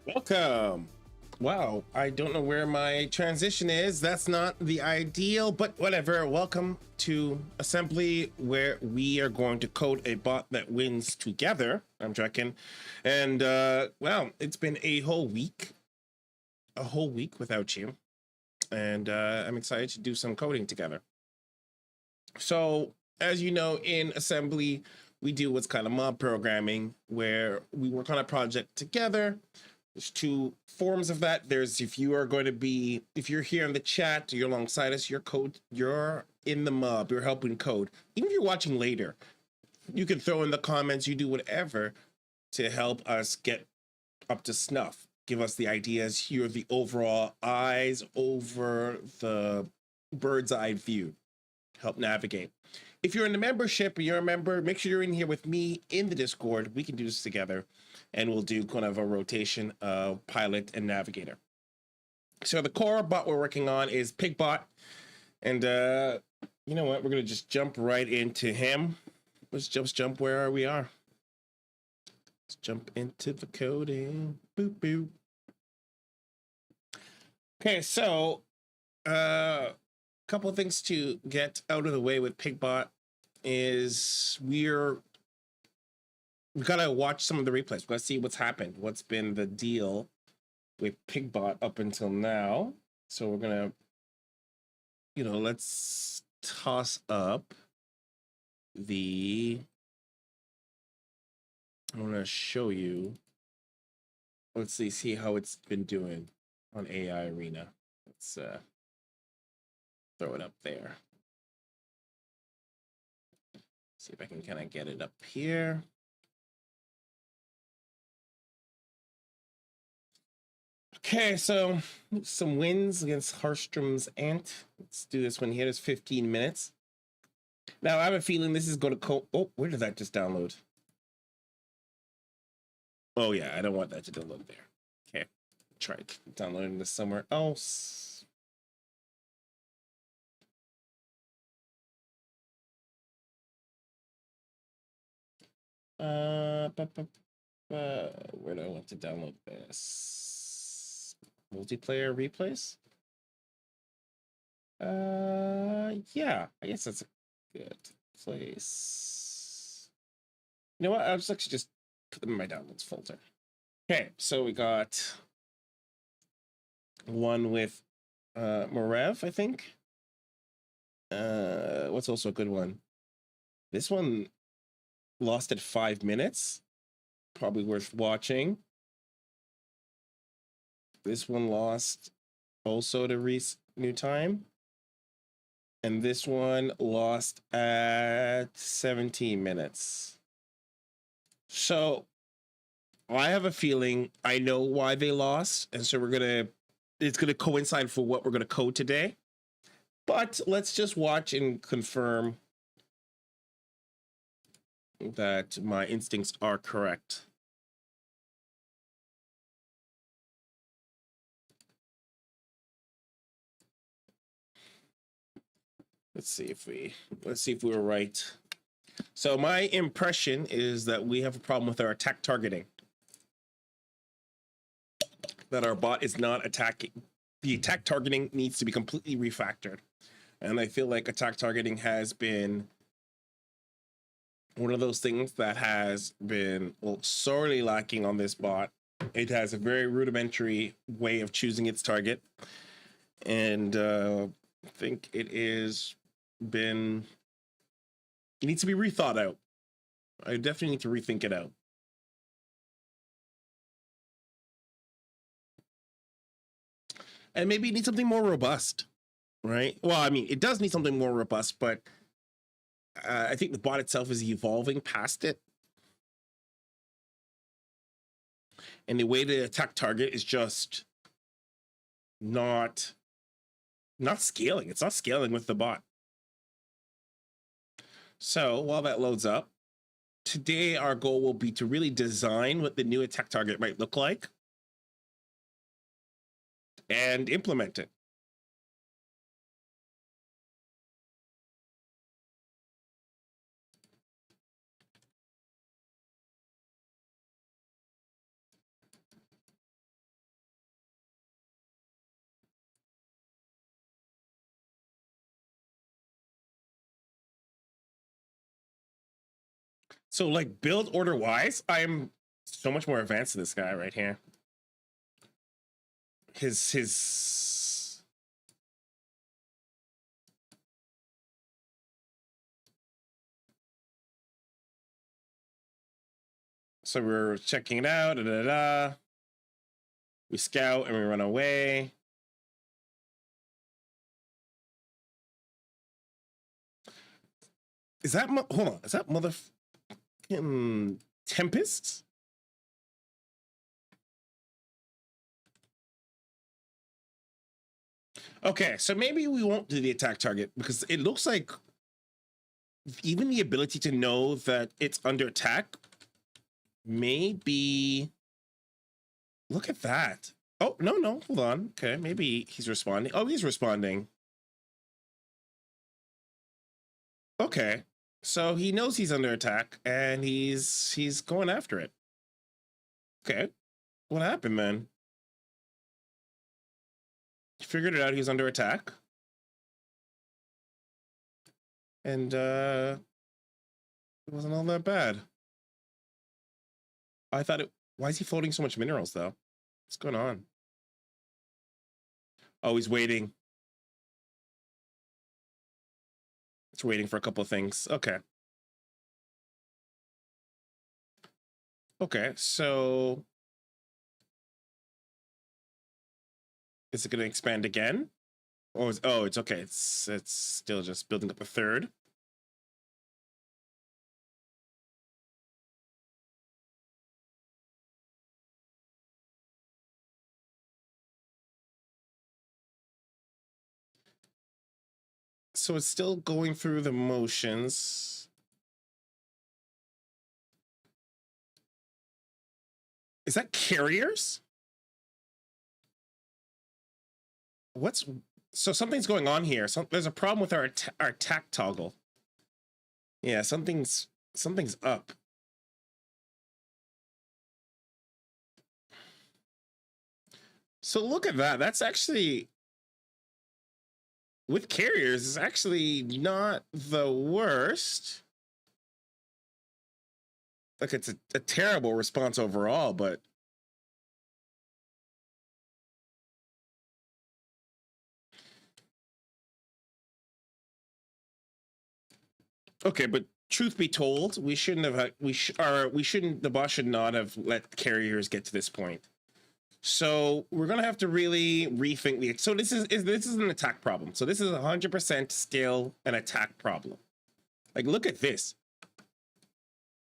Welcome. Wow, I don't know where my transition is. That's not the ideal, but whatever. Welcome to Assembly, where we are going to code a bot that wins together. I'm checking. And well, it's been a whole week without you. And I'm excited to do some coding together. So, as you know, in Assembly, we do what's kind of mob programming, where we work on a project together. There's two forms of that. There's if you're here in the chat, you're alongside us, you're in the mob, you're helping code. Even if you're watching later, you can throw in the comments, you do whatever to help us get up to snuff. Give us the ideas. You're the overall eyes over the bird's eye view. Help navigate. If you're in the membership or you're a member, make sure you're in here with me in the Discord. We can do this together. And we'll do kind of a rotation of pilot and navigator. So the core bot we're working on is Pigbot. And you know what? We're going to just jump right into him. Let's just jump where we are. Let's jump into the coding. Boop, boop. Okay, so a couple of things to get out of the way with Pigbot is we gotta watch some of the replays. We gotta see what's happened. What's been the deal with Pigbot up until now? So we're gonna, let's toss up I want to show you. Let's see how it's been doing on AI Arena. Let's throw it up there. See if I can kind of get it up here. Okay, so some wins against Harstrom's Ant. Let's do this one here. It's 15 minutes. Now, I have a feeling this is going to oh, where did that just download? Oh, yeah, I don't want that to download there. Okay, try downloading this somewhere else. Where do I want to download this? Multiplayer replays? Yeah, I guess that's a good place. You know what? I'll just actually just put them in my downloads folder. Okay, so we got one with Morev, I think. What's also a good one? This one lost at 5 minutes. Probably worth watching. This one lost also to new time. And this one lost at 17 minutes. So I have a feeling I know why they lost. And so it's going to coincide for what we're going to code today. But let's just watch and confirm that my instincts are correct. Let's see if we were right. So my impression is that we have a problem with our attack targeting. That our bot is not attacking. The attack targeting needs to be completely refactored. And I feel like attack targeting has been one of those things that has been sorely lacking on this bot. It has a very rudimentary way of choosing its target. And I think it needs to be rethought out. I definitely need to rethink it out. And maybe it needs something more robust, right? Well, I mean, it does need something more robust, but I think the bot itself is evolving past it. And the way to attack target is just not scaling. It's not scaling with the bot. So while that loads up, today our goal will be to really design what the new attack target might look like and implement it. So like build order wise, I'm so much more advanced than this guy right here. His so we're checking it out, we scout and we run away. Is that hold on? Is that motherfucking Tempest? Okay, so maybe we won't do the attack target because it looks like even the ability to know that it's under attack may be. Look at that. Oh, no, hold on. Okay, maybe he's responding. Oh, he's responding. Okay, so he knows he's under attack and he's going after it. Okay, what happened, man? He figured it out. He was under attack, and it wasn't all that bad. I thought it. Why is he floating so much minerals though? What's going on? Oh, he's waiting. It's waiting for a couple of things. Okay. Okay, so is it going to expand again? Or it's okay. It's still just building up a third. So it's still going through the motions. Is that carriers? So something's going on here. There's a problem with our attack toggle. Yeah, something's up. So look at that. That's actually with carriers is actually not the worst. Like it's a terrible response overall, but okay, but truth be told, we shouldn't have the boss should not have let carriers get to this point. So we're gonna have to really rethink the. So this is an attack problem. So this is 100% skill and attack problem. Like look at this.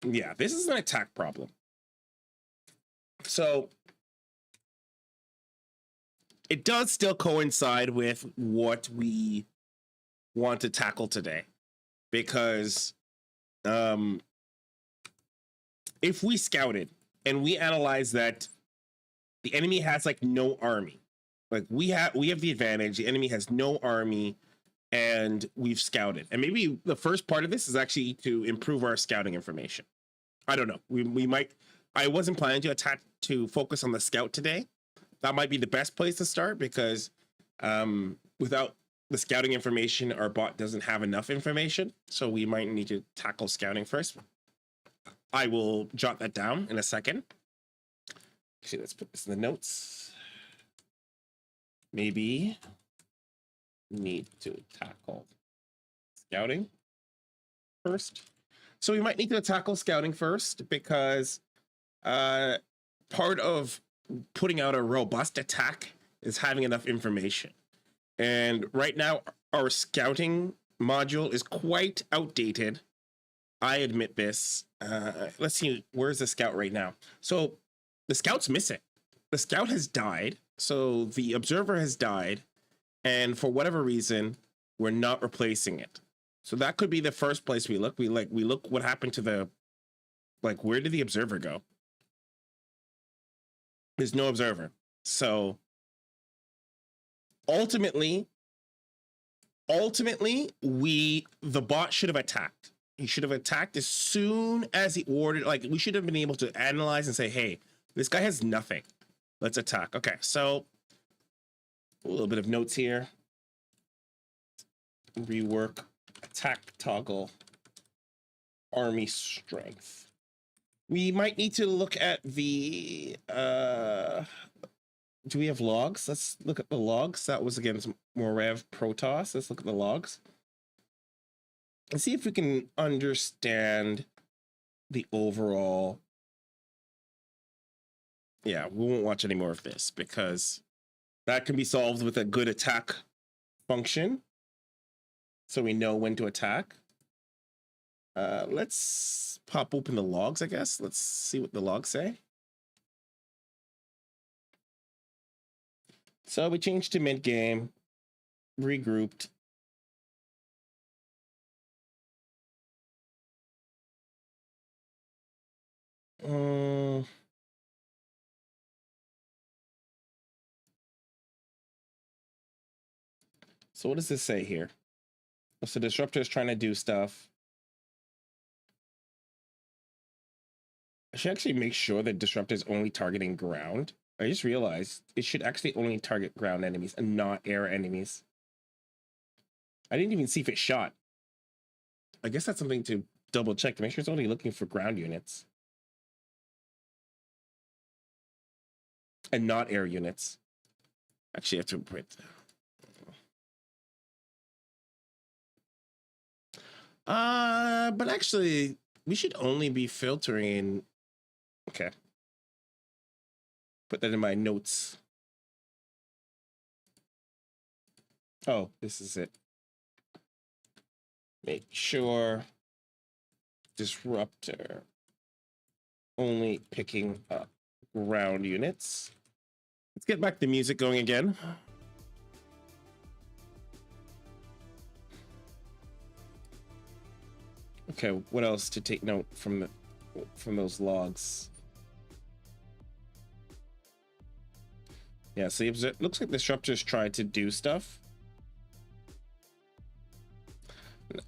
Yeah, this is an attack problem. So it does still coincide with what we want to tackle today, because if we scouted and we analyze that the enemy has like no army, like we have the advantage, the enemy has no army, and we've scouted, and maybe the first part of this is actually to improve our scouting information. I don't know, we might, I wasn't planning to focus on the scout today. That might be the best place to start, because without the scouting information, our bot doesn't have enough information, so we might need to tackle scouting first. I will jot that down in a second. Actually, let's put this in the notes. Maybe need to tackle scouting first. So we might need to tackle scouting first, because part of putting out a robust attack is having enough information. And right now, our scouting module is quite outdated. I admit this. Let's see, where's the scout right now? So the scout's missing. The scout has died. So the observer has died. And for whatever reason, we're not replacing it. So that could be the first place we look. We look what happened to the, like, where did the observer go? There's no observer. So ultimately, the bot should have attacked. He should have attacked as soon as he ordered. Like, we should have been able to analyze and say, hey, this guy has nothing. Let's attack. Okay, so a little bit of notes here. Rework attack toggle army strength. We might need to look at the do we have logs? Let's look at the logs. That was against Morev Protoss. Let's look at the logs and see if we can understand the overall. Yeah, we won't watch any more of this, because that can be solved with a good attack function, so we know when to attack. Let's pop open the logs, I guess. Let's see what the logs say. So we changed to mid-game, regrouped. So what does this say here? So Disruptor is trying to do stuff. I should actually make sure that Disruptor is only targeting ground. I just realized it should actually only target ground enemies and not air enemies. I didn't even see if it shot. I guess that's something to double check to make sure it's only looking for ground units and not air units. Actually, I have to print. But actually, we should only be filtering. Okay. Put that in my notes. Oh, this is it. Make sure Disruptor only picking up ground units. Let's get back the music going again. Okay, what else to take note from those logs? Yeah, so it looks like the Disruptors tried to do stuff.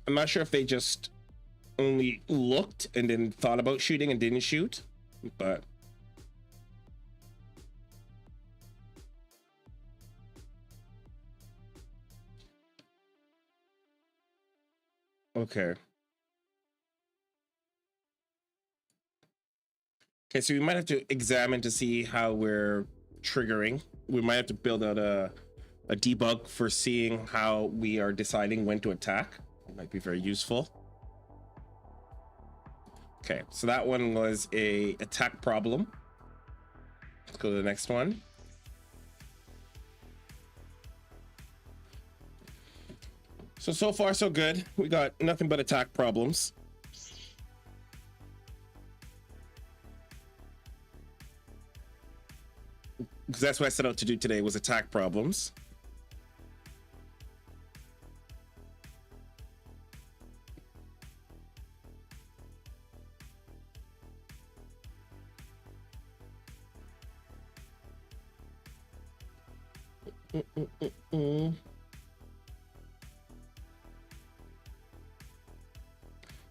I'm not sure if they just only looked and then thought about shooting and didn't shoot, but okay. Okay, so we might have to examine to see how we're triggering. We might have to build out a debug for seeing how we are deciding when to attack. It might be very useful. Okay, so that one was a attack problem. Let's go to the next one. So far so good. We got nothing but attack problems. Because that's what I set out to do today, was attack problems.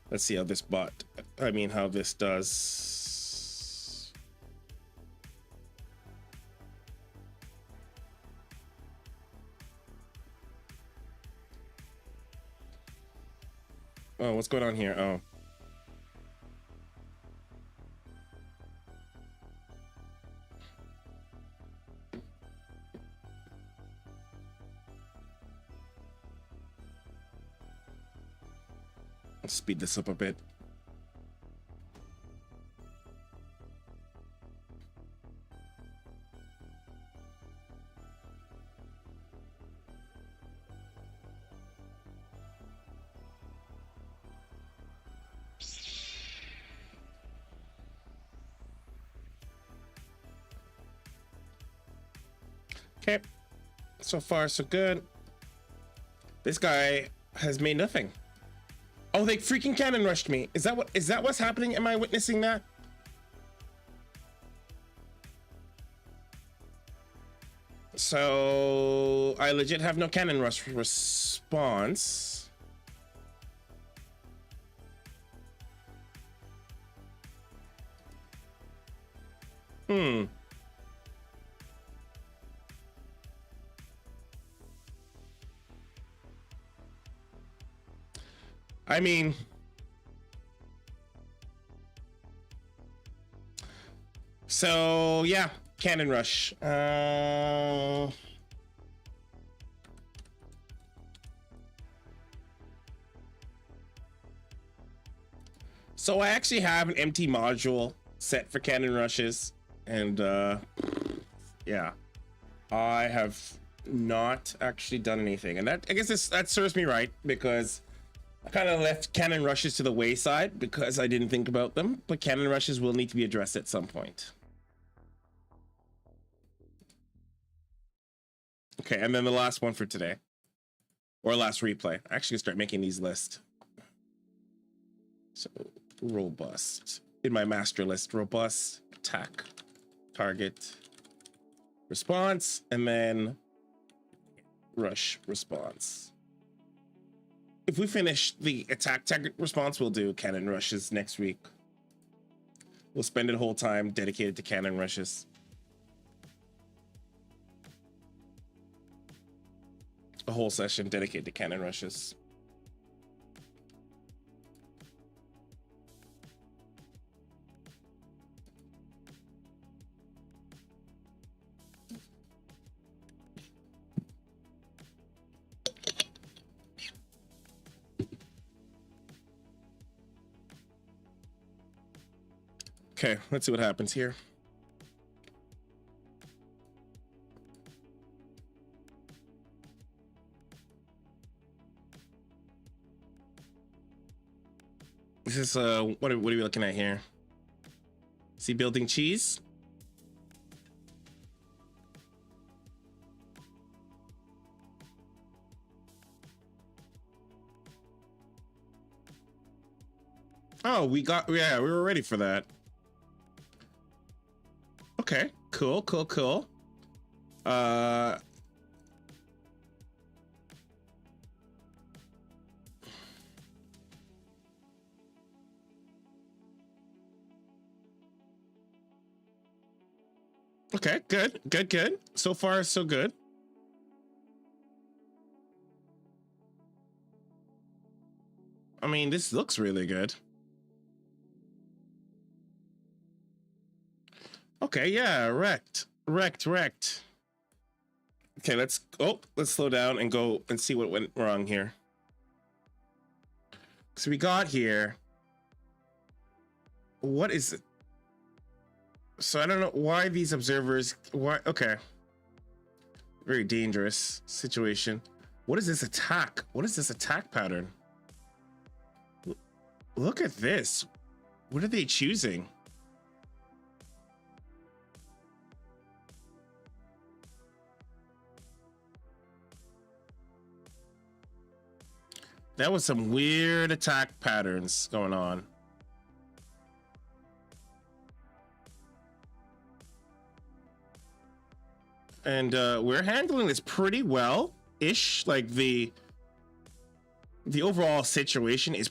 Let's see how this how this does. Oh, what's going on here? Oh. Let's speed this up a bit. Okay, so far so good. This guy has made nothing. Oh, they freaking cannon rushed me. Is that what's happening? Am I witnessing that? So I legit have no cannon rush response. I mean, so yeah, cannon rush. So I actually have an empty module set for cannon rushes, and yeah, I have not actually done anything, and I guess that serves me right, because I kind of left cannon rushes to the wayside because I didn't think about them, but cannon rushes will need to be addressed at some point. Okay, and then the last one for today, or last replay. I actually start making these lists. So robust in my master list: robust, attack, target, response, and then rush response. If we finish the attack target response, we'll do cannon rushes next week. We'll spend the whole time dedicated to cannon rushes. A whole session dedicated to cannon rushes. Okay, let's see what happens here. This is what are we looking at here? See, building cheese. Oh, we were ready for that. Okay, cool. Okay, good. So far, so good. I mean, this looks really good. Okay, yeah, wrecked. Okay, let's slow down and go and see what went wrong here. So we got here. What is it? So I don't know why these observers. Why? Okay. Very dangerous situation. What is this attack? What is this attack pattern? Look at this. What are they choosing? That was some weird attack patterns going on. and we're handling this pretty well ish. Like the overall situation is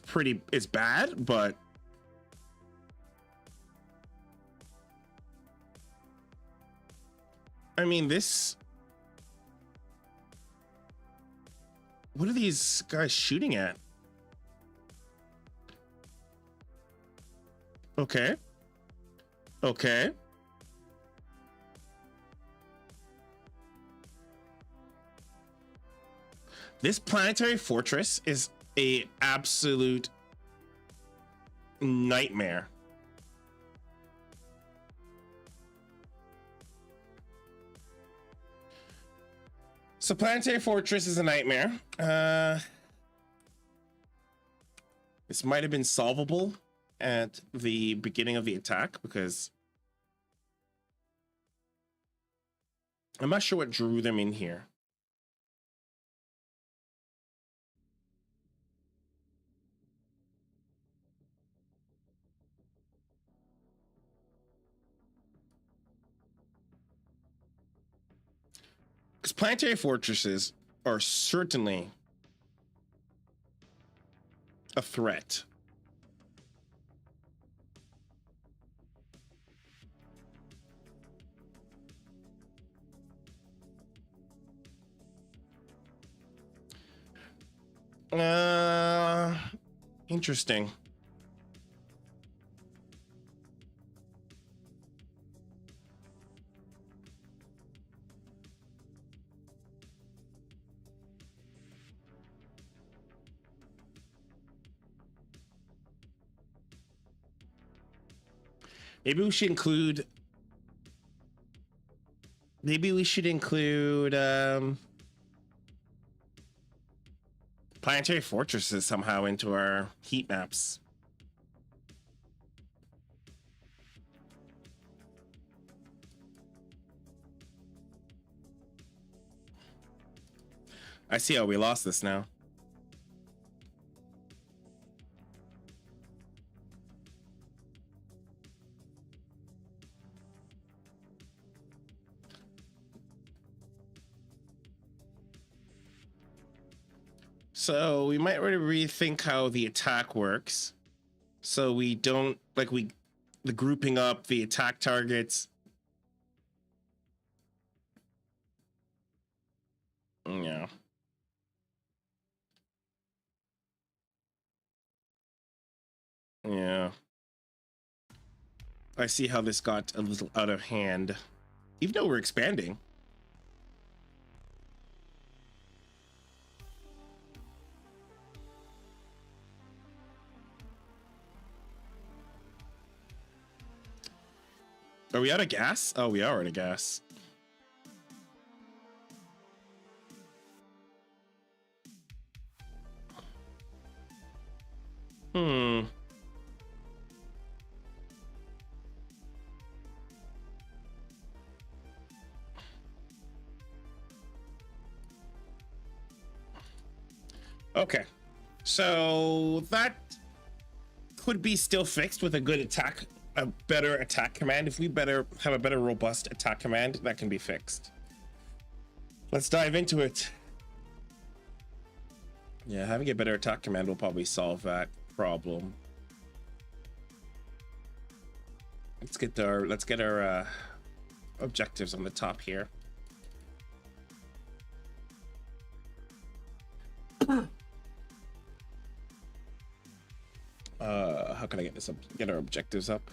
bad, but I mean, what are these guys shooting at? Okay. Okay. This planetary fortress is a absolute nightmare. So planetary fortress is a nightmare. This might have been solvable at the beginning of the attack because I'm not sure what drew them in here. Because planetary fortresses are certainly a threat. Interesting. Maybe we should include planetary fortresses somehow into our heat maps. I see how we lost this now. So we might really rethink how the attack works. So we don't the grouping up the attack targets. Yeah. Yeah. I see how this got a little out of hand. Even though we're expanding. Are we out of gas? Oh, we are out of gas. Okay. So that could be still fixed with a good attack, a better attack command. If we have a better robust attack command, that can be fixed. Let's dive into it. Yeah, having a better attack command will probably solve that problem. Let's get our objectives on the top here. How can I get this up? Get our objectives up.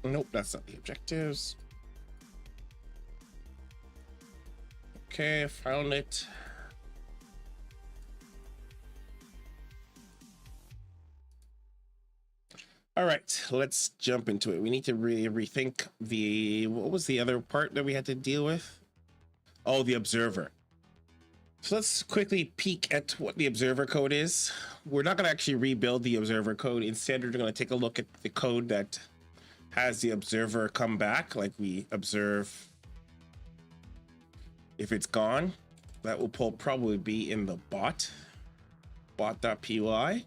Nope, that's not the objectives. Okay, I found it. All right, let's jump into it. We need to rethink what was the other part that we had to deal with? Oh, the observer. So let's quickly peek at what the observer code is. We're not going to actually rebuild the observer code. Instead, we're going to take a look at the code that has the observer come back. Like we observe if it's gone. That will probably be in the bot.py.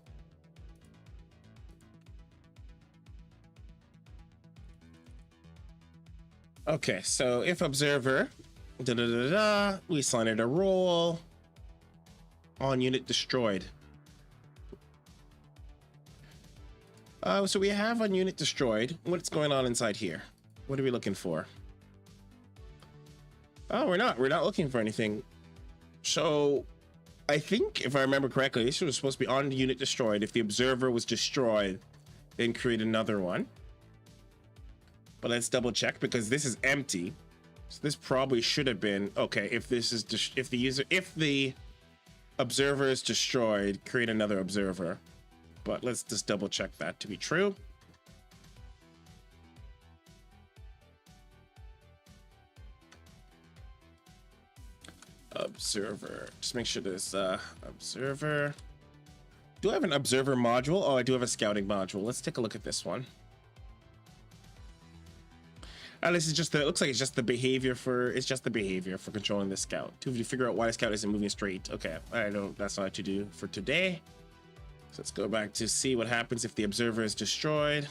Okay, so if observer, we assign it a role on unit destroyed. So we have on unit destroyed. What's going on inside here? What are we looking for? Oh, we're not looking for anything. So I think if I remember correctly, this was supposed to be on the unit destroyed. If the observer was destroyed, then create another one. But let's double check because this is empty. So this probably should have been okay. If this is if the observer is destroyed, create another observer. But let's just double check that to be true. Observer. Just make sure there's observer. Do I have an observer module? Oh, I do have a scouting module. Let's take a look at this one. This is just the, it looks like it's just the behavior for, controlling the scout. To figure out why the scout isn't moving straight. Okay, I don't, that's not what to do for today. So let's go back to see what happens if the observer is destroyed.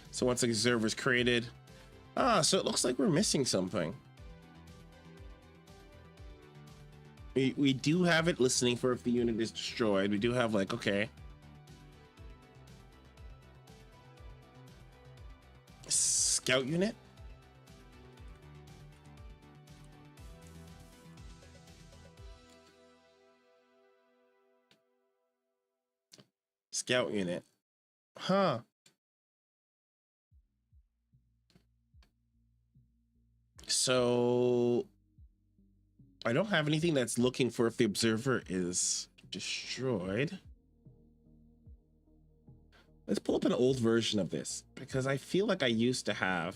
So once the observer is created, so it looks like we're missing something. We do have it listening for if the unit is destroyed. We do have like, okay. Scout unit. Scout unit. Huh. So I don't have anything that's looking for if the observer is destroyed. Let's pull up an old version of this because I feel like I used to have.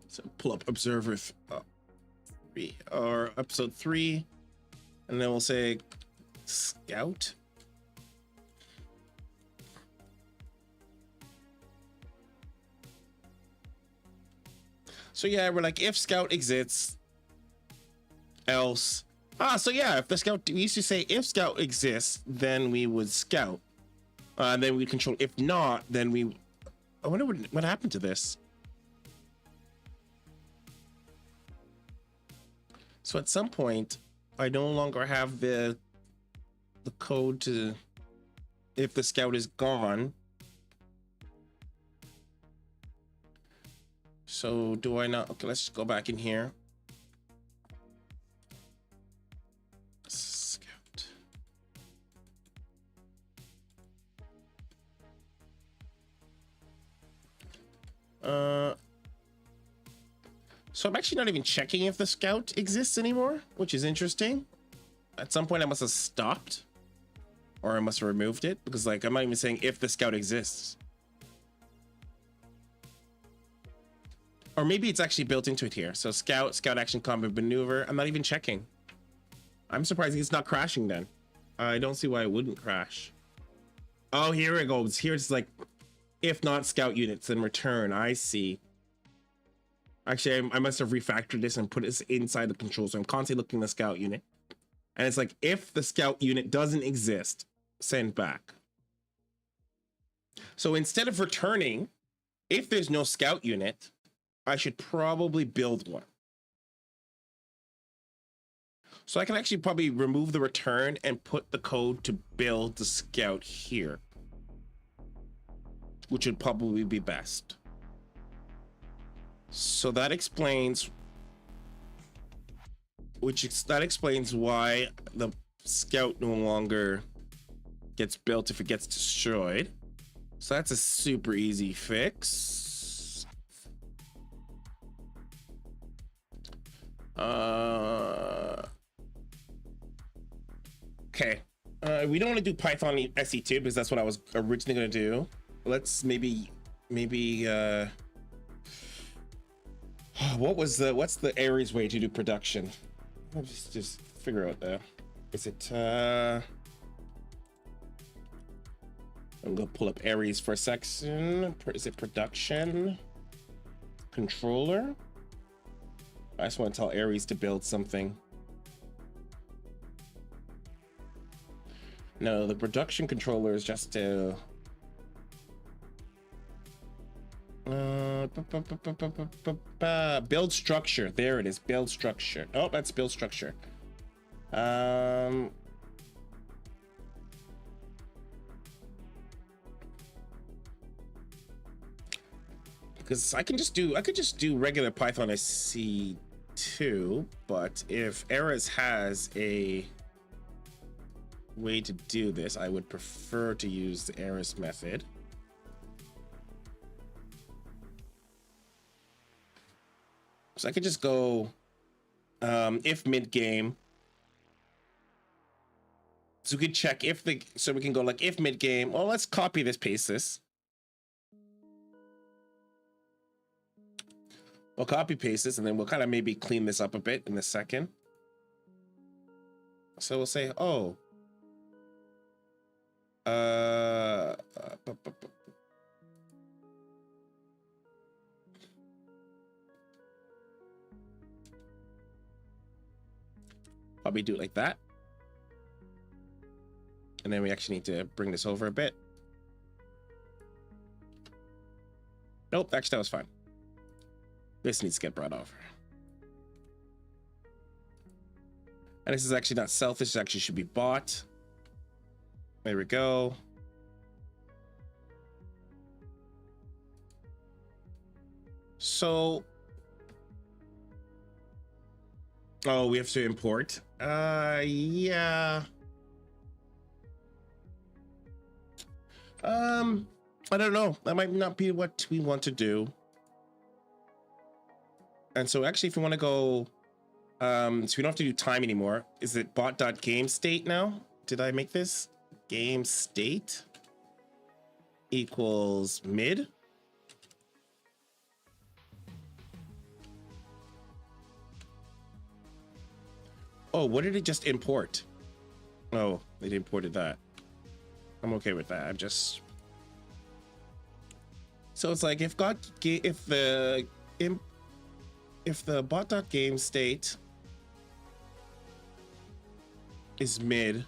So pull up observer 3 or episode 3, and then we'll say scout. So yeah, we're like if scout exists, else. So yeah, if the scout, we used to say if scout exists, then we would scout. And then we control. If not, then we. I wonder what happened to this. So at some point, I no longer have the code to. If the scout is gone. So do I not? Okay, let's just go back in here. Scout. So I'm actually not even checking if the scout exists anymore, which is interesting. At some point I must have stopped, or I must have removed it because like I'm not even saying if the scout exists. Or maybe it's actually built into it here. So scout action combat maneuver. I'm not even checking. I'm surprised it's not crashing then. I don't see why it wouldn't crash. Oh, here it goes. Here it's like, if not scout units, then return. I see. Actually, I must have refactored this and put this inside the control. So I'm constantly looking at the scout unit. And it's like, if the scout unit doesn't exist, send back. So instead of returning, if there's no scout unit, I should probably build one. So I can actually probably remove the return and put the code to build the scout here, which would probably be best. So that explains, that explains why the scout no longer gets built if it gets destroyed. So that's a super easy fix. Okay. We don't want to do Python SE2 because that's what I was originally going to do. Let's maybe what's the Aries way to do production? I'll just figure out the, is it I'm gonna pull up Aries for a section. Is it production controller? I just want to tell Aries to build something. No, the production controller is just to Build structure. There it is. Build structure. Oh, that's build structure. Because I could just do regular Python SC2, but if Eras has a way to do this, I would prefer to use the Eras method. So I could just go if mid game. So we could check if so we can go like if mid game. Well, let's copy this, paste this. We'll copy paste this, and then we'll kind of maybe clean this up a bit in a second. So we'll say, oh, probably do it like that. And then we actually need to bring this over a bit. Nope, actually that was fine. This needs to get brought over. And this is actually not selfish, this actually should be bought. There we go. So, oh, we have to import. Yeah. I don't know. That might not be what we want to do. And so actually, if we want to go, so we don't have to do time anymore. Is it bot.gameState now? Did I make this? Game state equals mid. Oh, what did it just import? Oh, it imported that. I'm okay with that. I'm just, so it's like if the bot.gameState is mid,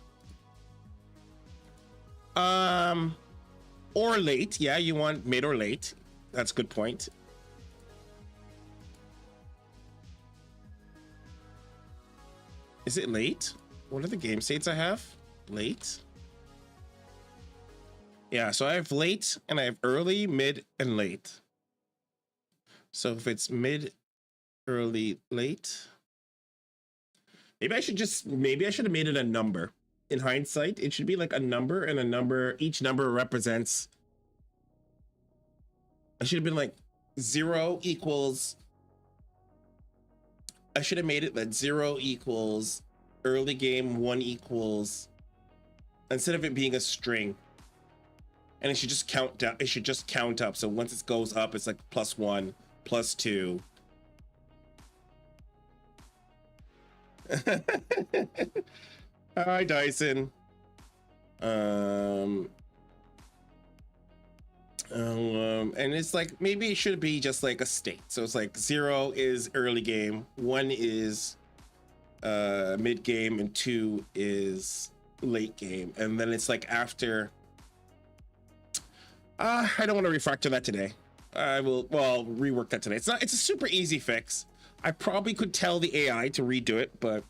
or late, yeah, you want mid or late. That's a good point. Is it late? What are the game states I have? Late? Yeah, so I have late and I have early, mid, and late. So if it's mid, early, late, maybe I should have made it a number. In hindsight, it should be like a number, and a number, each number represents, I should have been like 0 equals, I should have made it that 0 equals early game, 1 equals, instead of it being a string. And it should just count down, it should just count up. So once it goes up, it's like +1, +2. Hi, Dyson. And it's like, maybe it should be just like a state. So it's like 0 is early game, 1 is mid game, and 2 is late game. And then it's like after, I don't want to refactor that today. I will, well, rework that today. It's a super easy fix. I probably could tell the AI to redo it, but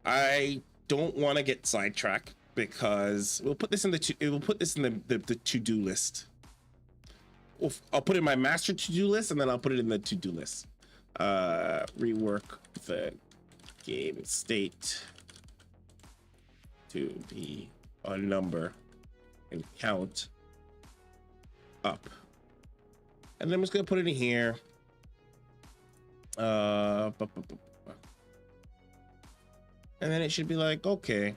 I don't want to get sidetracked because we'll put this in the to-do list. I'll put it in my master to-do list, and then I'll put it in the to-do list. Rework the game state to be a number and count up. And then I'm just gonna put it in here. And then it should be like, okay.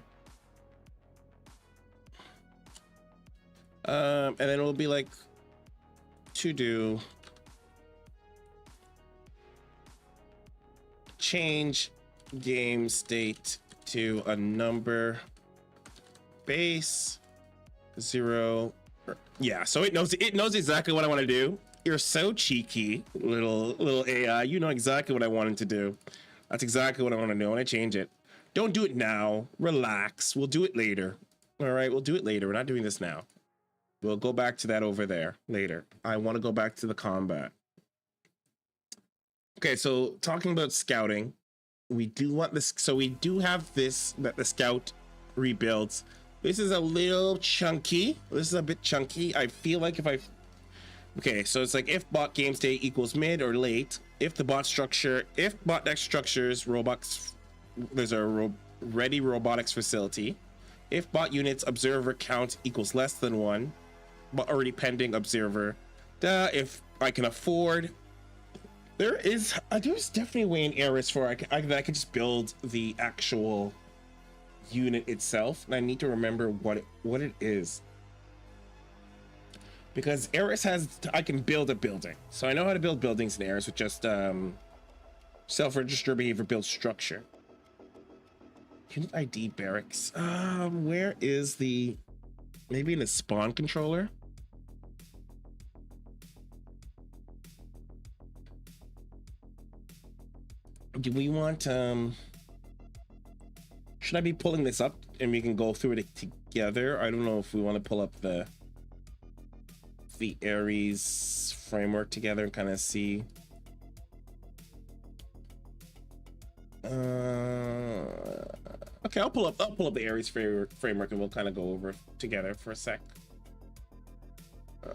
And then it'll be like to do change game state to a number base 0. Yeah, so it knows exactly what I want to do. You're so cheeky, little AI. You know exactly what I wanted to do. That's exactly what I want to do. I want to change it. Don't do it now. Relax. We'll do it later. All right, we'll do it later. We're not doing this now. We'll go back to that over there later. I want to go back to the combat. Okay, so talking about scouting, we do want this. So we do have this that the scout rebuilds. This is a little chunky. This is a bit chunky. I feel like if I, okay, so it's like if bot game state equals mid or late, if the bot structure, if bot deck structures robots, there's a ready robotics facility. If bot units observer count equals less than 1, but already pending observer. If I can afford, there's definitely a way in Eris for I could just build the actual unit itself, and I need to remember what it is, because Eris has, I can build a building, so I know how to build buildings in Eris with just self-register behavior build structure. Unit ID barracks. Where is the, maybe in the spawn controller? Do we want should I be pulling this up and we can go through it together? I don't know if we want to pull up the Ares framework together and kind of see. Okay, I'll pull up the Ares framework and we'll kind of go over together for a sec.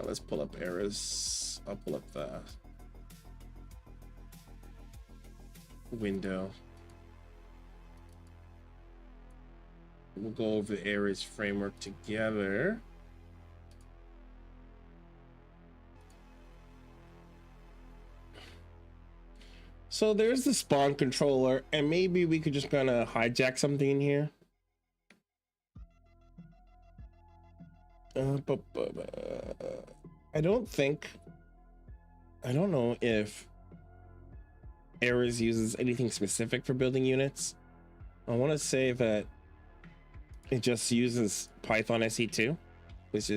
Let's pull up Ares. I'll pull up the window. We'll go over the Ares framework together. So there's the spawn controller, and maybe we could just kind of hijack something in here. I don't know if Ares uses anything specific for building units. I want to say that it just uses Python SE2, which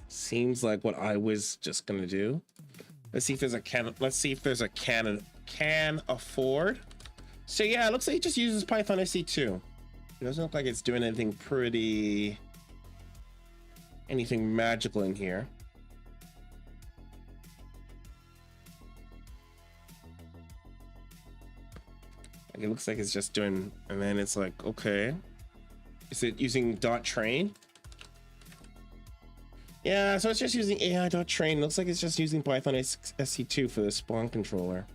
seems like what I was just gonna do. Let's see if there's a can afford. So yeah, it looks like it just uses Python SE2. It doesn't look like it's doing anything magical in here. Like, it looks like it's just doing, and then it's like, okay, is it using .train? Yeah, so it's just using AI.train. Looks like it's just using Python SE2 for the spawn controller.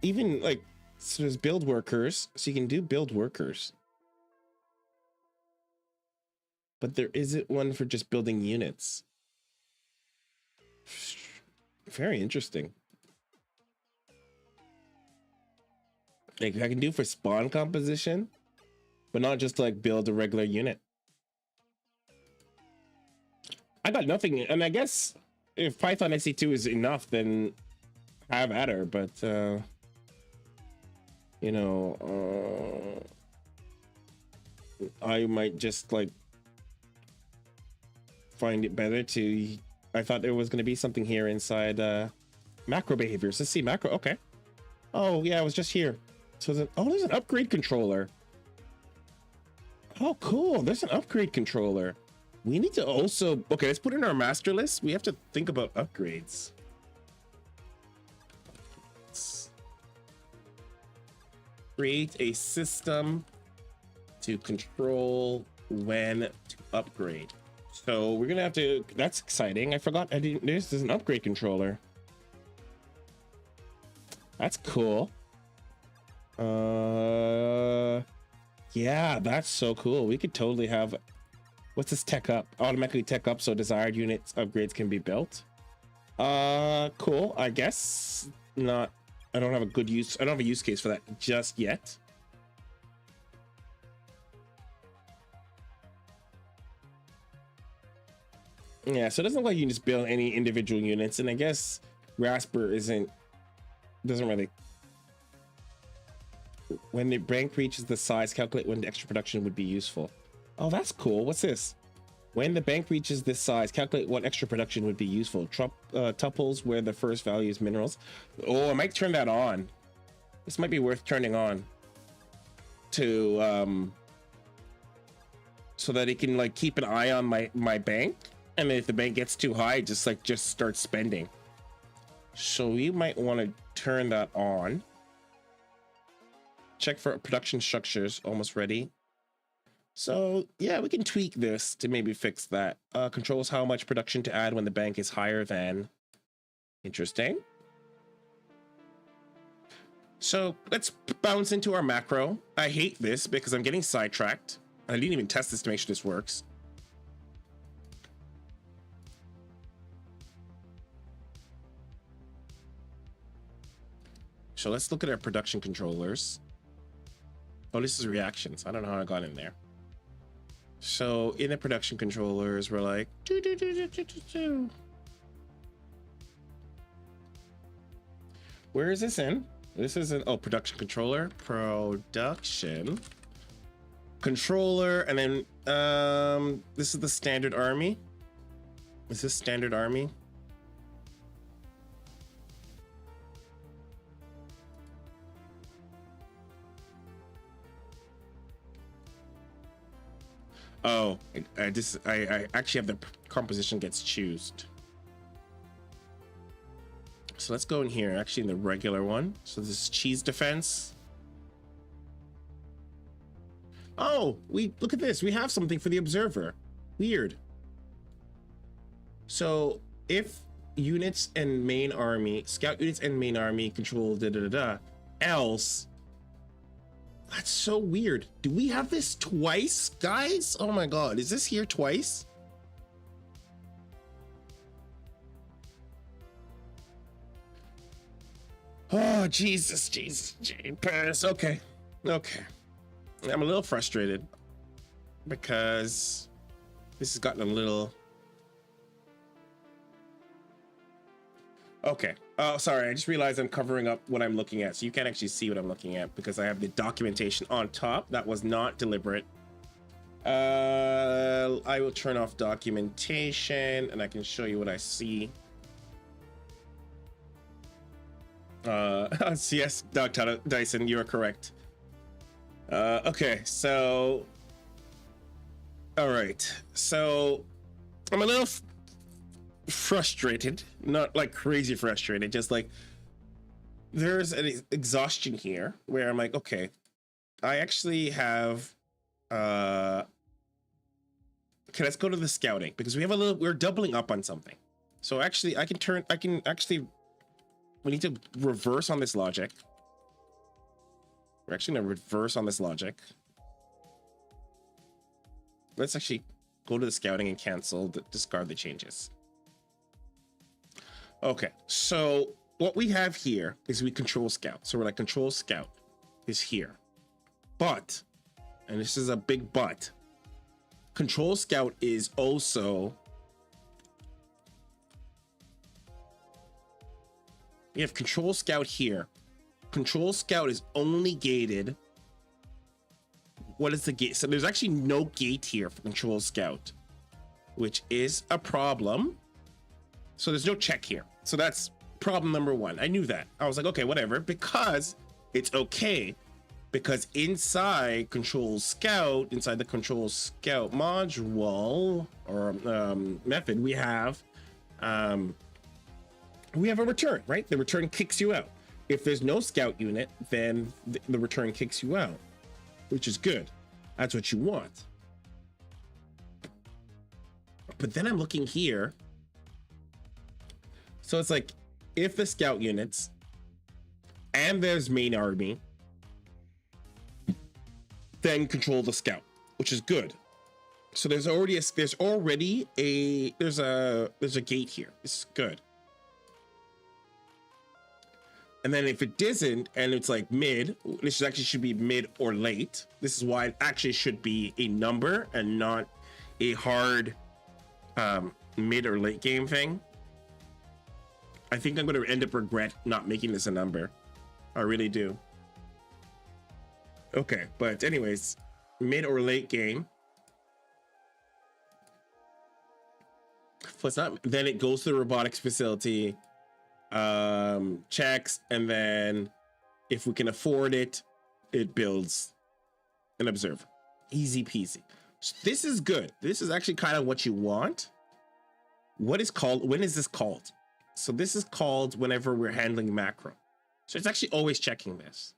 Even like, so there's build workers, so you can do build workers, but there isn't one for just building units. Very interesting. Like, I can do for spawn composition, but not just like build a regular unit. I got nothing, and I guess if Python SE2 is enough, then have at her. But you know, I might just like find it better to. I thought there was going to be something here inside macro behaviors. Let's see macro. Okay. Oh yeah, it was just here. So there's an upgrade controller. Oh, cool. There's an upgrade controller. We need to also, okay, let's put in our master list. We have to think about upgrades. Let's create a system to control when to upgrade. So we're gonna have to, that's exciting. I forgot, there's an upgrade controller. That's cool. Yeah, that's so cool. We could totally have, what's this tech up? Automatically tech up so desired units upgrades can be built. Cool. I guess not. I don't have a use case for that just yet. Yeah, so it doesn't look like you can just build any individual units, and I guess Rasper doesn't really. When the bank reaches the size, calculate when the extra production would be useful. Oh, that's cool. What's this? When the bank reaches this size, calculate what extra production would be useful. Tuples where the first value is minerals. Oh, I might turn that on. This might be worth turning on to so that it can like keep an eye on my bank, and if the bank gets too high, just start spending. So we might want to turn that on. Check for production structures, almost ready. So yeah, we can tweak this to maybe fix that. Controls how much production to add when the bank is higher than. Interesting. So let's bounce into our macro. I hate this because I'm getting sidetracked. I didn't even test this to make sure this works. So let's look at our production controllers. Oh, this is reactions. I don't know how I got in there. So in the production controllers, we're like, where is this in? This is an, oh, production controller, production controller, and then this is the standard army. Is this standard army? Oh, I actually have the composition gets choosed. So let's go in here, actually in the regular one. So this is cheese defense. Oh, we look at this. We have something for the observer. Weird. So if units and main army, scout units and main army control else. That's so weird. Do we have this twice, guys? Oh my God, is this here twice? Oh, Jesus, Paris. Okay. I'm a little frustrated because this has gotten a little. Okay. Oh, sorry. I just realized I'm covering up what I'm looking at. So you can't actually see what I'm looking at because I have the documentation on top. That was not deliberate. I will turn off documentation and I can show you what I see. Yes, Dr. Dyson, you are correct. Okay, so all right, so I'm a little frustrated, not like crazy frustrated, just like there's an exhaustion here where I'm like, okay, I actually have okay, let's go to the scouting because we're doubling up on something. So actually we need to reverse on this logic. We're actually going to reverse on this logic. Let's actually go to the scouting and cancel, discard the changes. Okay, so what we have here is we control scout. So we're like, control scout is here. But, and this is a big but, control scout is also, we have control scout here. Control scout is only gated. What is the gate? So there's actually no gate here for control scout, which is a problem. So there's no check here. So that's problem number one. I knew that. I was like, okay, whatever, because it's okay. Because inside control scout, inside the control scout module or method, we have a return, right? The return kicks you out. If there's no scout unit, then the return kicks you out, which is good. That's what you want. But then I'm looking here. So it's like, if the scout units and there's main army, then control the scout, which is good. So there's a gate here. It's good. And then if it isn't, and it's like mid, this actually should be mid or late. This is why it actually should be a number and not a hard mid or late game thing. I think I'm going to end up regret not making this a number. I really do. Okay, but anyways, mid or late game. If it's not, then it goes to the robotics facility. Checks, and then if we can afford it, it builds an observer. Easy peasy. So this is good. This is actually kind of what you want. What is called, when is this called? So this is called whenever we're handling macro. So it's actually always checking this.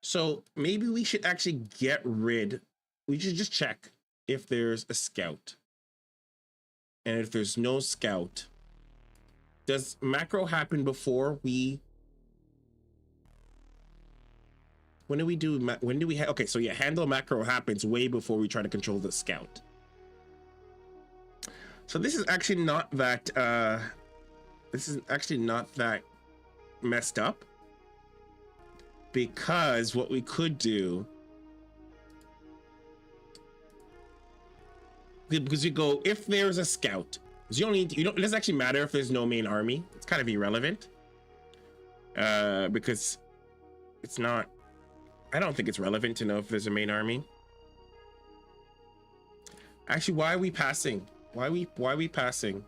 So maybe we should actually get rid, we should just check if there's a scout. And if there's no scout, does macro happen before we, when do we do, when do we have, okay, so yeah, handle macro happens way before we try to control the scout. So this is actually not that, messed up, because what we could do, because we go, if there's a scout, because you don't, it doesn't actually matter if there's no main army. It's kind of irrelevant, because it's not, I don't think it's relevant to know if there's a main army. Actually, why are we passing? Why are we passing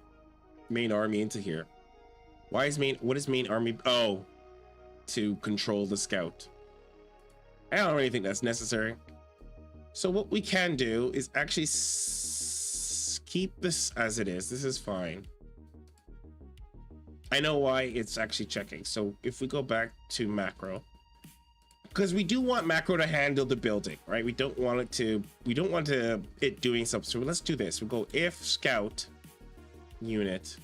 main army into here? Why is what is main army? Oh, to control the scout. I don't really think that's necessary. So what we can do is actually keep this as it is. This is fine. I know why it's actually checking. So if we go back to macro, because we do want macro to handle the building, right? We don't want it doing something. So let's do this. We'll go if scout unit,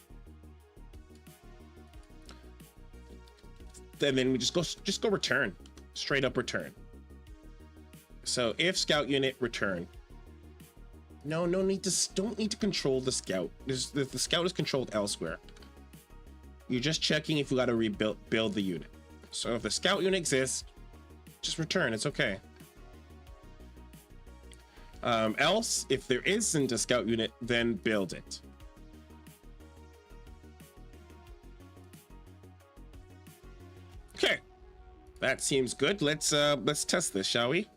and then we just go return, straight up return. So if scout unit return. No need to, don't need to control the scout. The scout is controlled elsewhere. You're just checking if we got to build the unit. So if the scout unit exists, just return, it's okay. Else, if there isn't a scout unit, then build it. Okay, that seems good. Let's test this, shall we?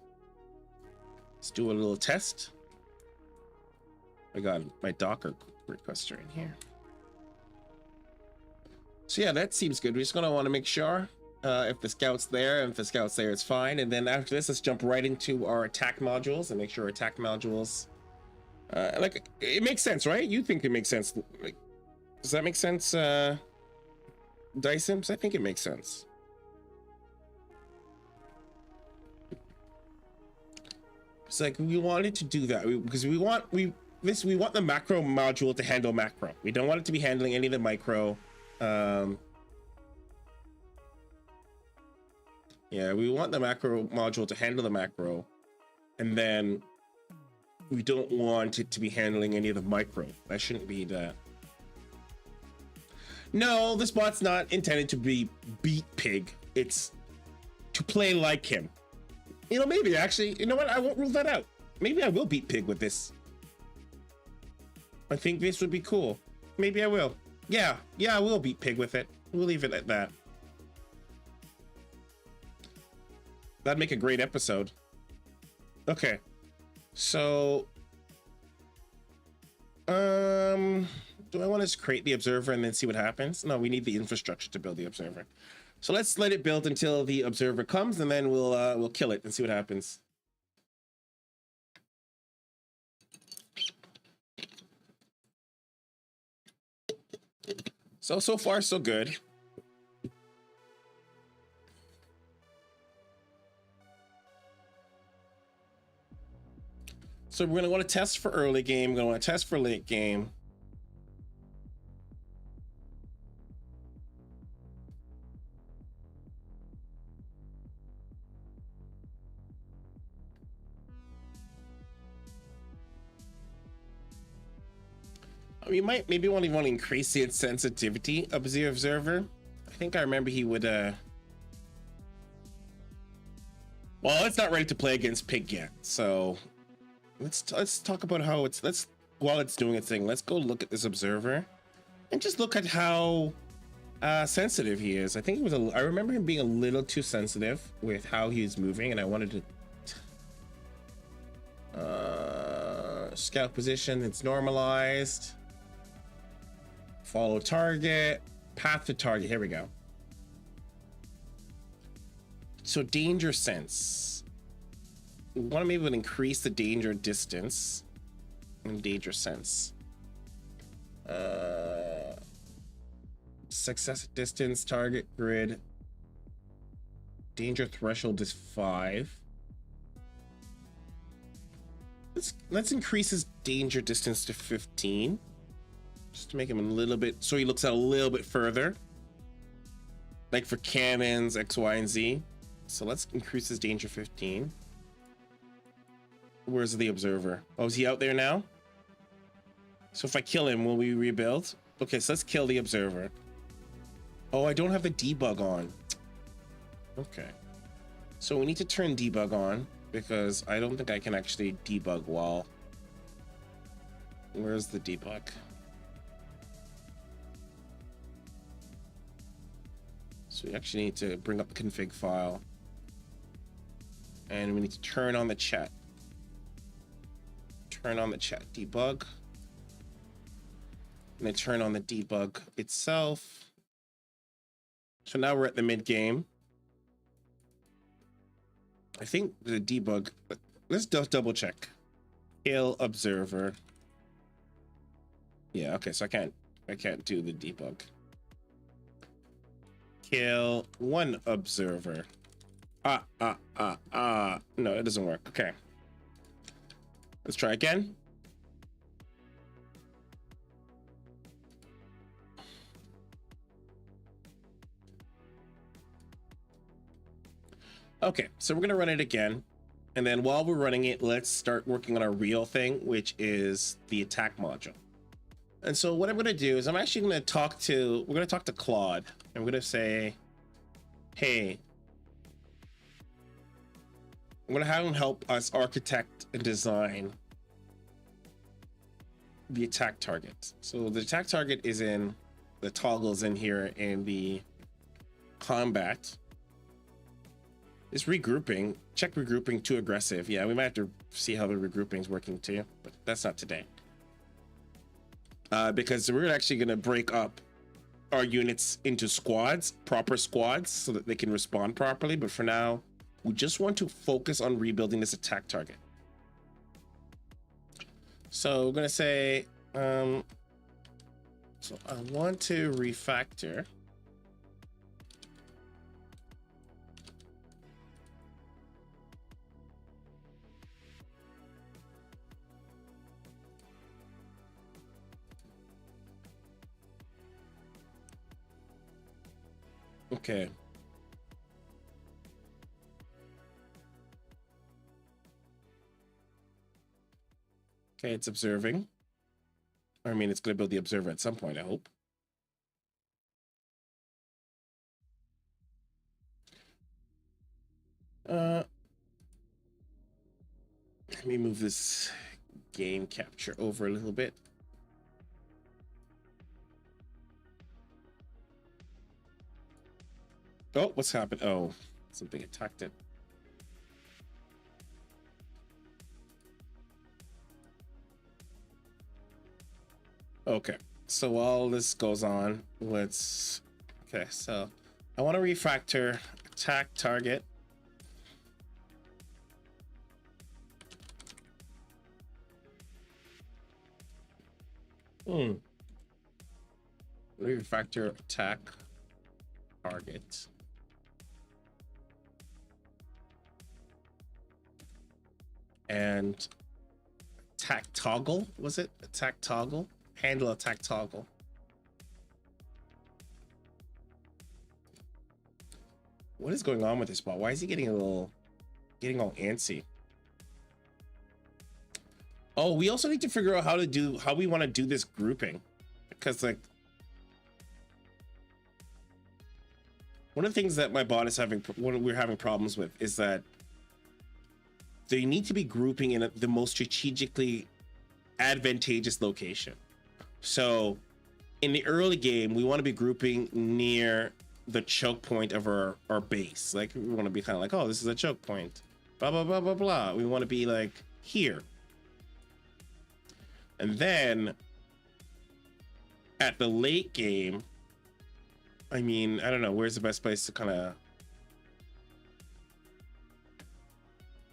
Let's do a little test. I got my Docker requester in here. So yeah, that seems good. We're just gonna want to make sure if the scout's there, and if the scout's there, it's fine. And then after this, let's jump right into our attack modules and make sure our attack modules, like, it makes sense, right? You think it makes sense? Like, does that make sense, Dyson? I think it makes sense. It's like we wanted to do that because we want the macro module to handle macro. We don't want it to be handling any of the micro. Yeah, we want the macro module to handle the macro, and then we don't want it to be handling any of the micro. That shouldn't be that. No, this bot's not intended to beat Pig. It's to play like him. You know, maybe actually, you know what? I won't rule that out. Maybe I will beat Pig with this. I think this would be cool. Maybe I will. Yeah, I will beat Pig with it. We'll leave it at that. That'd make a great episode. Okay. So, do I want to create the observer and then see what happens? No, we need the infrastructure to build the observer. So let's let it build until the observer comes, and then we'll kill it and see what happens. So far, so good. So we're gonna want to test for early game. We're gonna want to test for late game. You might maybe want to increase the sensitivity of the observer. I think I remember he would. Well, it's not ready to play against Pig yet, so let's talk about how while it's doing its thing. Let's go look at this observer and just look at how sensitive he is. I think it was I remember him being a little too sensitive with how he was moving, and I wanted to scout position. It's normalized. Follow target, path to target. Here we go. So danger sense. we want to be able to increase the danger distance and danger sense. Success distance, target grid, danger threshold is 5. Let's increase his danger distance to 15, just to make him a little bit, so he looks out a little bit further, like for cannons X, Y, and Z. So let's increase his danger 15. Where's the observer? Oh, is he out there now? So if I kill him, will we rebuild? Okay, so let's kill the observer. Oh, I don't have the debug on. Okay, so we need to turn debug on, because I don't think I can actually debug while... Where's the debug? So we actually need to bring up the config file, and we need to turn on the chat. Turn on the chat debug, and then turn on the debug itself. So now we're at the mid game. I think the debug, let's double check. Kill observer. Yeah, okay, so I can't do the debug. Kill one observer. No, it doesn't work. Okay. Let's try again. Okay, so we're gonna run it again. And then while we're running it, let's start working on our real thing, which is the attack module. And so what I'm gonna do is I'm actually gonna talk to Claude. I'm gonna say, hey, I'm gonna have him help us architect and design the attack target. So the attack target is in the toggles in here in the combat. It's regrouping. Check regrouping too aggressive. Yeah, we might have to see how the regrouping is working too, but that's not today. Because we're actually gonna break up our units into squads, proper squads, so that they can respond properly. But for now, we just want to focus on rebuilding this attack target. So we're gonna say, so I want to refactor. Okay. Okay, it's observing. I mean, it's going to build the observer at some point, I hope. Let me move this game capture over a little bit. Oh, what's happened? Oh, something attacked it. Okay, so while this goes on, let's... Okay, so I want to refactor attack target. Refactor attack target. And attack toggle, was it? Attack toggle? Handle attack toggle. What is going on with this ball? Why is he getting all antsy? Oh, we also need to figure out how we want to do this grouping, because like one of the things that my bot is we're having problems with is that they need to be grouping in the most strategically advantageous location. So in the early game, we want to be grouping near the choke point of our base. Like we want to be kind of like, oh, this is a choke point, blah, blah, blah, blah, blah. We want to be like here. And then at the late game, I mean, I don't know, where's the best place to kind of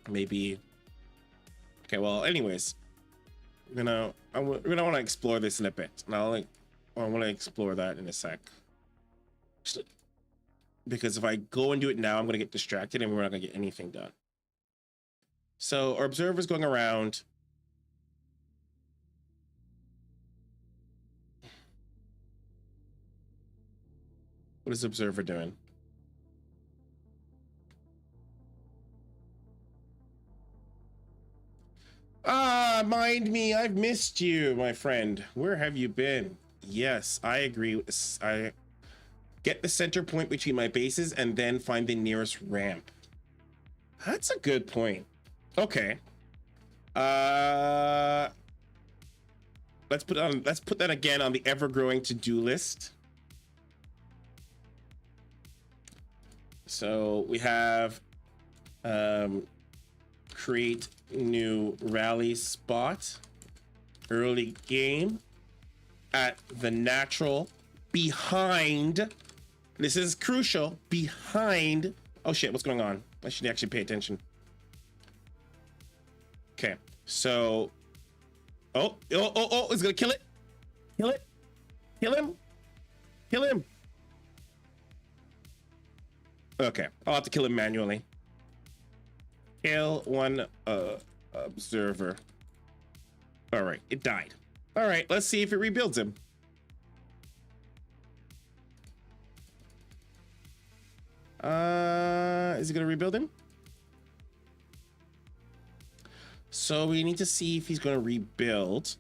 maybe Okay, well, anyways, we're gonna want to explore this in a bit. And I want to explore that in a sec. Because if I go and do it now, I'm gonna get distracted and we're not gonna get anything done. So our observer's going around. What is the observer doing? Ah, mind me, I've missed you, my friend. Where have you been? Yes, I agree. I get the center point between my bases and then find the nearest ramp. That's a good point. Okay. Let's put that again on the ever-growing to-do list. So we have create new rally spot, early game at the natural behind. This is crucial. Behind. Oh shit, what's going on? I should actually pay attention. Okay, so oh, it's gonna kill it. Kill it. Kill him. Kill him. Okay, I'll have to kill him manually. Kill one observer. All right, it died. All right, let's see if it rebuilds him. Is it gonna rebuild him? So we need to see if he's gonna rebuild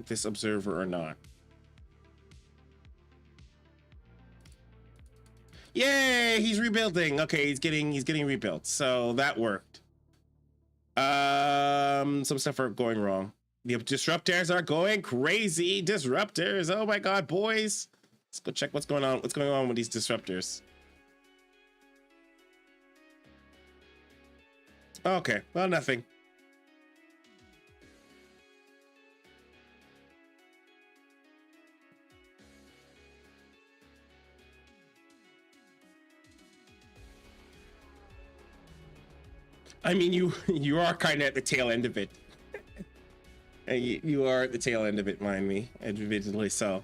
this observer or not. Yay, he's rebuilding. Okay, he's getting rebuilt. So that worked. Some stuff are going wrong. The disruptors are going crazy. Disruptors. Oh my god, boys. Let's go check what's going on. What's going on with these disruptors? Okay, well, nothing. I mean, you are kind of at the tail end of it. You are at the tail end of it, mind me, admittedly so.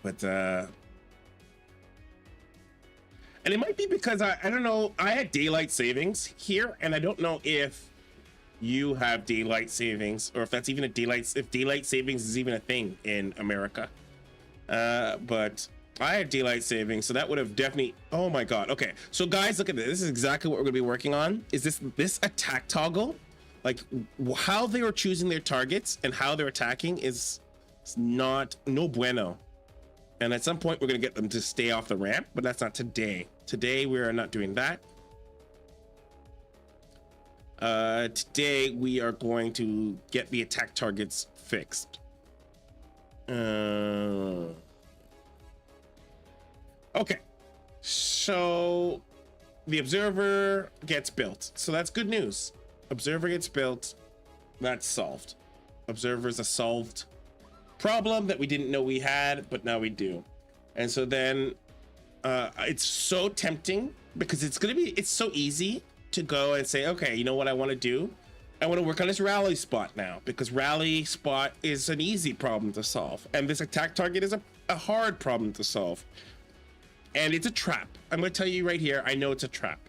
But and it might be because I don't know. I had daylight savings here, and I don't know if you have daylight savings or if that's even if daylight savings is even a thing in America. But I had daylight savings, so that would have definitely. Oh my god. Okay, so guys, look at this. This is exactly what we're gonna be working on. Is this attack toggle? Like how they are choosing their targets and how they're attacking is no bueno. And at some point we're gonna get them to stay off the ramp, but that's not today. Today we are not doing that. Today we are going to get the attack targets fixed. Okay, so the observer gets built, so that's good news. Observer gets built, that's solved. Observer is a solved problem that we didn't know we had, but now we do. And so then it's so tempting because it's so easy to go and say, okay, you know what I want to do? I want to work on this rally spot now, because rally spot is an easy problem to solve, and this attack target is a hard problem to solve. And it's a trap. I'm going to tell you right here, I know it's a trap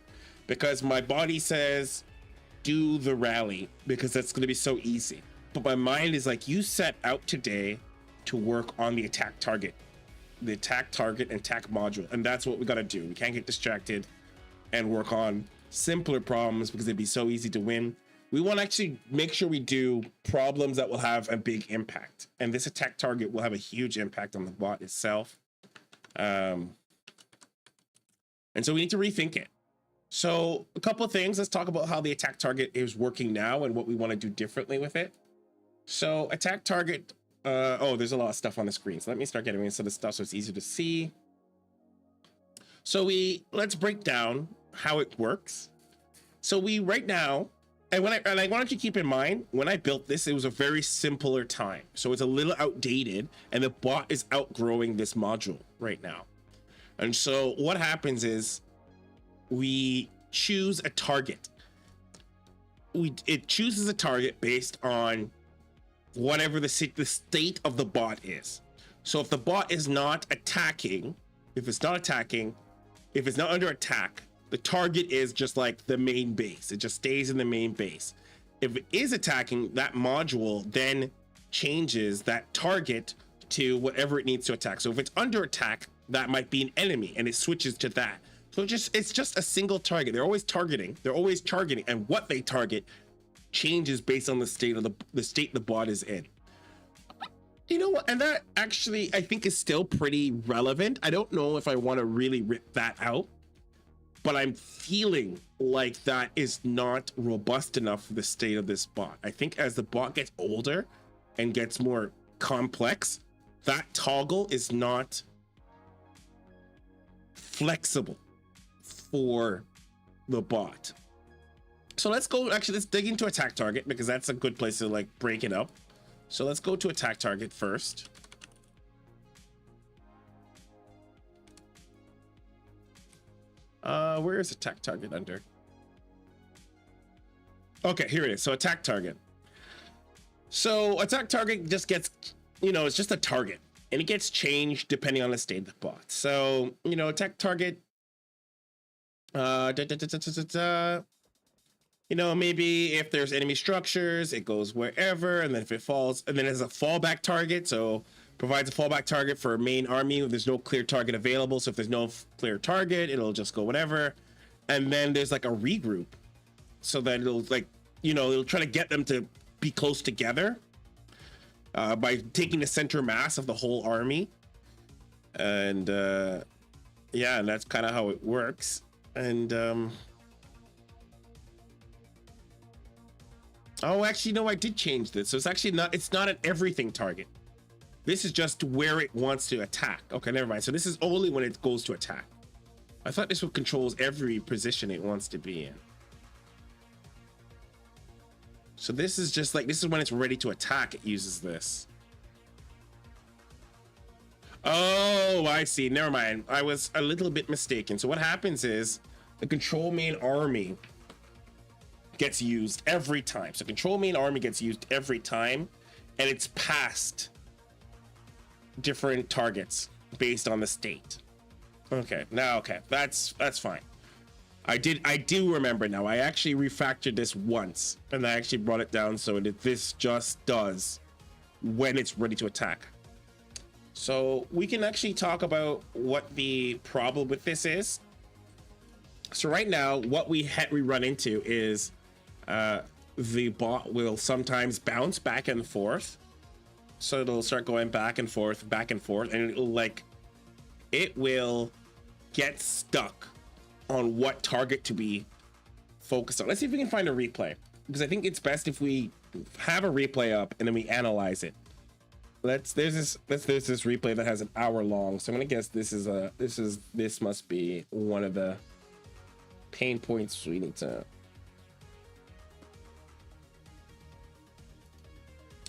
because my body says do the rally because that's going to be so easy. But my mind is like, you set out today to work on the attack target and attack module. And that's what we got to do. We can't get distracted and work on simpler problems because it'd be so easy to win. We want to actually make sure we do problems that will have a big impact. And this attack target will have a huge impact on the bot itself. And so we need to rethink it. So a couple of things. Let's talk about how the attack target is working now and what we want to do differently with it. So attack target. Oh, there's a lot of stuff on the screen. So let me start getting into the stuff so it's easier to see. So let's break down how it works. So right now, and I wanted you to keep in mind, when I built this, it was a very simpler time. So it's a little outdated and the bot is outgrowing this module right now. And so what happens is we choose a target. it chooses a target based on whatever the state of the bot is. So if the bot is not attacking, if it's not under attack, the target is just like the main base. It just stays in the main base. If it is attacking, that module then changes that target to whatever it needs to attack. So if it's under attack, that might be an enemy, and it switches to that. So it's just a single target. They're always targeting, and what they target changes based on the state the bot is in. You know what? And that actually I think is still pretty relevant. I don't know if I want to really rip that out, but I'm feeling like that is not robust enough for the state of this bot. I think as the bot gets older and gets more complex, that toggle is not flexible for the bot. So let's dig into attack target, because that's a good place to like break it up. So let's go to attack target first. Where is attack target under? Okay, here it is. So attack target. So attack target just gets, it's just a target, and it gets changed depending on the state of the bot. So, attack target, maybe if there's enemy structures, it goes wherever, and then if it falls, and then there's a fallback target. So provides a fallback target for a main army if there's no clear target available. So if there's no clear target, it'll just go whatever. And then there's like a regroup, so that it'll it'll try to get them to be close together by taking the center mass of the whole army. And yeah, and that's kind of how it works. And oh, actually, no, I did change this. So it's not an everything target. This is just where it wants to attack. Okay, never mind. So this is only when it goes to attack. I thought this one controls every position it wants to be in. So this is just like, this is when it's ready to attack, it uses this. Oh, I see. Never mind. I was a little bit mistaken. So what happens is the control main army gets used every time. So control main army gets used every time, and it's past different targets based on the state. Okay, now that's fine. I do remember now. I actually refactored this once, and I actually brought it down so that this just does when it's ready to attack. So we can actually talk about what the problem with this is. So right now, what we run into is the bot will sometimes bounce back and forth. So it'll start going back and forth, and it will get stuck on what target to be focused on. Let's see if we can find a replay, because I think it's best if we have a replay up and then we analyze it. There's this replay that has an hour long, so I'm gonna guess this must be one of the pain points we need to.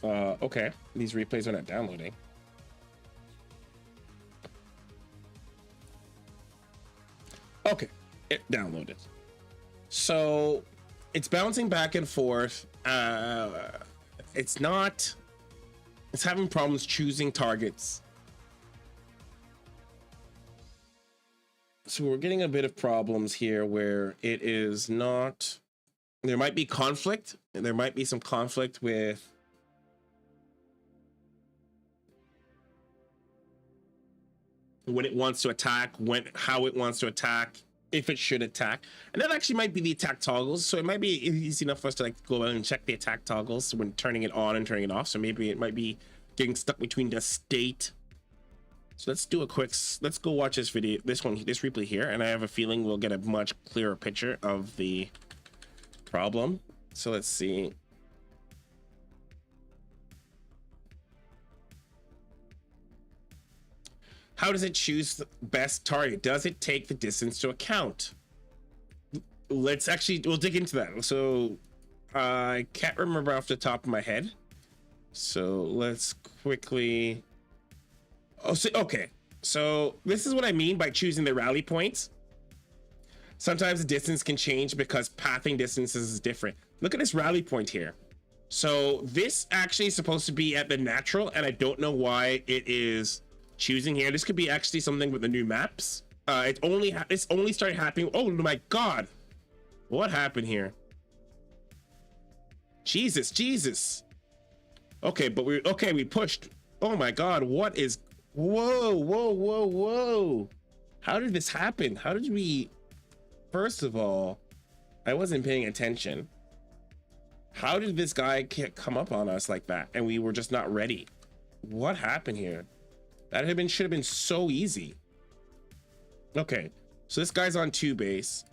Okay, these replays are not downloading. Okay, it downloaded. So it's bouncing back and forth. It's having problems choosing targets. So we're getting a bit of problems here where it is not, there might be conflict, and there might be some conflict with when it wants to attack, how it wants to attack, if it should attack. And that actually might be the attack toggles. So it might be easy enough for us to go out and check the attack toggles when turning it on and turning it off. So maybe it might be getting stuck between the state. So let's go watch this video, this replay here, and I have a feeling we'll get a much clearer picture of the problem. So let's see. How does it choose the best target? Does it take the distance to account? We'll dig into that. So I can't remember off the top of my head. So let's quickly. Okay. So this is what I mean by choosing the rally points. Sometimes the distance can change because pathing distances is different. Look at this rally point here. So this actually is supposed to be at the natural, and I don't know why it is choosing here. This could be actually something with the new maps. It's only started happening. Oh my god, what happened here? Jesus. Okay, but we pushed. Oh my god, what is? Whoa. How did this happen? How did we? First of all, I wasn't paying attention. How did this guy come up on us like that and we were just not ready? What happened here? That should have been so easy. Okay, so this guy's on 2 base.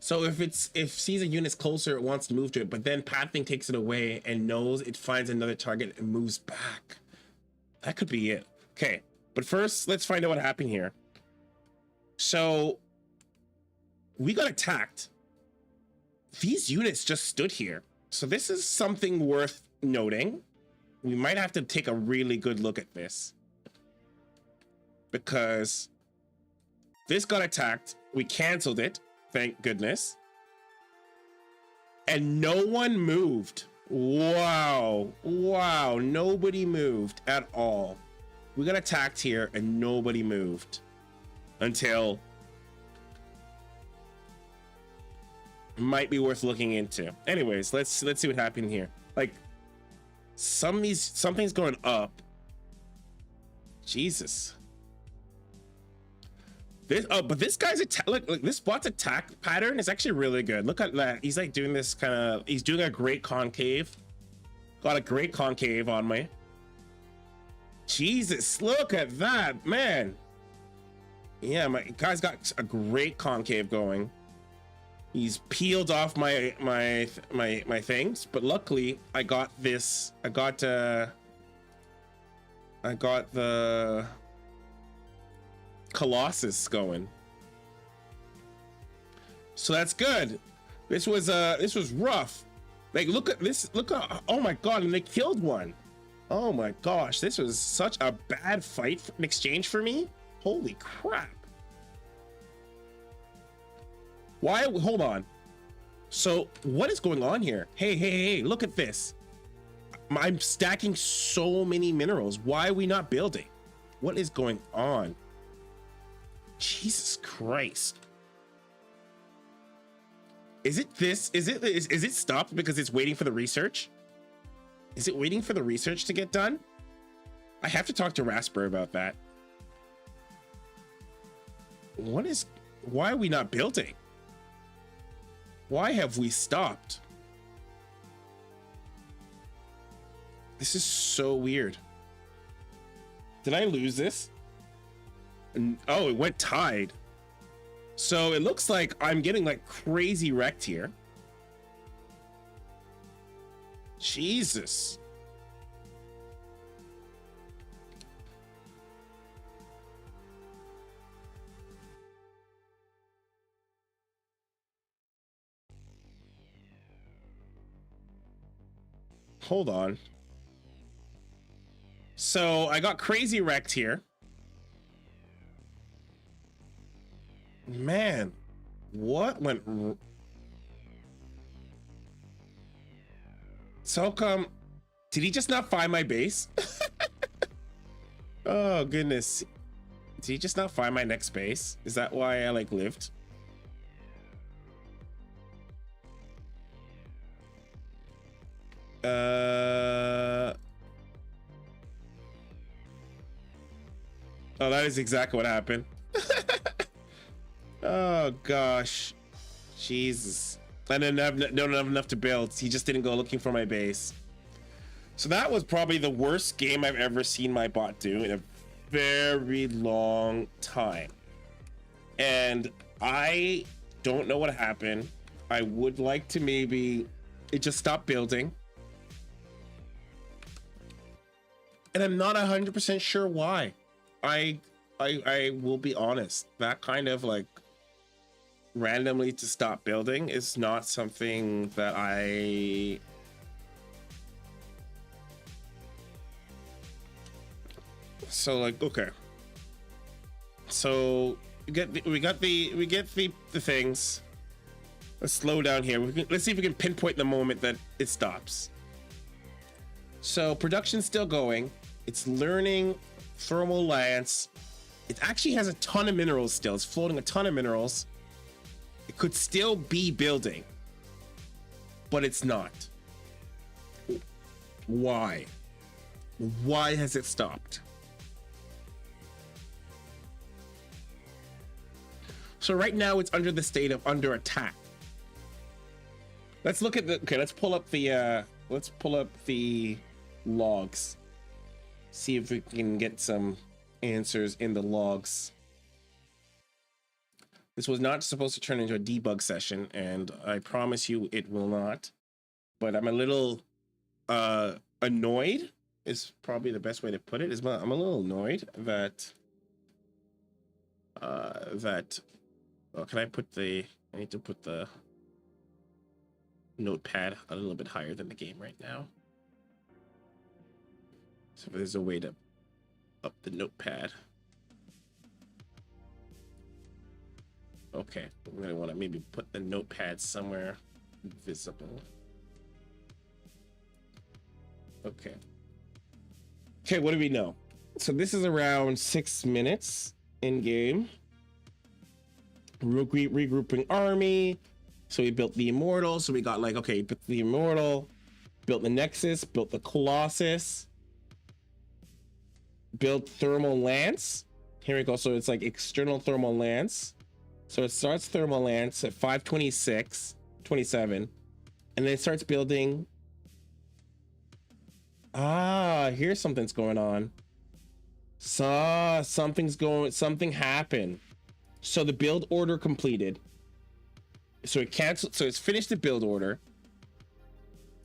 So if sees a unit's closer, it wants to move to it, but then pathing takes it away and knows it finds another target and moves back. That could be it. Okay, but first let's find out what happened here. So we got attacked. These units just stood here. So this is something worth noting. We might have to take a really good look at this, because this got attacked. We canceled it, thank goodness. And no one moved. Wow, nobody moved at all. We got attacked here and nobody moved until might be worth looking into. Anyways, let's see what happened here. Like something's going up. Jesus. But this guy's attack. Look, this bot's attack pattern is actually really good. Look at that. He's like doing this kind of. He's doing a great concave. Got a great concave on me. Jesus, look at that, man. Yeah, my guy's got a great concave going. He's peeled off my things, but luckily I got this. I got the Colossus going, so that's good. This was rough. Like, look at this. Look at, oh my god, and they killed one. Oh my gosh, this was such a bad fight in exchange for me. Holy crap. Why? Hold on. So what is going on here? Hey, look at this. I'm stacking so many minerals. Why are we not building? What is going on? Jesus Christ. Is it this? Is it stopped because it's waiting for the research? Is it waiting for the research to get done? I have to talk to Rasper about that. Why are we not building? Why have we stopped? This is so weird. Did I lose this? Oh, it went tied. So it looks like I'm getting like crazy wrecked here. Jesus. Hold on. So I got crazy wrecked here. Man, what went? So come, did he just not find my base? Oh goodness. Did he just not find my next base? Is that why I like lived? Oh, that is exactly what happened. Oh gosh, Jesus. I don't have enough to build. He just didn't go looking for my base. So that was probably the worst game I've ever seen my bot do in a very long time. And I don't know what happened. I would like to maybe it just stopped building. And I'm not 100% sure why. I will be honest. That kind of like randomly to stop building is not something that I so like, okay, so we get the things. Let's slow down here. Let's see if we can pinpoint the moment that it stops. So production's still going. It's learning thermal lance. It actually has a ton of minerals still. It's floating a ton of minerals. It could still be building, but it's not. Why? Why has it stopped? So right now it's under the state of under attack. Let's look at the, okay, let's pull up the logs. See if we can get some answers in the logs. This was not supposed to turn into a debug session, and I promise you it will not. But I'm a little annoyed is probably the best way to put it. I'm a little annoyed that oh, can I need to put the notepad a little bit higher than the game right now. So if there's a way to up the notepad. Okay, I'm gonna want to maybe put the notepad somewhere visible. Okay. Okay, what do we know? So this is around 6 minutes in game. Regrouping army. So we built the immortal. So we got like, okay, built the immortal, built the nexus, built the colossus, built thermal lance. Here we go. So it's like external thermal lance. So it starts thermal lance at 5:26:27, and then it starts building. Ah, here's something's going on. Something happened. So the build order completed. So it canceled. So it's finished the build order,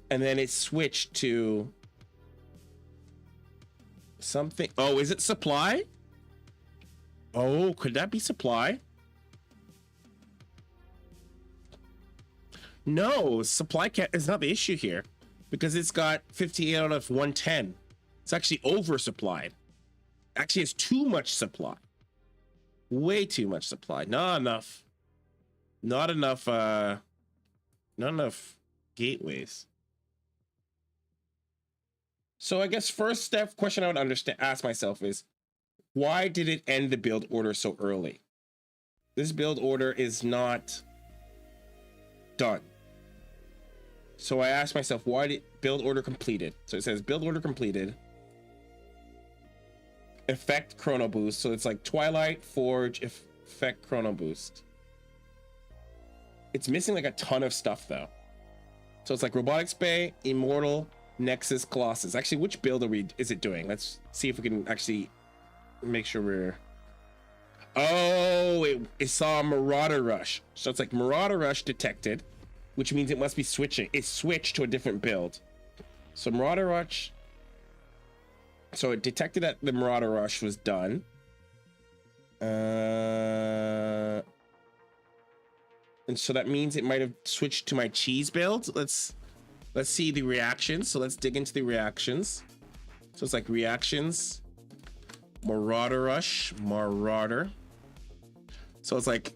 and then it switched to something. Oh, is it supply? Oh, could that be supply? No, supply is not the issue here, because it's got 58 out of 110. It's actually oversupplied. Actually, it's too much supply. Way too much supply. Not enough. Not enough. Not enough gateways. So I guess first step question I would ask myself is, why did it end the build order so early? This build order is not done. So I asked myself, why did build order completed? So it says build order completed. Effect chrono boost. So it's like Twilight, Forge, effect chrono boost. It's missing like a ton of stuff though. So it's like Robotics Bay, Immortal, Nexus, Colossus. Actually, which build is it doing? Let's see if we can actually make sure we're. Oh, it saw Marauder Rush. So it's like Marauder Rush detected, which means it must be switching. It switched to a different build. So Marauder Rush. So it detected that the Marauder Rush was done. And so that means it might have switched to my cheese build. Let's see the reactions. So let's dig into the reactions. So it's like reactions, Marauder Rush, Marauder. So it's like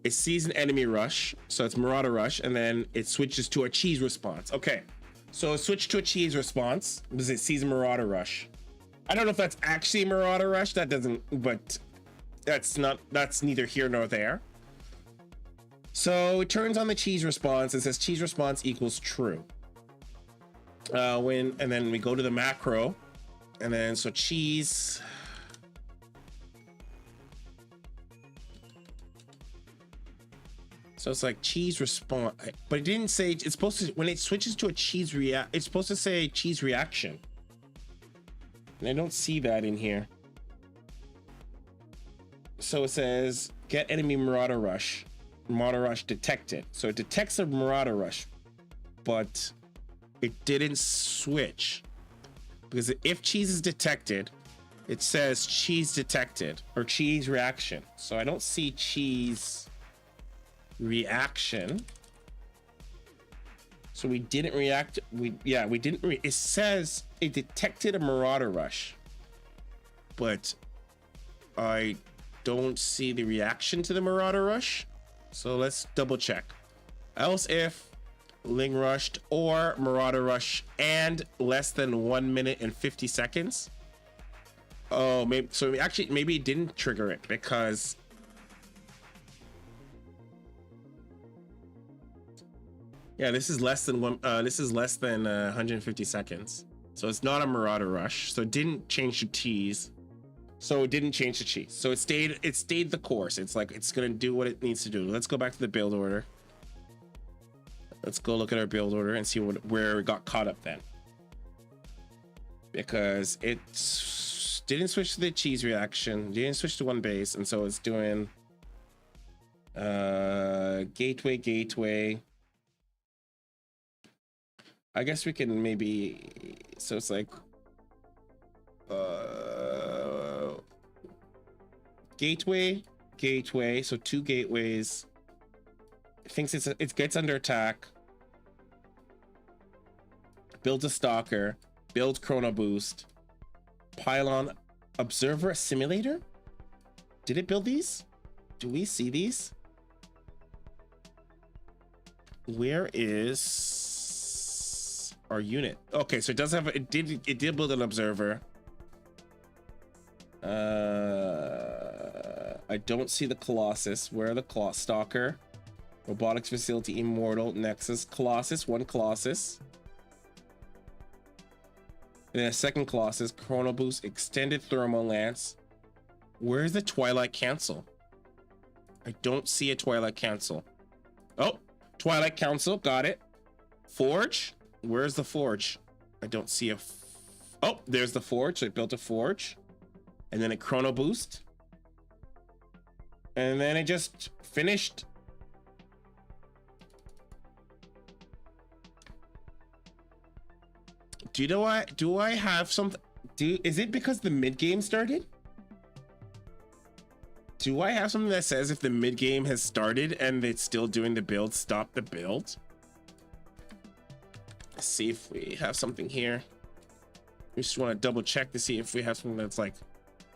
it sees an enemy rush. So it's Marauder Rush, and then it switches to a cheese response. Okay. So it switched to a cheese response because it sees a Marauder Rush. I don't know if that's actually a Marauder Rush. That doesn't, but that's neither here nor there. So it turns on the cheese response and says cheese response equals true. And then we go to the macro, and then so cheese. So it's like cheese response, but it didn't say. It's supposed to, when it switches to a cheese it's supposed to say cheese reaction. And I don't see that in here. So it says get enemy Marauder Rush. Marauder Rush detected. So it detects a Marauder Rush, but it didn't switch, because if cheese is detected, it says cheese detected or cheese reaction. So I don't see cheese reaction. So we didn't react. We didn't. It says it detected a Marauder Rush, but I don't see the reaction to the Marauder Rush. So let's double check. Else if Ling rushed or Marauder Rush and less than 1 minute and 50 seconds. Oh, maybe so. Actually, maybe it didn't trigger it because yeah, this is less than 150 seconds. So it's not a Marauder Rush. So it didn't change the cheese. So it didn't change the cheese. So it stayed the course. It's like it's gonna do what it needs to do. Let's go back to the build order. Let's go look at our build order and see where it got caught up then. Because it didn't switch to the cheese reaction, didn't switch to one base, and so it's doing gateway. I guess we can maybe, so it's like gateway, so 2 gateways. It thinks it gets under attack, builds a stalker, builds chrono boost, pylon, observer, simulator. Did it build these? Do we see these? Where is our unit? Okay, so it does have it did build an observer. I don't see the Colossus. Where are the Stalker? Robotics Facility, Immortal, Nexus, Colossus, 1 Colossus. And then a 2nd Colossus, Chrono Boost, Extended Thermal Lance. Where's the Twilight Council? I don't see a Twilight Council. Oh, Twilight Council, got it. Forge, where's the Forge? I don't see a... Oh, there's the Forge. So it built a Forge. And then a Chrono Boost. And then it just finished. Do I have something? Is it because the mid game started? Do I have something that says if the mid game has started and it's still doing the build, stop the build? Let's see if we have something here. We just want to double check to see if we have something that's like,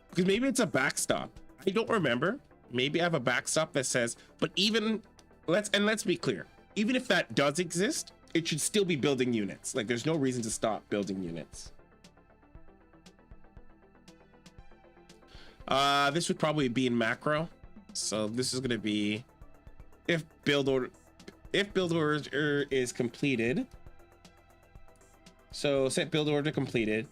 because maybe it's a backstop. I don't remember. Maybe I have a backstop that says, but even let's be clear. Even if that does exist, it should still be building units. Like there's no reason to stop building units. This would probably be in macro. So this is going to be if build order is completed. So set build order completed.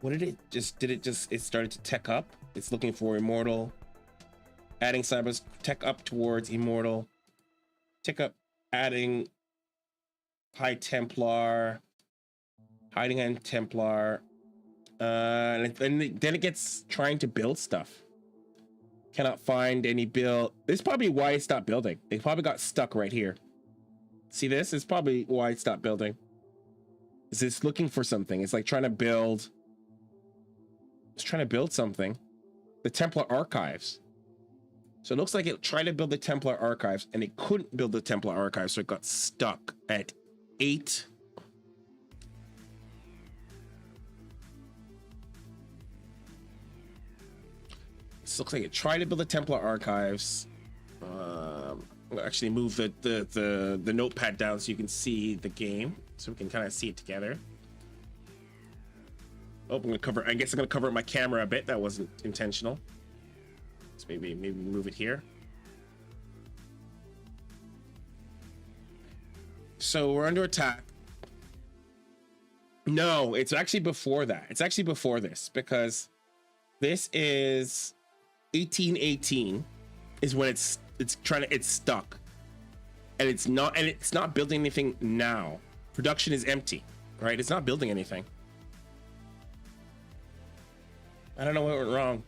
What did it just it started to tech up. It's looking for Immortal, adding Cybers, tech up towards Immortal, tech up, adding High Templar, hiding in Templar, and then it gets trying to build stuff. Cannot find any build. This is probably why it stopped building. It probably got stuck right here. See this? It's probably why it stopped building. Is it's looking for something. It's like trying to build. It's trying to build something. The Templar Archives. So it looks like it tried to build the Templar Archives and it couldn't build the Templar Archives, so it got stuck at 8. This looks like it tried to build the Templar Archives. I'll actually move the notepad down so you can see the game, so we can kind of see it together. Oh, I guess I'm gonna cover my camera a bit. That wasn't intentional. So maybe move it here. So we're under attack. No, it's actually before that. It's actually before this, because this is 1818 is when it's stuck. And it's not building anything now. Production is empty, right? It's not building anything. I don't know what went wrong.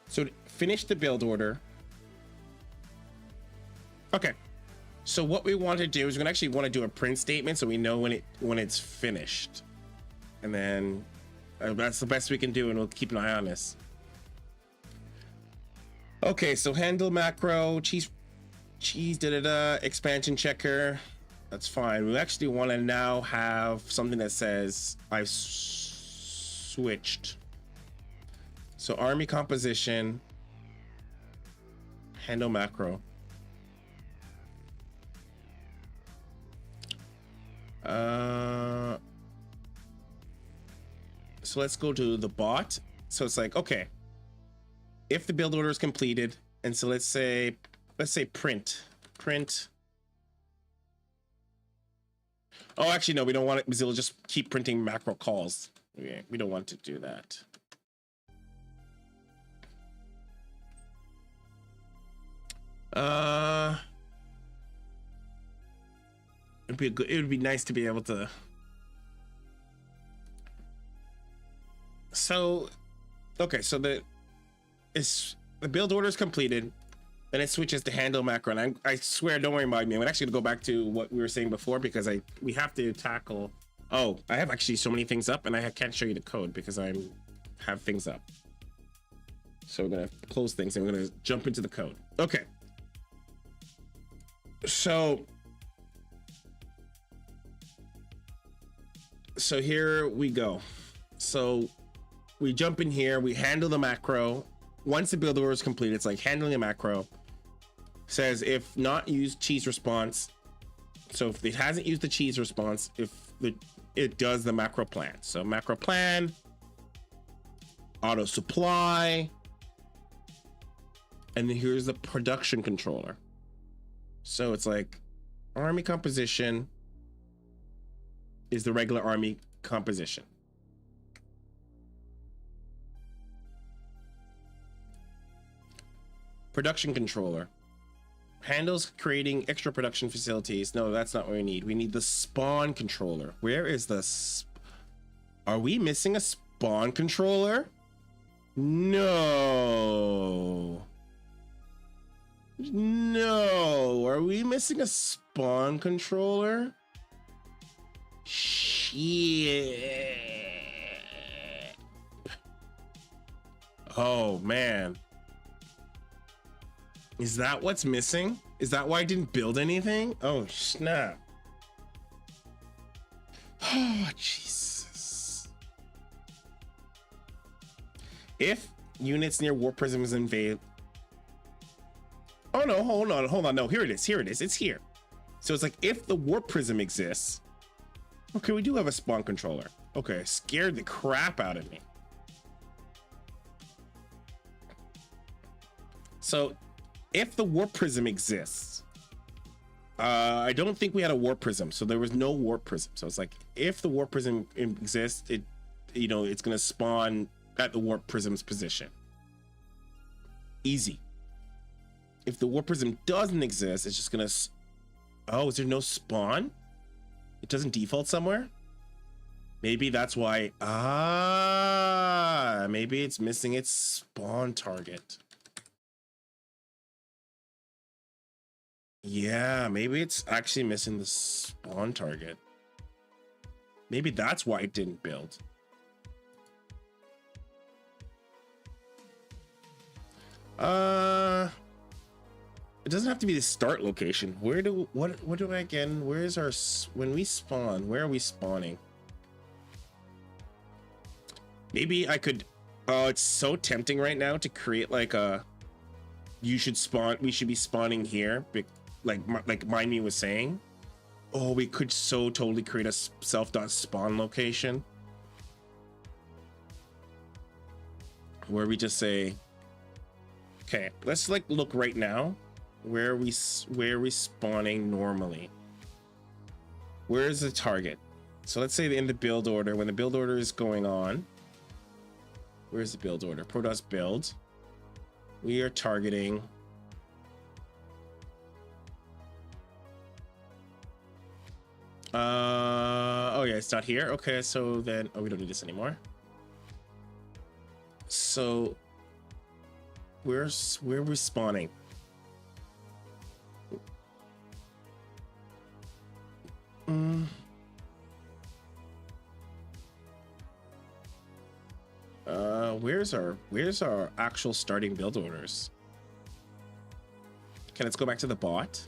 So finish the build order. Okay. So what we want to do is we're gonna actually want to do a print statement so we know when it's finished. And then that's the best we can do, and we'll keep an eye on this. Okay, so handle macro, cheese expansion checker. That's fine. We actually want to now have something that says I've switched. So army composition, handle macro. So let's go to the bot. So it's like, okay, if the build order is completed, and so let's say print. Oh, actually, no, we don't want it because it'll just keep printing macro calls. Okay, we don't want to do that. It would be nice to be able to. So, okay, so the build order is completed, then it switches to handle macro, and I swear, don't worry about me. I'm actually gonna go back to what we were saying before because we have to tackle. Oh, I have actually so many things up, and I can't show you the code because I have things up. So we're gonna close things and we're gonna jump into the code. Okay. So here we go. So we jump in here, we handle the macro. Once the build order is complete, it's like handling a macro. Says if not used cheese response. So if it hasn't used the cheese response, it does the macro plan. So macro plan, auto supply, and then here's the production controller. So it's like army composition is the regular army composition. Production controller handles creating extra production facilities. No, that's not what we need. We need the spawn controller. Where is the are we missing a spawn controller? No, are we missing a spawn controller? Shit. Oh man, is that what's missing? Is that why I didn't build anything? Oh snap. Oh Jesus. If units near warp prisms invade. Oh no, hold on. No, here it is. It's here. So it's like if the warp prism exists. Okay, we do have a spawn controller. Okay, scared the crap out of me. So if the warp prism exists, I don't think we had a warp prism, so there was no warp prism. So it's like if the warp prism exists, it's gonna spawn at the warp prism's position. Easy. If the warp prism doesn't exist, it's just gonna. Oh, is there no spawn? It doesn't default somewhere? Maybe that's why. Maybe it's missing its spawn target. Yeah, maybe it's actually missing the spawn target. Maybe that's why it didn't build. It doesn't have to be the start location. What do I again? Where is our, when we spawn, where are we spawning? Maybe I could, oh, it's so tempting right now to create like a, we should be spawning here, like Mind Me was saying. Oh, we could so totally create a self.spawn location where we just say, okay, let's like look right now. Where are we spawning normally? Where is the target? So let's say in the build order, when the build order is going on, where's the build order? Protoss build. We are targeting. Oh yeah, it's not here. Okay, so then, oh, we don't need this anymore. So where we're spawning? Where's our actual starting build orders? Okay, let's go back to the bot.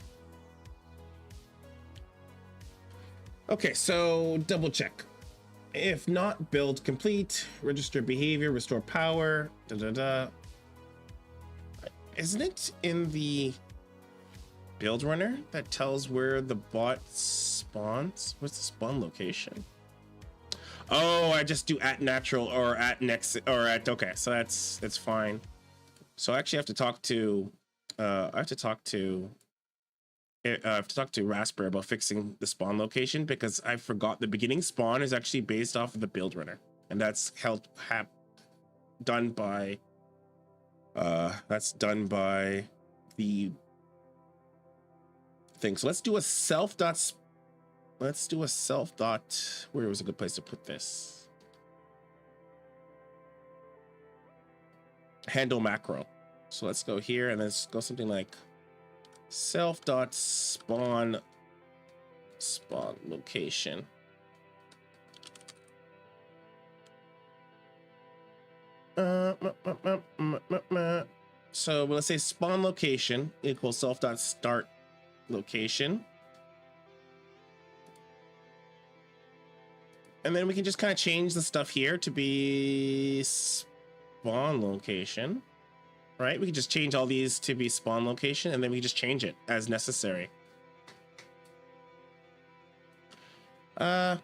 Okay, so double check. If not, build complete, register behavior, restore power, Isn't it in the build runner that tells where the bot spawns? What's the spawn location? Oh, I just do at natural or at next or at, okay, so that's fine. So I actually have to talk to I have to talk to Raspberry about fixing the spawn location, because I forgot the beginning spawn is actually based off of the build runner, and that's done by the thing. So let's do a self dot. Where was a good place to put this? Handle macro. So let's go here and let's go something like self dot spawn location. So let's say spawn location equals self dot start location, and then we can just kind of change the stuff here to be spawn location, right? We can just change all these to be spawn location, and then we just change it as necessary. How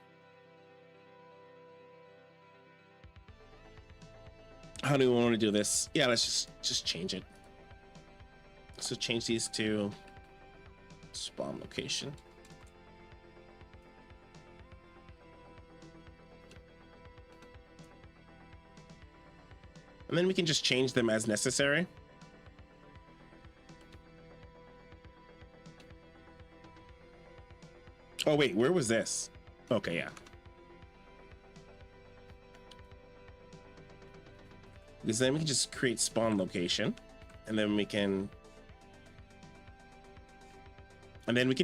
do we want to do this? Yeah, let's just change it. So change these to spawn location. And then we can just change them as necessary. Oh wait, where was this? Okay, yeah. Because then we can just create spawn location, and then we can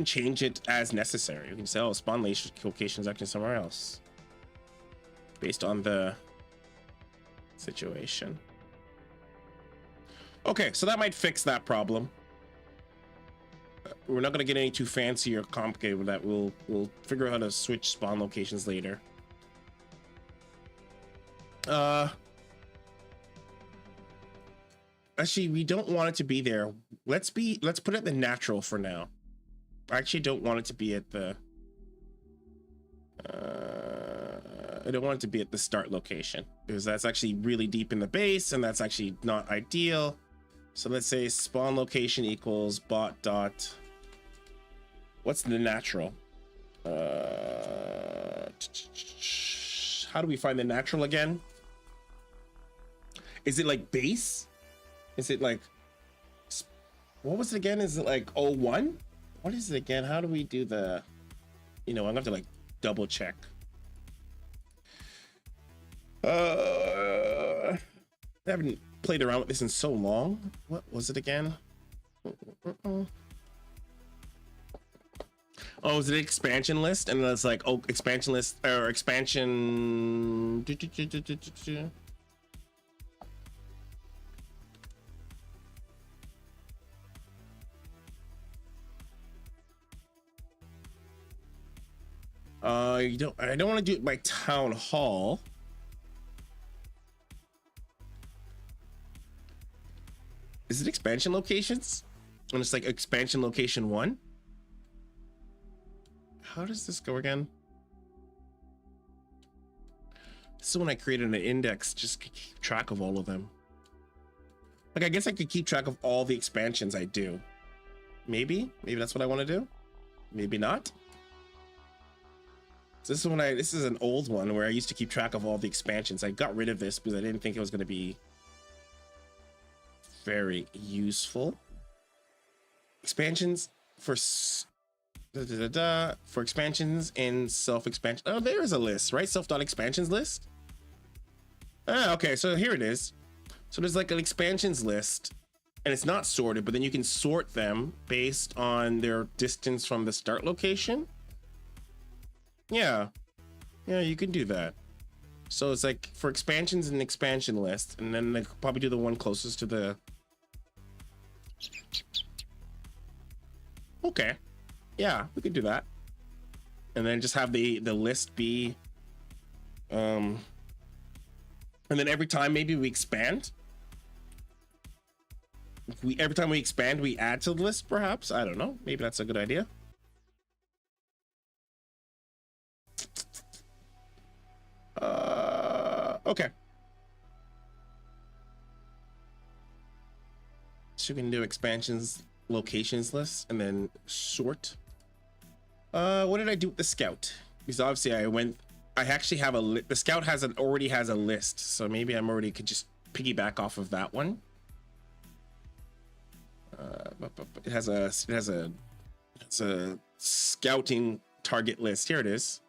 change it as necessary. We can say, oh, spawn location is actually somewhere else based on the situation. Okay, so that might fix that problem. We're not going to get any too fancy or complicated with that. We'll figure out how to switch spawn locations later. Actually, we don't want it to be there. Let's put it at the natural for now. I actually don't want it to be at the I don't want it to be at the start location, because that's actually really deep in the base and that's actually not ideal. So let's say spawn location equals bot dot, what's the natural? How do we find the natural again? Is it like base? Is it like, what was it again? Is it like 01? What is it again? How do we do the, I'm gonna have to like double check. I haven't played around with this in so long. What was it again? Oh, is it an expansion list? And then it's like, oh, expansion list or expansion. I don't want to do it by town hall. Is it expansion locations? And it's like expansion location 1. How does this go again? This is when I created an index just to keep track of all of them. Like, I guess I could keep track of all the expansions I do. Maybe that's what I want to do. Maybe not. So this is an old one where I used to keep track of all the expansions. I got rid of this because I didn't think it was going to be very useful. Expansions for for expansions in self-expansion. Oh, there is a list, right? Self.expansions list. Ah, okay, so here it is. So there's like an expansions list, and it's not sorted, but then you can sort them based on their distance from the start location. Yeah, you can do that. So it's like for expansions and expansion list, and then they could probably do the one closest to the. Okay, yeah, we could do that, and then just have the list be And then every time maybe we expand. Every time we expand, we add to the list, perhaps. I don't know. Maybe that's a good idea. Okay. So we can do expansions, locations list, and then sort. What did I do with the scout? Because obviously I actually have the scout already has a list, so maybe I'm already could just piggyback off of that one. It has a scouting target list. Here it is.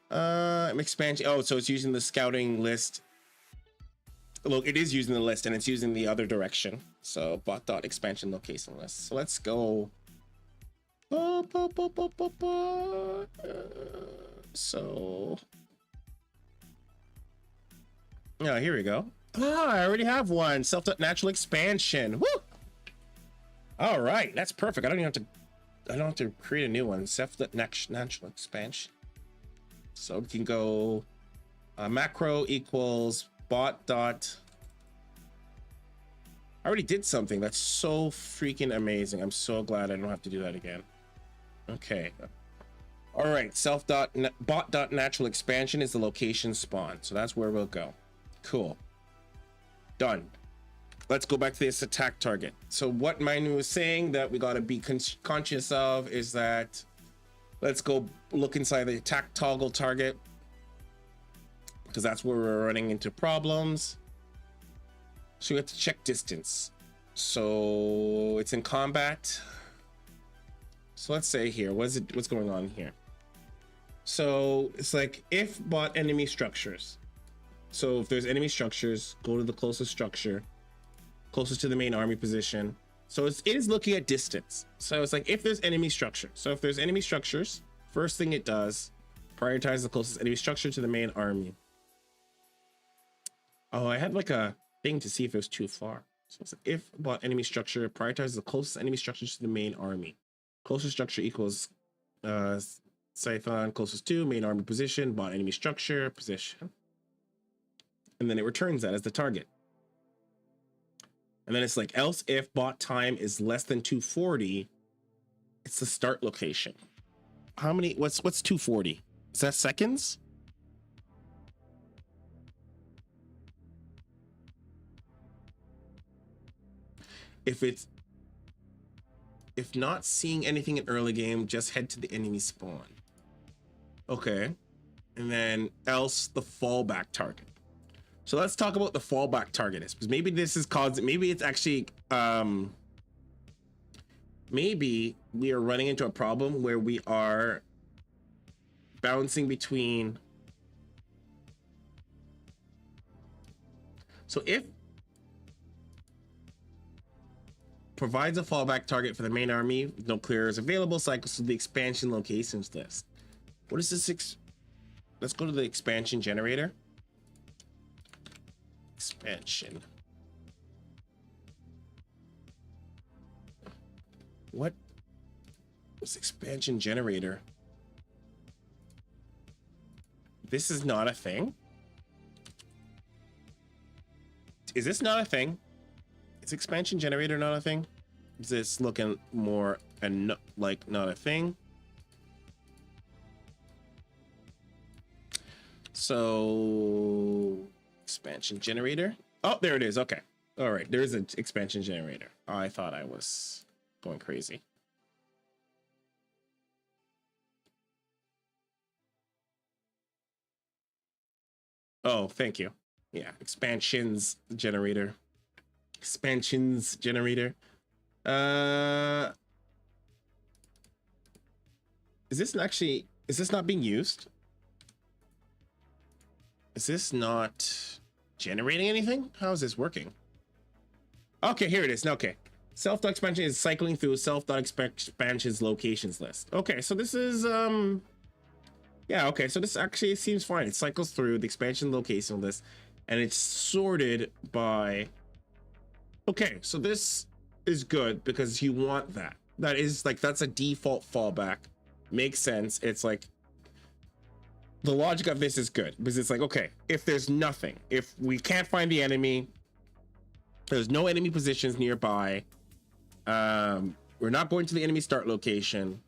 Expansion. Oh, so it's using the scouting list. Look, it is using the list and it's using the other direction. So bot.expansion location list. So let's go. So yeah, here we go. I already have one. Self.natural expansion. Woo! All right, that's perfect. I don't have to create a new one. Self.natural expansion. So we can go macro equals bot dot. I already did something. That's so freaking amazing. I'm so glad I don't have to do that again. Okay. All right. Bot dot natural expansion is the location spawn. So that's where we'll go. Cool. Done. Let's go back to this attack target. So what Manu was saying that we got to be conscious of is that let's go look inside the attack toggle target, because that's where we're running into problems. So we have to check distance. So it's in combat. So let's say here, what's going on here? So it's like if bot enemy structures. So if there's enemy structures, go to the closest structure, closest to the main army position. So it is looking at distance. So it's like if there's enemy structure. So if there's enemy structures, first thing it does, prioritize the closest enemy structure to the main army. Oh, I had like a thing to see if it was too far. So it's like if bot enemy structure, prioritize the closest enemy structure to the main army. Closest structure equals Scython closest to main army position, bot enemy structure, position. And then it returns that as the target. And then it's like else if bot time is less than 240, it's the start location. How many, what's 240? Is that seconds? If not seeing anything in early game, just head to the enemy spawn. Okay. And then else the fallback target. So let's talk about the fallback target is, because maybe this is causing, maybe it's actually, maybe we are running into a problem where we are bouncing between. So if provides a fallback target for the main army, no clearers available, cycles to the expansion locations list. What is this? Let's go to the expansion generator. Expansion. What was expansion generator? This is not a thing. Is this not a thing? Is expansion generator not a thing? Is this looking more and like not a thing? So expansion generator. Oh, there it is. Okay. All right. There is an expansion generator. Oh, I thought I was going crazy. Oh, thank you. Yeah. Expansions generator. Expansions generator. Is this not being used? Is this not generating anything? How is this working? Okay, here it is. Okay. Self.expansion is cycling through self.expansion's locations list. Okay, so this is yeah, okay, so this actually seems fine. It cycles through the expansion location list and it's sorted by. Okay, so this is good because you want that. That is like, that's a default fallback. Makes sense. It's like the logic of this is good because it's like, okay, if there's nothing, if we can't find the enemy, there's no enemy positions nearby, we're not going to the enemy start location,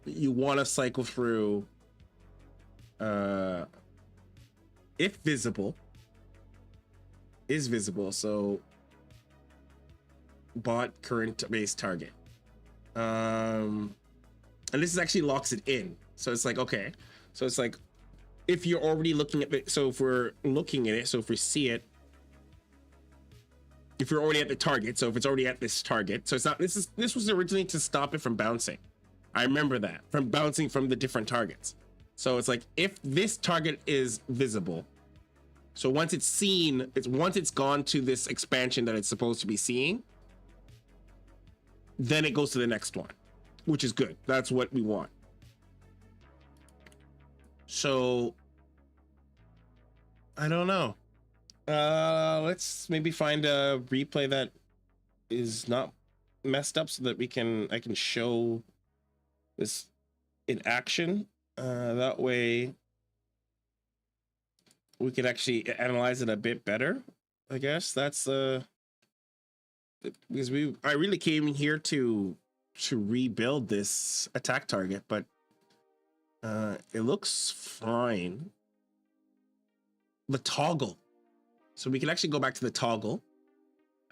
you want to cycle through if visible is visible, so bot current base target, and this is actually locks it in. So it's like, okay, so it's like if you're already looking at it, so if we're looking at it, so if we see it, if you're already at the target, so if it's already at this target, so it's not, this was originally to stop it from bouncing. I remember that, from bouncing from the different targets. So it's like if this target is visible, so once it's seen, once it's gone to this expansion that it's supposed to be seeing, then it goes to the next one, which is good. That's what we want. So I don't know. Let's maybe find a replay that is not messed up so that I can show this in action. That way we could actually analyze it a bit better. I guess that's because I really came in here to rebuild this attack target, but it looks fine. The toggle, so we can actually go back to the toggle,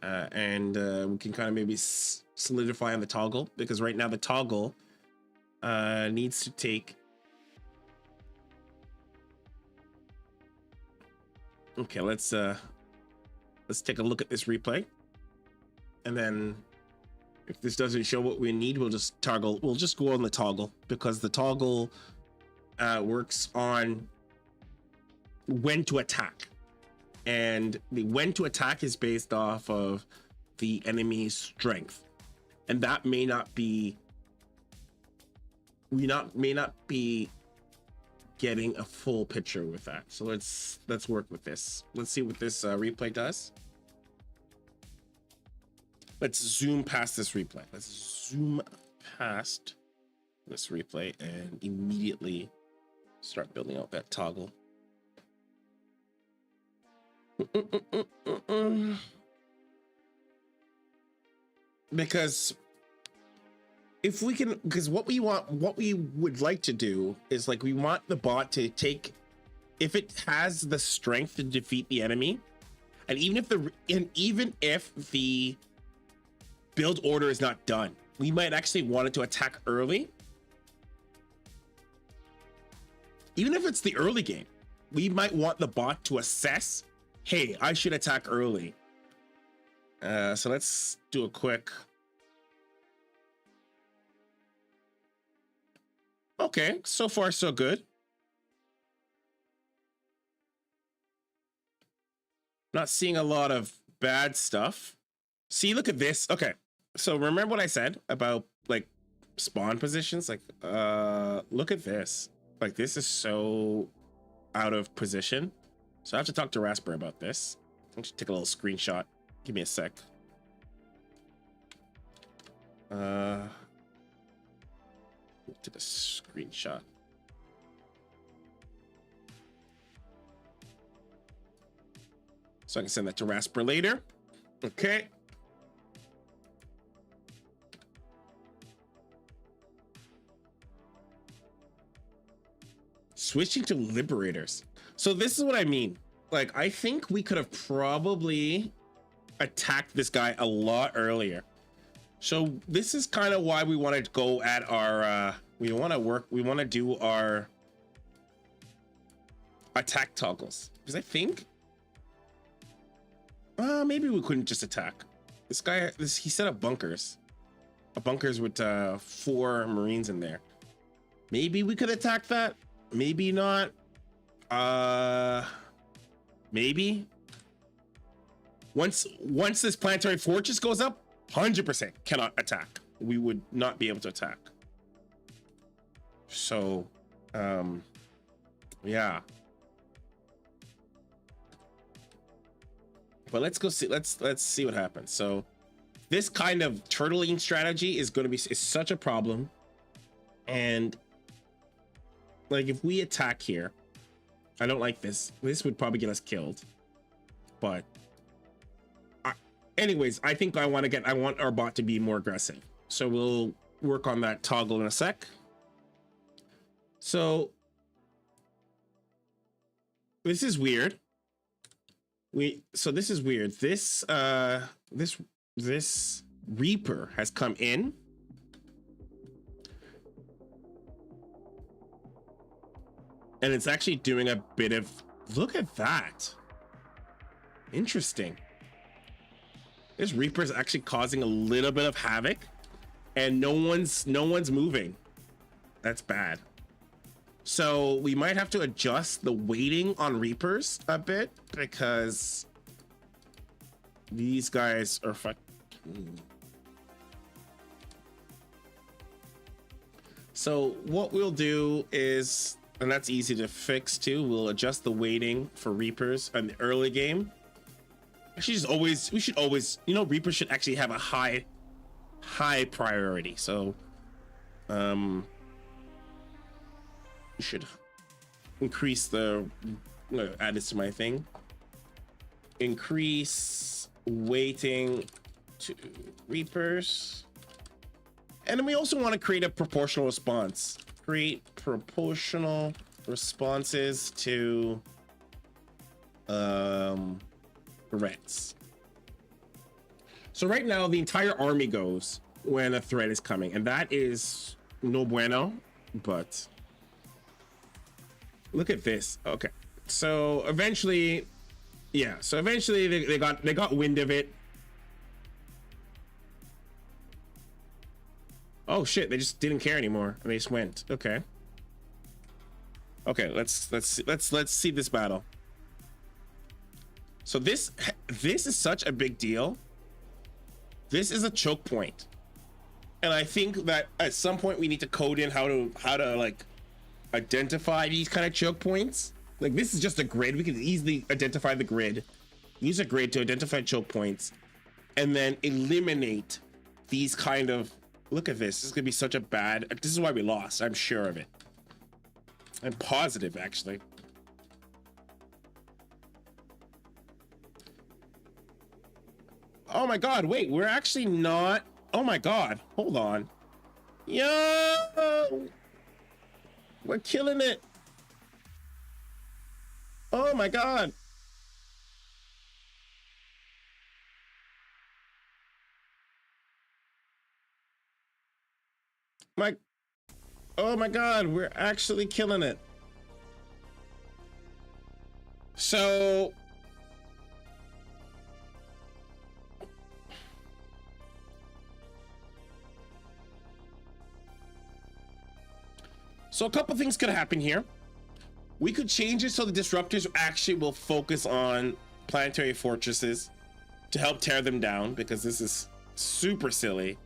and we can kind of maybe solidify on the toggle, because right now the toggle needs to take. Okay, let's take a look at this replay, and then if this doesn't show what we need, we'll just toggle. We'll just go on the toggle, because the toggle works on when to attack, and the when to attack is based off of the enemy's strength, and that may not be getting a full picture with that. So let's work with this. Let's see what this replay does. Let's zoom past this replay. Let's zoom past this replay and immediately start building out that toggle. Because if we can, because what we would like to do is, like, we want the bot to take, if it has the strength to defeat the enemy, and even if the build order is not done, we might actually want it to attack early. Even if it's the early game, we might want the bot to assess, hey, I should attack early. So let's do a quick. Okay, so far so good. Not seeing a lot of bad stuff. See, look at this. Okay, so remember what I said about, like, spawn positions? Like, look at this. Like, this is so out of position. So I have to talk to Raspberry about this. I'll just take a little screenshot. Give me a sec. Took a screenshot. So I can send that to Raspberry later. Okay. Switching to liberators. So this is what I mean. Like, I think we could have probably attacked this guy a lot earlier. So this is kind of why we want to go at our, we want to do our attack toggles. Because I think, maybe we couldn't just attack. This guy, he set up bunkers. Bunkers with 4 Marines in there. Maybe we could attack that. Maybe not. Maybe. Once this planetary fortress goes up, 100% cannot attack. We would not be able to attack. So, yeah. But let's go see. Let's see what happens. So, this kind of turtling strategy is going to be such a problem, and like if we attack here, I don't like this. This would probably get us killed. But anyways, I think I want our bot to be more aggressive. So we'll work on that toggle in a sec. So this is weird. This is weird. This Reaper has come in. And it's actually doing a bit of, look at that. Interesting. This Reaper is actually causing a little bit of havoc, and no one's moving. That's bad. So we might have to adjust the weighting on Reapers a bit, because these guys are So what we'll do is, and that's easy to fix too, we'll adjust the weighting for Reapers in the early game. Actually, we should always, you know, Reapers should actually have a high priority. So we should increase the, add this to my thing. Increase weighting to Reapers. And then we also want to create a proportional response. Create proportional responses to threats. So right now the entire army goes when a threat is coming, and that is no bueno. But look at this. Okay, so eventually, yeah, so eventually they got wind of it. Oh shit, they just didn't care anymore and they just went. Okay, let's see this battle. So this is such a big deal. This is a choke point, and I think that at some point we need to code in how to like identify these kind of choke points. Like, this is just a grid. We can easily identify the grid, use a grid to identify choke points, and then eliminate these kind of, look at this. This is gonna be such a bad, this is why we lost. I'm sure of it. I'm positive, actually. Oh my God, wait, we're actually not, oh my God, hold on. Yo, we're killing it. Oh my God. Oh my God, we're actually killing it. So a couple things could happen here. We could change it so the disruptors actually will focus on planetary fortresses to help tear them down, because this is super silly.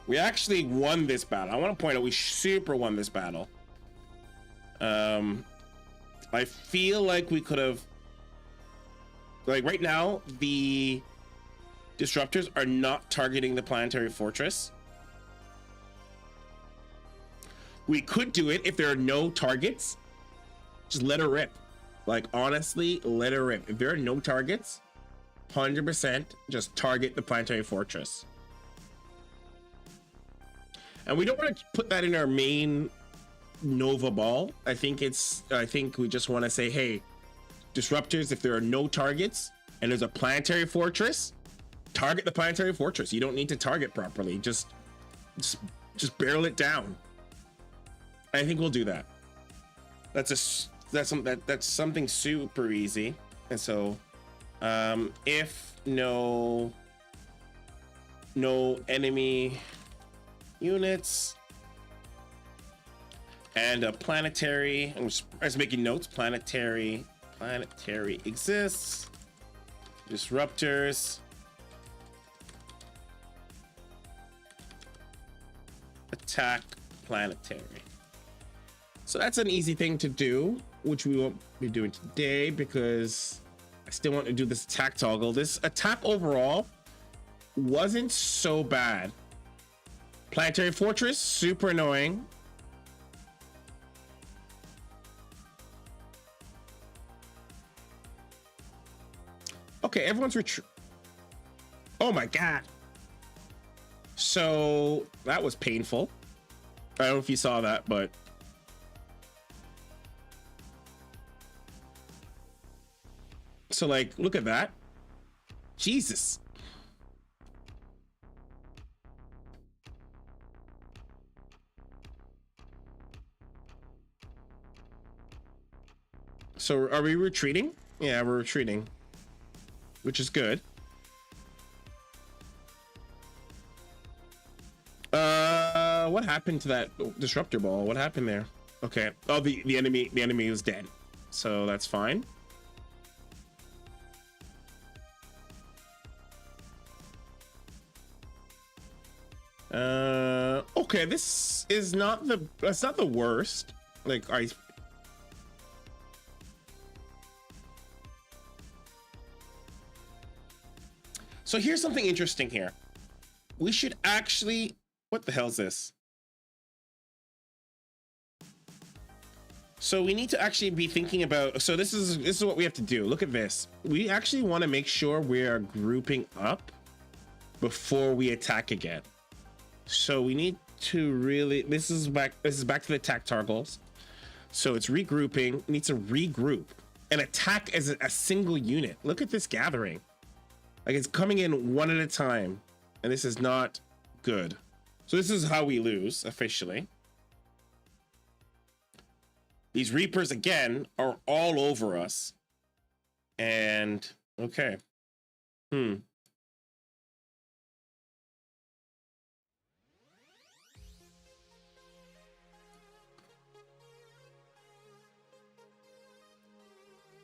We actually won this battle. I want to point out we super won this battle. I feel like we could have, like right now, the disruptors are not targeting the planetary fortress. We could do it if there are no targets. Just let her rip. Like, honestly, let her rip. If there are no targets, 100% just target the planetary fortress. And we don't want to put that in our main Nova ball. I think we just want to say, hey, disruptors, if there are no targets and there's a planetary fortress, target the planetary fortress. You don't need to target properly. Just barrel it down. I think we'll do that. That's something super easy. And so if no enemy units and a planetary, I'm just making notes, planetary exists, disruptors attack planetary. So that's an easy thing to do, which we won't be doing today because I still want to do this attack toggle. This attack overall wasn't so bad. Planetary fortress, super annoying. Okay, everyone's oh my god. So that was painful. I don't know if you saw that, but so like, look at that. Jesus. So are we retreating? Yeah, we're retreating, which is good. What happened to that disruptor ball? What happened there? Okay. Oh, the enemy is dead, so that's fine. Okay, this is not that's not the worst. Like so here's something interesting here. We should actually, what the hell is this? So we need to actually be thinking about, so this is what we have to do. Look at this. We actually want to make sure we are grouping up before we attack again. So we need to really, this is back to the attack toggles. So it's regrouping, needs to regroup and attack as a single unit. Look at this gathering. Like it's coming in one at a time, and this is not good. So this is how we lose officially. These Reapers again are all over us. And okay.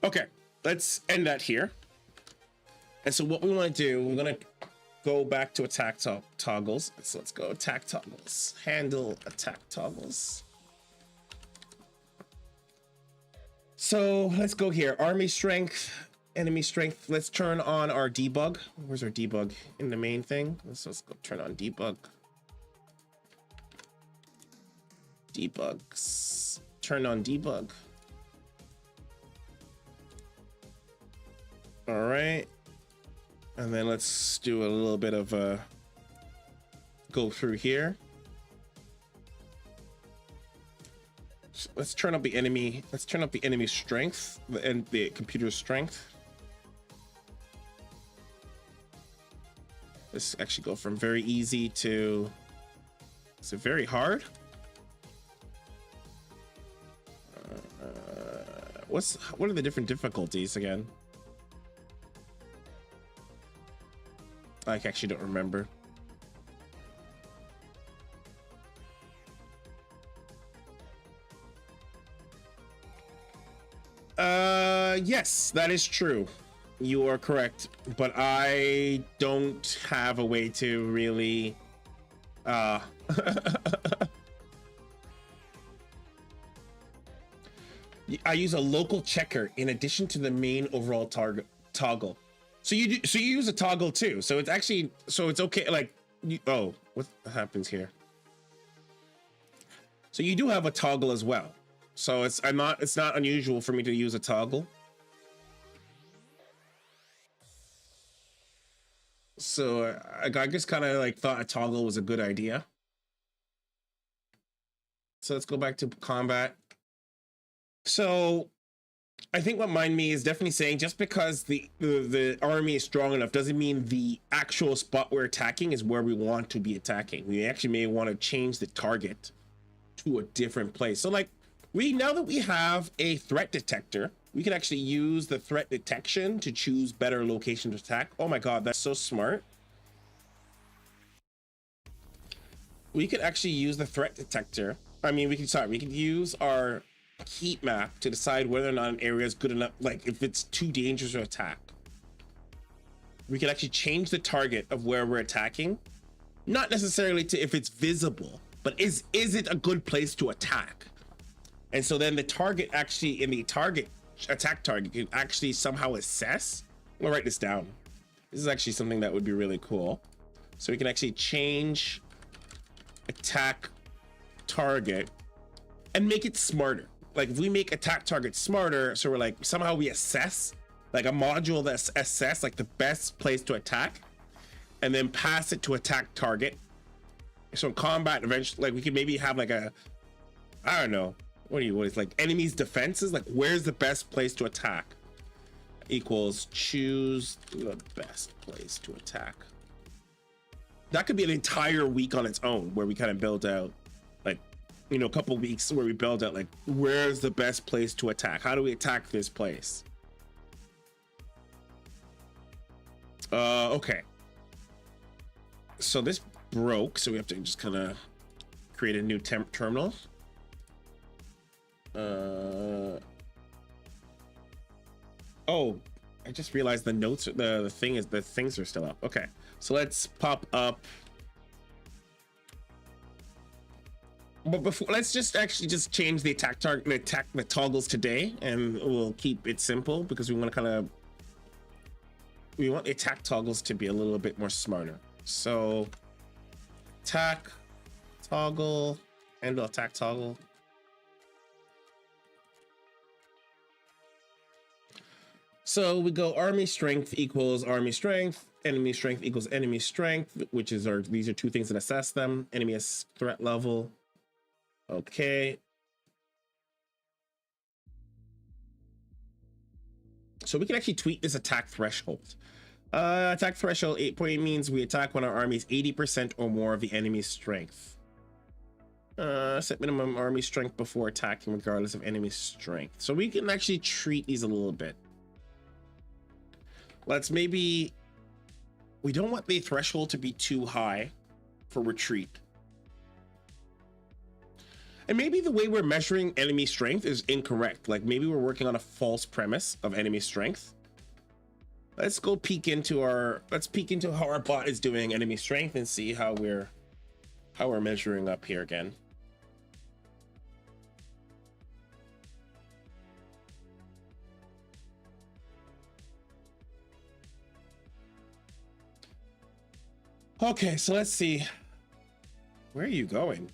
Okay, let's end that here. And so what we want to do, we're going to go back to attack toggles. So let's go attack toggles. Handle attack toggles. So let's go here. Army strength, enemy strength. Let's turn on our debug. Where's our debug in the main thing? Let's go turn on debug. Debugs. Turn on debug. All right. And then let's do a little bit of go through here. So let's turn up the enemy. Let's turn up the enemy strength and the computer's strength. Let's actually go from very easy to, is it very hard? What are the different difficulties again? I actually don't remember. Yes, that is true. You are correct, but I don't have a way to really I use a local checker in addition to the main overall toggle. So you use a toggle too. So it's actually, so it's okay. Like, oh, what happens here? So you do have a toggle as well. So it's not unusual for me to use a toggle. So I just kind of like thought a toggle was a good idea. So let's go back to combat. So I think what Mind Me is definitely saying, just because the army is strong enough doesn't mean the actual spot we're attacking is where we want to be attacking. We actually may want to change the target to a different place. So like, now that we have a threat detector, we can actually use the threat detection to choose better location to attack. Oh my god, that's so smart. We could actually use the threat detector. I mean, we could use our heat map to decide whether or not an area is good enough, like if it's too dangerous to attack. We can actually change the target of where we're attacking, not necessarily to if it's visible, but is it a good place to attack? And so then the target actually, in the attack target can actually somehow assess. I'm gonna write this down. This is actually something that would be really cool. So we can actually change attack target and make it smarter. Like if we make attack target smarter, so we're like, somehow we assess like a module that's assess like the best place to attack, and then pass it to attack target. So in combat, eventually, like we could maybe have like a, I don't know, what is like enemies defenses, like where's the best place to attack, equals choose the best place to attack. That could be an entire week on its own where we kind of build out, like, you know, a couple weeks where we build out like where's the best place to attack, how do we attack this place. Okay, so this broke, so we have to just kind of create a new terminal. Oh, I just realized the notes, the things are still up. Okay, so let's pop up. But before, let's just actually just change the attack target, the toggles today, and we'll keep it simple because we want to kind of, we want the attack toggles to be a little bit more smarter. So attack toggle, handle attack toggle. So we go army strength equals army strength, enemy strength equals enemy strength, which is our, these are two things that assess them. Enemy threat level. Okay. So we can actually tweak this attack threshold. Attack threshold 8.8 means we attack when our army is 80% or more of the enemy's strength. Set minimum army strength before attacking regardless of enemy strength. So we can actually treat these a little bit. Let's maybe, we don't want the threshold to be too high for retreat. And maybe the way we're measuring enemy strength is incorrect. Like maybe we're working on a false premise of enemy strength. Let's go peek into our, let's peek into how our bot is doing enemy strength and see how we're measuring up here again. Okay, so let's see. Where are you going?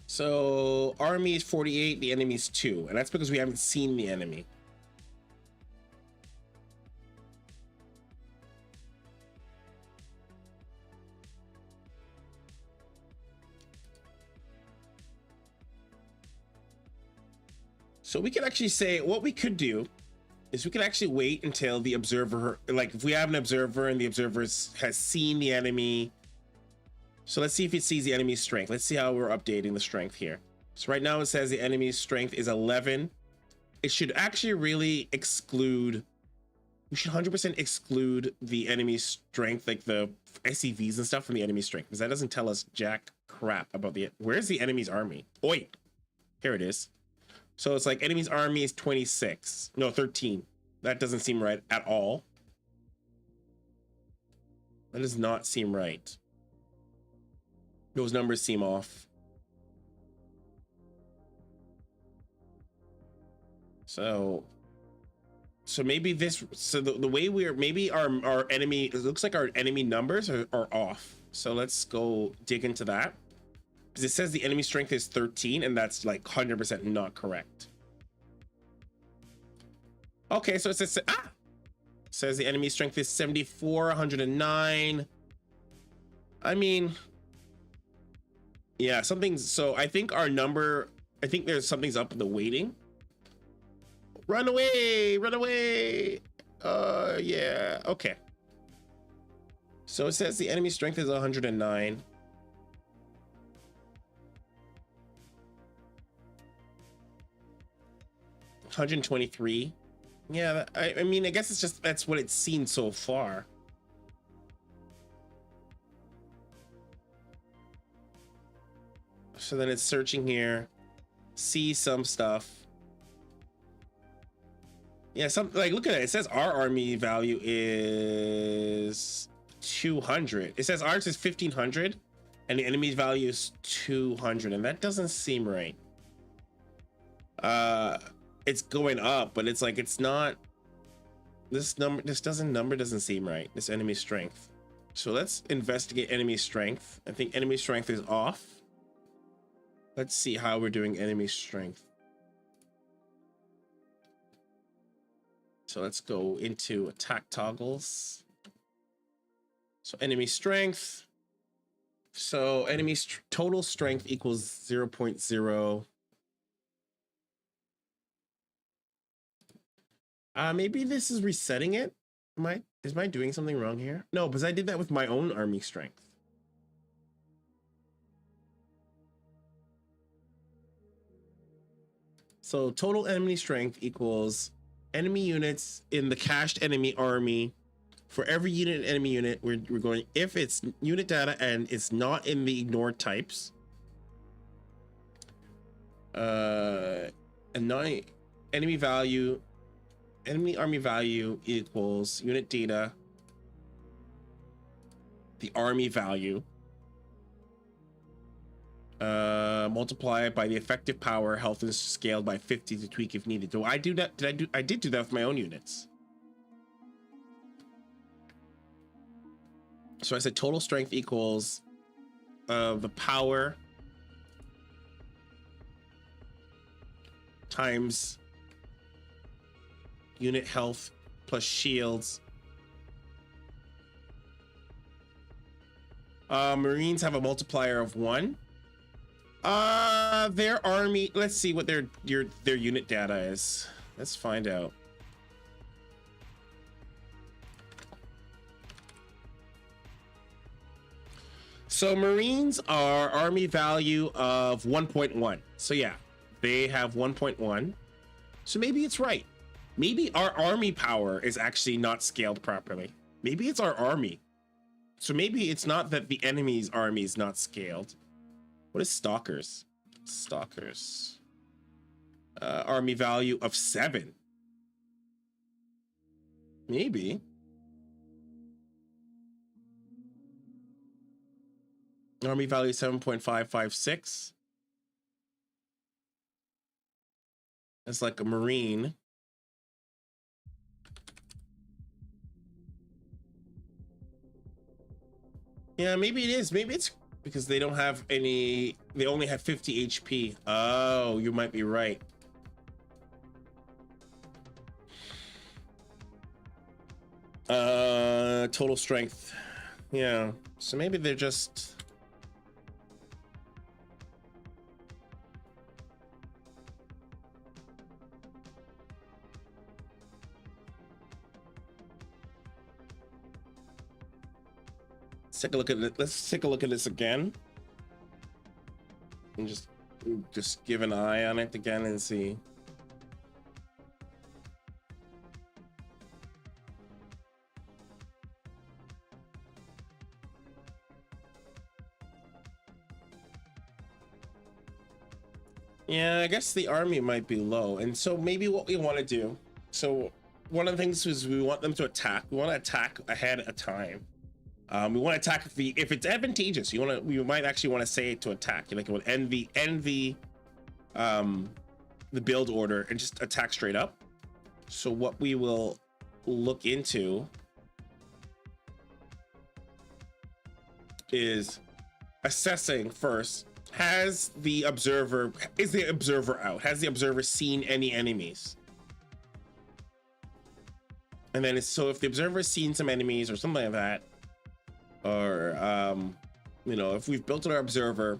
So army is 48, the enemy is 2, and that's because we haven't seen the enemy. So we can actually say, what we could do is we can actually wait until the observer, like if we have an observer and the observer has seen the enemy. So let's see if it sees the enemy's strength. Let's see how we're updating the strength here. So right now it says the enemy's strength is 11. It should actually really exclude, we should 100% exclude the enemy's strength, like the SCVs and stuff from the enemy's strength, because that doesn't tell us jack crap about the, where's the enemy's army? Oh wait, here it is. So it's like enemy's army is 26, no 13. That doesn't seem right at all. That does not seem right. Those numbers seem off. So maybe this, so the way we're, maybe our enemy, it looks like our enemy numbers are off. So let's go dig into that. Because it says the enemy strength is 13 and that's like 100% not correct. Okay, so it says, it says the enemy strength is 74, 109. I mean, yeah, something's, so I think our number, I think there's something's up in the weighting. Run away, run away. Yeah, okay. So it says the enemy strength is 109. $123. Yeah, I mean, I guess it's just, that's what it's seen so far. So then it's searching here, see some stuff. Yeah, some, like, look at it. It says our army value is 200. It says ours is 1500 and the enemy's value is 200, and that doesn't seem right. It's going up, but it's like it's not. This number doesn't seem right. This enemy strength. So let's investigate enemy strength. I think enemy strength is off. Let's see how we're doing enemy strength. So let's go into attack toggles. So enemy strength. So enemy total strength equals 0.0. Maybe this is resetting it. Is my doing something wrong here? No, because I did that with my own army strength. So total enemy strength equals enemy units in the cached enemy army. For every unit enemy unit, we're going, if it's unit data and it's not in the ignored types, and not enemy army value equals unit data, the army value, multiply by the effective power, health is scaled by 50 to tweak if needed. Do I do that? I did do that with my own units. So I said total strength equals the power times unit health plus shields. Marines have a multiplier of 1. Their army, let's see what their unit data is. Let's find out. So Marines are army value of 1.1. So yeah, they have 1.1. So maybe it's right. Maybe our army power is actually not scaled properly. Maybe it's our army. So maybe it's not that the enemy's army is not scaled. What is stalkers? Stalkers. Army value of 7. Maybe. Army value 7.556. That's like a Marine. Yeah, maybe it is. Maybe it's because they don't have any, they only have 50 HP. Oh, you might be right. Total strength. Yeah, so maybe they're just, let's take a look at it. Let's take a look at this again and just give an eye on it again and see. Yeah, I guess the army might be low, and so maybe what we want to do, so one of the things is we want them to attack. We want to attack ahead of time. We want to attack if it's advantageous. We might actually want to say it to attack. Like, we'll end the build order and just attack straight up. So what we will look into is assessing first. Is the observer out? Has the observer seen any enemies? And then so if the observer has seen some enemies or something like that, or if we've built our observer,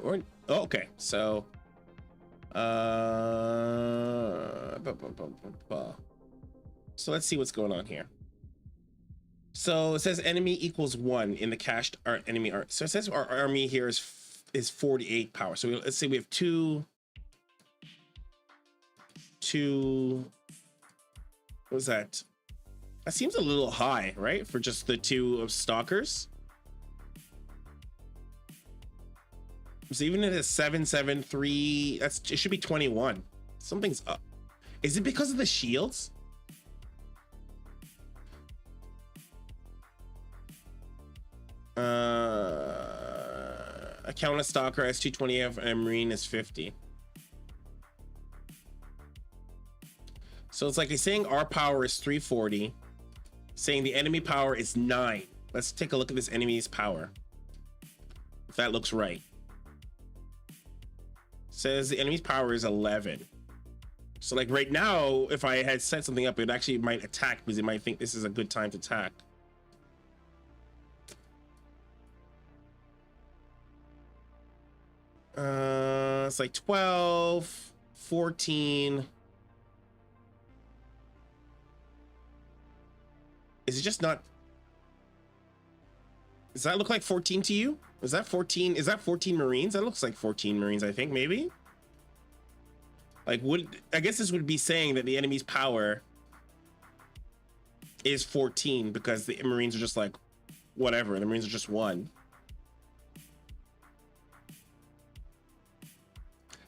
or okay, so so let's see what's going on here. So it says enemy equals 1 in the cached enemy art. So it says our army here is 48 power. So let's say we have two. What was that? That seems a little high, right? For just the 2 of stalkers. So even if it's 773, it should be 21. Something's up. Is it because of the shields? I count a stalker as 220 and a marine is 50. So it's like he's saying our power is 340, saying the enemy power is 9. Let's take a look at this enemy's power, if that looks right. Says the enemy's power is 11. So like right now, if I had set something up, it actually might attack because it might think this is a good time to attack. It's like 12, 14. Is it just not? Does that look like 14 to you? Is that 14? Is that 14 Marines? That looks like 14 Marines, I think, maybe. Like, I guess this would be saying that the enemy's power is 14 because the Marines are just like, whatever. The Marines are just 1.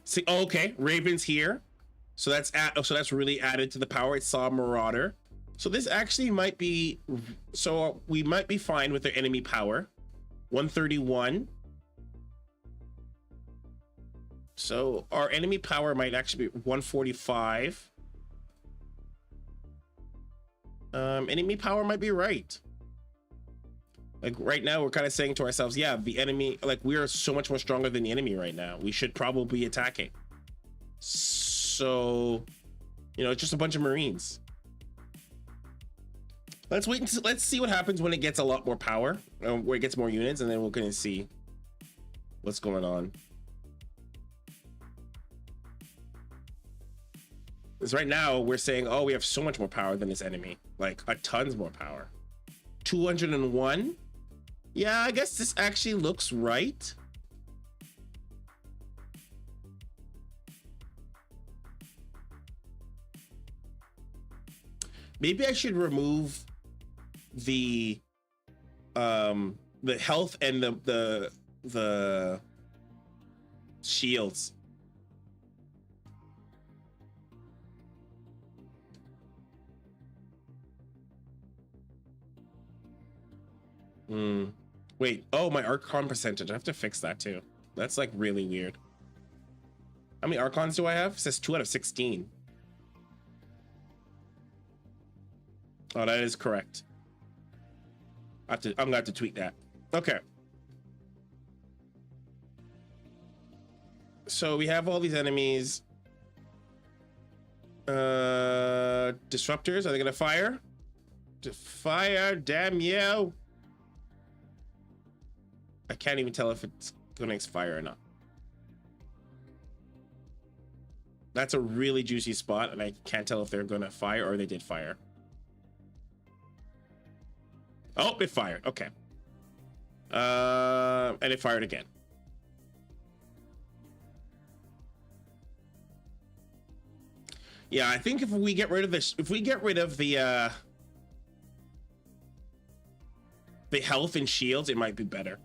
See, oh, okay, Raven's here. So that's really added to the power. It saw Marauder. So this actually might be, so we might be fine with their enemy power. 131. So our enemy power might actually be 145. Enemy power might be right. Like right now, we're kind of saying to ourselves, yeah, the enemy, like we are so much more stronger than the enemy right now. We should probably be attacking. So, you know, it's just a bunch of Marines. Let's wait and let's see what happens when it gets a lot more power, where it gets more units, and then we're gonna see what's going on. Because right now we're saying, oh, we have so much more power than this enemy, like a tons more power. 201. Yeah, I guess this actually looks right. Maybe I should remove the health and the shields. Wait, oh, my Archon percentage. I have to fix that too. That's like really weird. How many Archons do I have? It says 2 out of 16. Oh, that is correct. I'm gonna have to tweak that. Okay. So we have all these enemies. Disruptors, are they gonna fire? Fire, damn you. I can't even tell if it's gonna expire or not. That's a really juicy spot, and I can't tell if they're gonna fire or they did fire. Oh, it fired. Okay. And it fired again. Yeah, I think if we get rid of this, if we get rid of the health and shields, it might be better.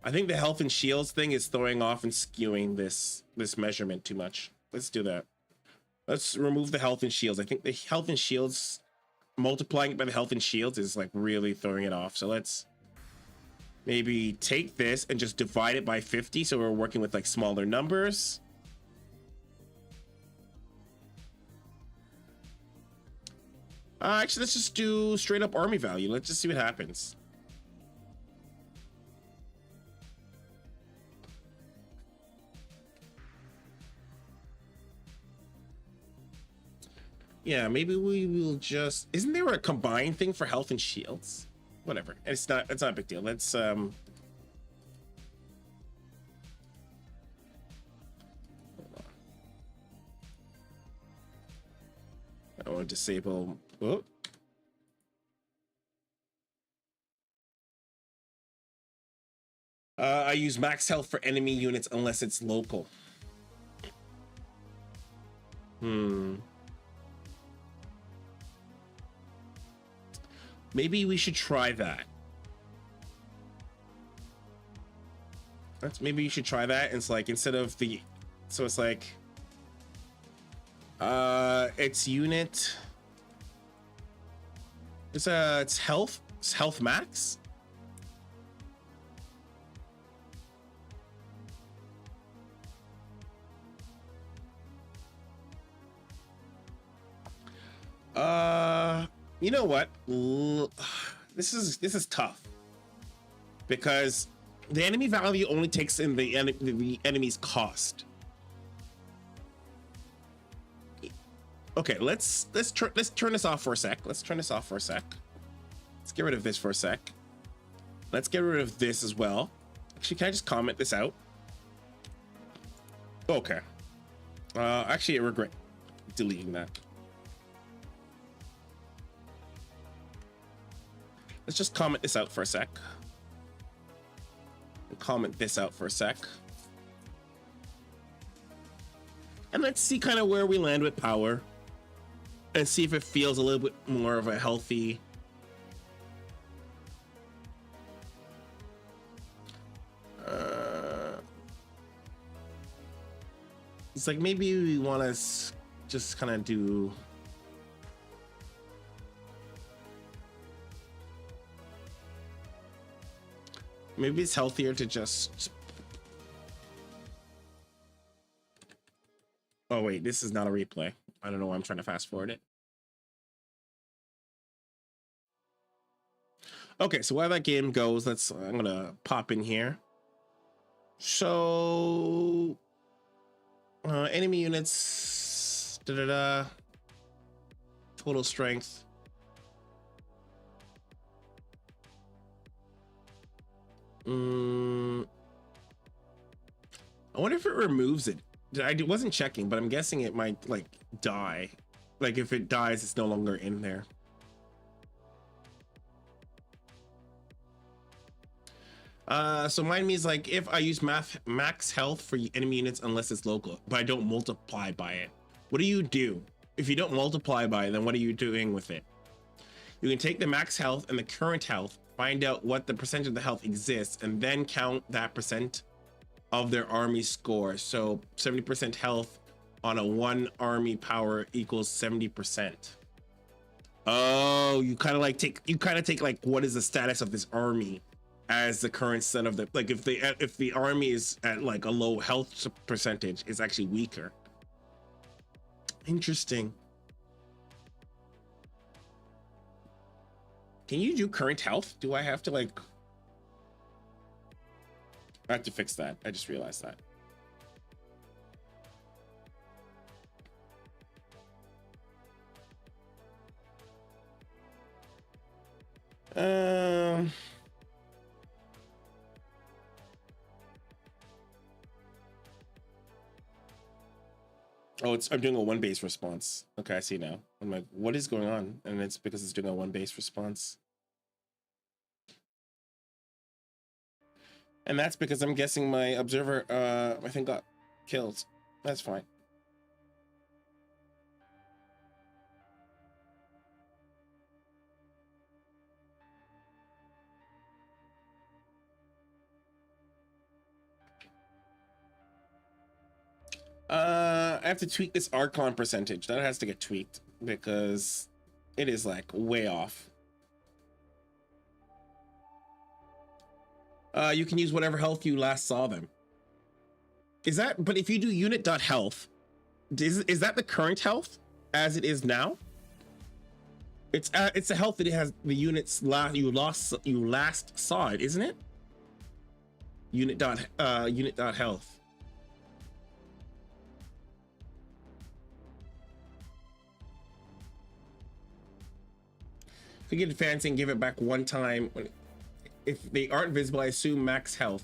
I think the health and shields thing is throwing off and skewing this measurement too much. Let's do that. Let's remove the health and shields. I think the health and shields, multiplying it by the health and shields is like really throwing it off. So let's maybe take this and just divide it by 50. So we're working with like smaller numbers. Actually, let's just do straight up army value. Let's just see what happens. Yeah, maybe we will just, isn't there a combined thing for health and shields? Whatever. It's not a big deal. Let's hold on. I want to disable. Oh. I use max health for enemy units unless it's local. Maybe we should try that. Maybe you should try that. It's like instead of the, so it's like it's unit. It's health. It's health max. You know what? This is tough because the enemy value only takes in the enemy's cost. Okay, let's turn this off for a sec. Let's turn this off for a sec. Let's get rid of this for a sec. Let's get rid of this as well. Actually, can I just comment this out? Okay. Actually, I regret deleting that. Let's just comment this out for a sec. Comment this out for a sec. And let's see kind of where we land with power. And see if it feels a little bit more of a healthy. It's like maybe we want to just kind of do. Maybe it's healthier to just. Oh wait, this is not a replay. I don't know why I'm trying to fast forward it. Okay, so while that game goes, I'm gonna pop in here. So enemy units, total strength. I wonder if it removes it. I wasn't checking, but I'm guessing it might like die. Like if it dies, it's no longer in there. So mine means like if I use max health for enemy units unless it's local, but I don't multiply by it. What do you do? If you don't multiply by it, then what are you doing with it? You can take the max health and the current health, find out what the percentage of the health exists, and then count that percent of their army score. So 70% health on a 1 army power equals 70%. Oh, you kind of take like what is the status of this army as the current set of the, like if the army is at like a low health percentage, it's actually weaker. Interesting. Can you do current health? Do I have to like, I have to fix that. I just realized that. Oh, I'm doing a 1 base response. Okay, I see now. I'm like, what is going on? And it's because it's doing a 1 base response. And that's because I'm guessing my observer, I think got killed. That's fine. I have to tweak this Archon percentage. That has to get tweaked because it is like way off. You can use whatever health you last saw them. Is that, but if you do unit.health, is that the current health as it is now? It's the health that it has the units you last saw it, isn't it? Unit.health. If you get fancy and give it back 1 time, if they aren't visible, I assume max health,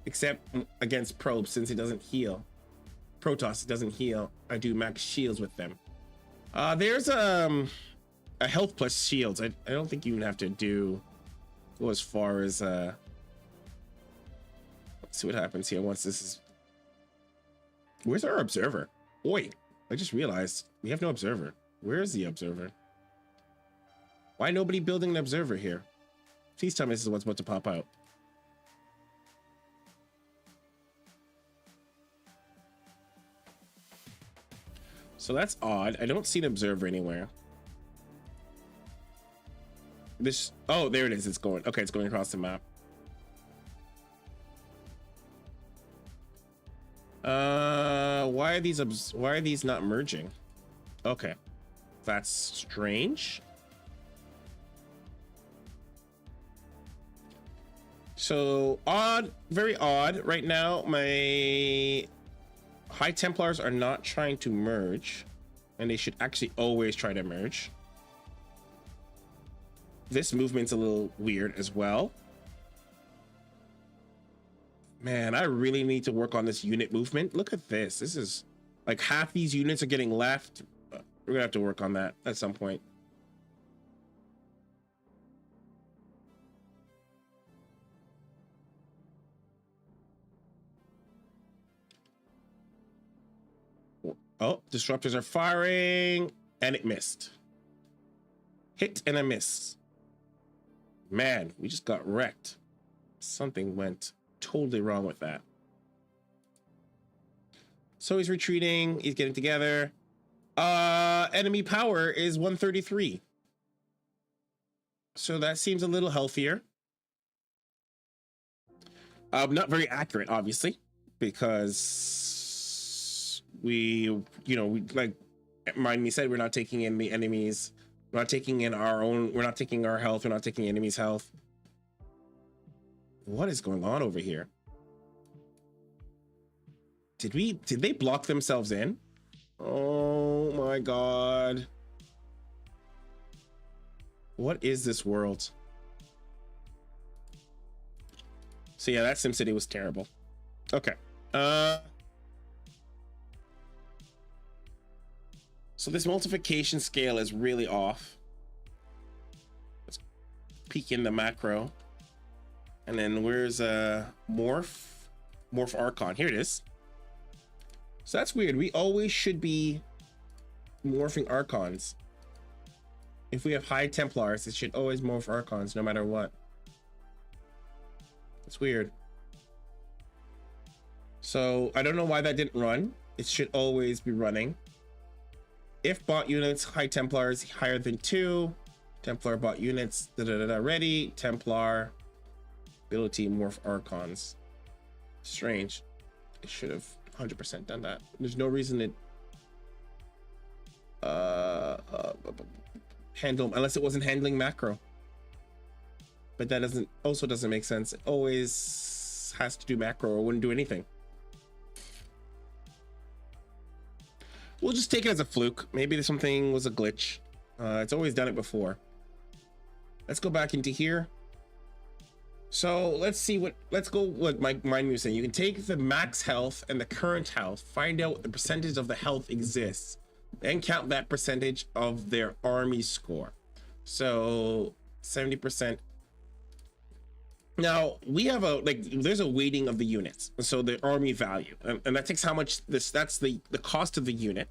except against probes since it doesn't heal. Protoss, it doesn't heal. I do max shields with them. There's a health plus shields. I don't think you even have to go as far as let's see what happens here once this is. Where's our observer? Oi, I just realized we have no observer. Where is the observer? Why nobody building an observer here? Please tell me this is what's about to pop out. So that's odd. I don't see an observer anywhere. Oh, there it is. It's going. Okay, it's going across the map. Why are these not merging? Okay. That's strange. So odd, very odd. Right now, my High Templars are not trying to merge, and they should actually always try to merge. This movement's a little weird as well. Man, I really need to work on this unit movement. Look at this. This is like half these units are getting left. We're gonna have to work on that at some point. Oh, disruptors are firing, and it missed. Hit and a miss. Man, we just got wrecked. Something went totally wrong with that. So he's retreating, he's getting together. Enemy power is 133. So that seems a little healthier. Not very accurate, obviously, because we like Mind said, we're not taking in the enemies. We're not taking in our own. We're not taking our health. We're not taking enemies' health. What is going on over here? Did they block themselves in? Oh my god. What is this world? So yeah, that SimCity was terrible. Okay. So this multiplication scale is really off. Let's peek in the macro. And then where's morph archon? Here it is. So that's weird. We always should be morphing archons. If we have high Templars, it should always morph archons no matter what. It's weird. So I don't know why that didn't run. It should always be running. If bot units, high Templars higher than 2, Templar bot units, ready, Templar, ability morph archons. Strange. It should have 100% done that. There's no reason it handle, unless it wasn't handling macro. But that doesn't make sense. It always has to do macro or wouldn't do anything. We'll just take it as a fluke. Maybe something was a glitch. It's always done it before. Let's go back into here. So let's see let's go what my mind was saying. You can take the max health and the current health, find out what the percentage of the health exists, then count that percentage of their army score. So 70%. Now we have there's a weighting of the units, so the army value, and that takes how much that's the cost of the unit.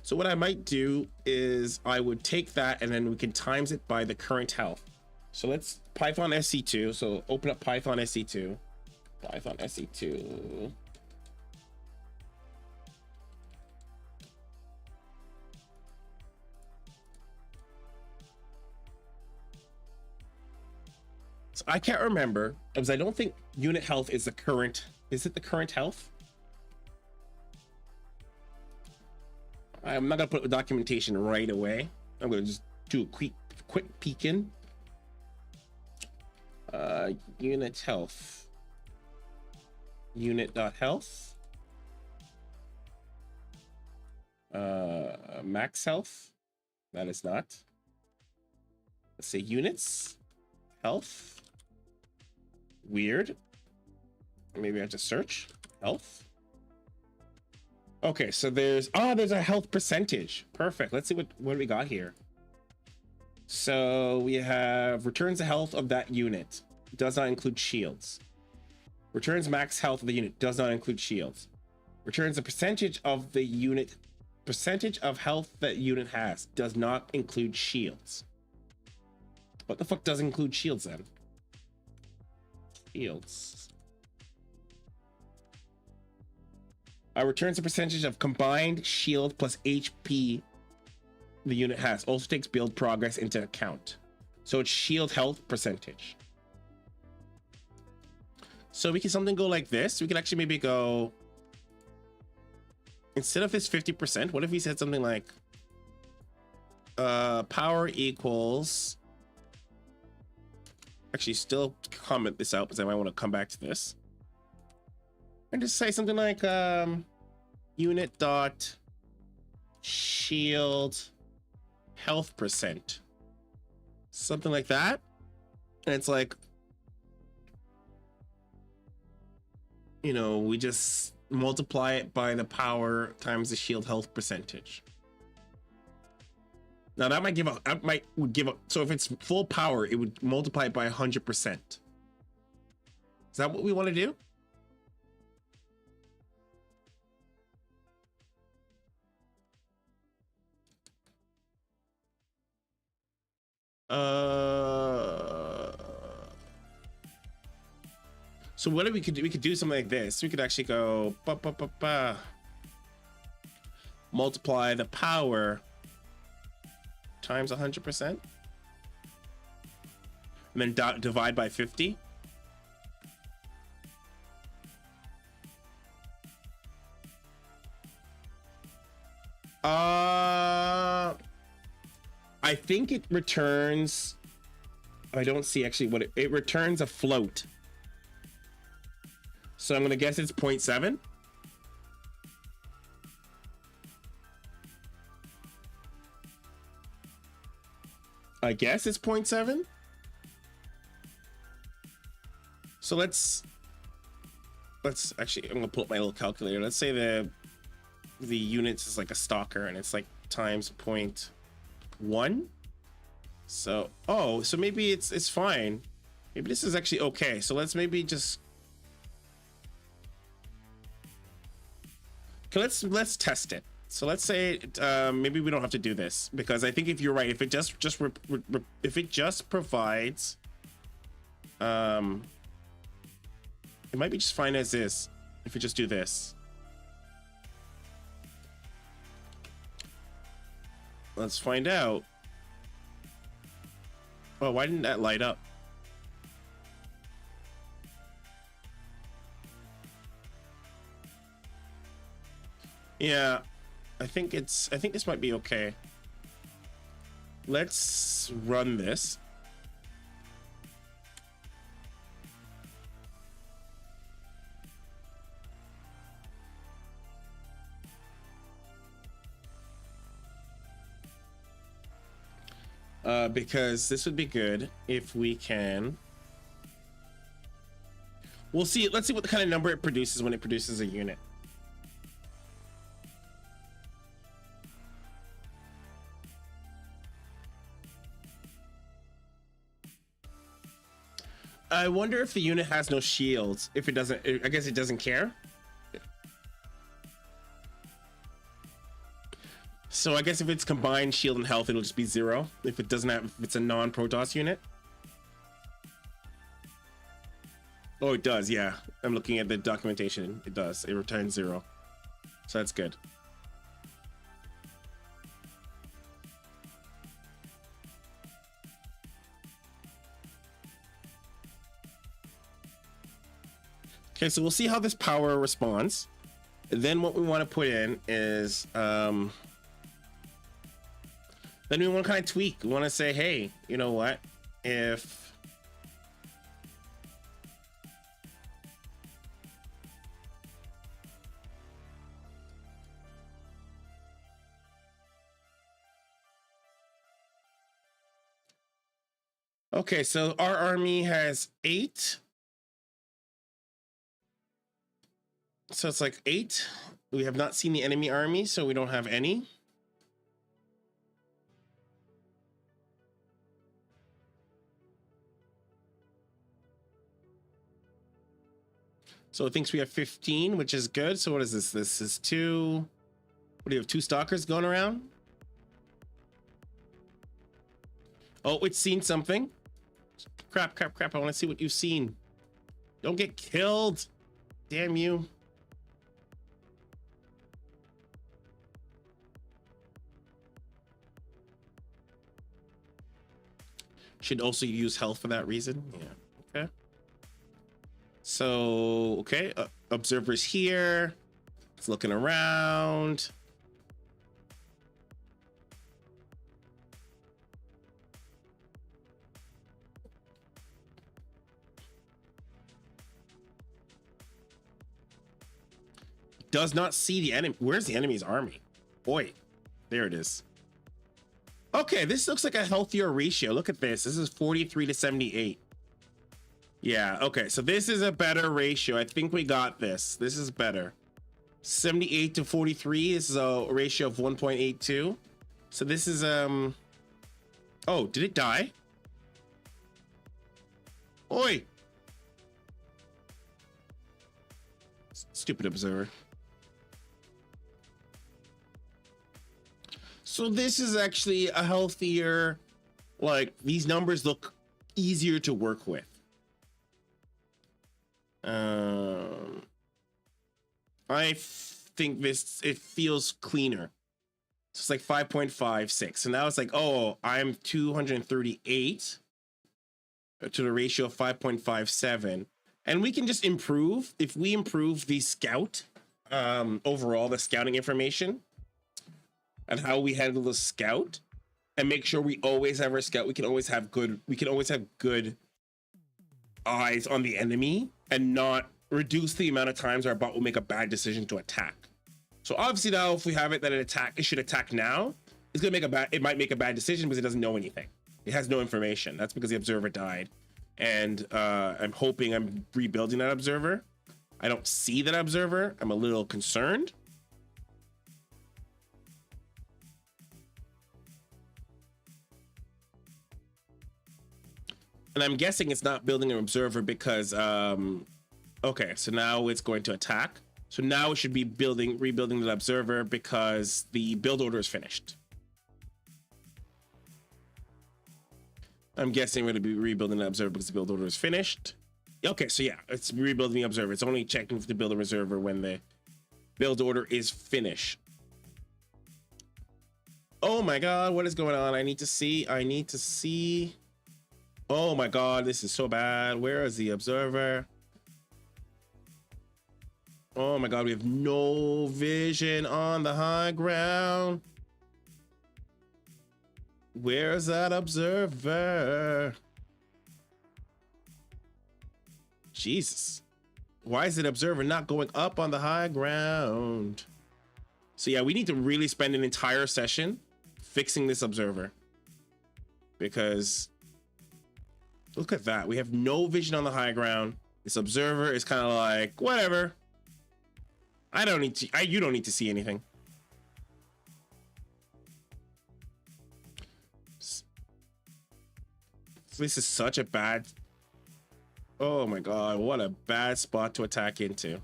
So what I might do is I would take that and then we can times it by the current health. So let's Python SC2. So open up Python SC2. Python SC2. So I can't remember because I don't think unit health is the current. Is it the current health? I'm not gonna put the documentation right away. I'm gonna just do a quick peek in. Unit health. Unit.health. Max health. That is not. Let's say units. Health. Weird. Maybe I have to search health. Okay, so there's a health percentage. Perfect. Let's see what we got here. So we have returns the health of that unit. Does not include shields. Returns max health of the unit. Does not include shields. Returns the percentage of the unit. Percentage of health that unit has. Does not include shields. What the fuck does include shields then? Shields. Returns a percentage of combined shield plus HP the unit has. Also takes build progress into account. So it's shield health percentage. So we can something go like this. We can actually maybe go, instead of this 50%, what if we said something like power equals, actually still comment this out because I might want to come back to this. And just say something like unit dot shield health percent. Something like that. And it's like, you know, we just multiply it by the power times the shield health percentage. Now that might give a, would give a, so if it's full power, it would multiply it by 100%. Is that what we want to do? So what if we could do? We could do something like this. We could actually go multiply the power times 100%, and then divide by 50. I think it returns, I don't see actually what it returns a float. So I'm gonna guess it's 0.7. I guess it's 0.7. So let's actually, I'm gonna pull up my little calculator. Let's say the units is like a stalker and it's like times 0.1. So, oh, so maybe it's fine. Maybe this is actually okay. So let's maybe just, okay, let's test it. So let's say maybe we don't have to do this, because I think if you're right, if it just if it just provides, it might be just fine as is if we just do this. Let's find out. Oh, why didn't that light up? Yeah, I think this might be okay. Let's run this. Because this would be good if we can. We'll see. Let's see what the kind of number it produces when it produces a unit. I wonder if the unit has no shields. If it doesn't, I guess it doesn't care. So I guess if it's combined shield and health, it'll just be 0. If it doesn't have, if it's a non-Protoss unit. Oh, it does, yeah. I'm looking at the documentation. It does. It returns 0. So that's good. Okay, so we'll see how this power responds. And then what we want to put in is, then we want to kind of tweak. We want to say, hey, you know what? If okay, so our army has 8. So it's like 8. We have not seen the enemy army, so we don't have any. So it thinks we have 15, which is good. So what is this? This is 2. What do you have? 2 stalkers going around? Oh, it's seen something. Crap. I want to see what you've seen. Don't get killed. Damn you. Should also use health for that reason. Yeah. Okay. So, okay. Observers here. It's looking around. does not see the enemy. Where's the enemy's army? Boy, there it is. Okay, this looks like a healthier ratio. Look at this. This is 43 to 78. Yeah, okay, so this is a better ratio. I think we got this. This is better. 78 to 43. This is a ratio of 1.82. So this is oh, did it die? Oi! Stupid observer. So this is actually a healthier, like, these numbers look easier to work with. I think it feels cleaner. So it's like 5.56. So now it's like, oh, I'm 238 to the ratio of 5.57. And we can just improve. If we improve the scout, overall, the scouting information and how we handle the scout, and make sure we always have our scout, we can always have good eyes on the enemy and not reduce the amount of times our bot will make a bad decision to attack. So obviously now, if we have it that it should attack now, it's gonna it might make a bad decision because it doesn't know anything. It has no information. That's because the observer died. And I'm hoping I'm rebuilding that observer. I don't see that observer. I'm a little concerned. And I'm guessing it's not building an observer because, okay, so now it's going to attack. So now it should be rebuilding the observer because the build order is finished. I'm guessing we're going to be rebuilding the observer because the build order is finished. Okay, so yeah, it's rebuilding the observer. It's only checking to build a observer when the build order is finished. Oh my God, what is going on? I need to see. Oh my God, this is so bad. Where is the observer? Oh my God, we have no vision on the high ground. Where's that observer? Jesus. Why is that observer not going up on the high ground? So yeah, we need to really spend an entire session fixing this observer. Because look at that. We have no vision on the high ground. This observer is kind of like, whatever. You don't need to see anything. This is such a bad, oh my God, what a bad spot to attack into.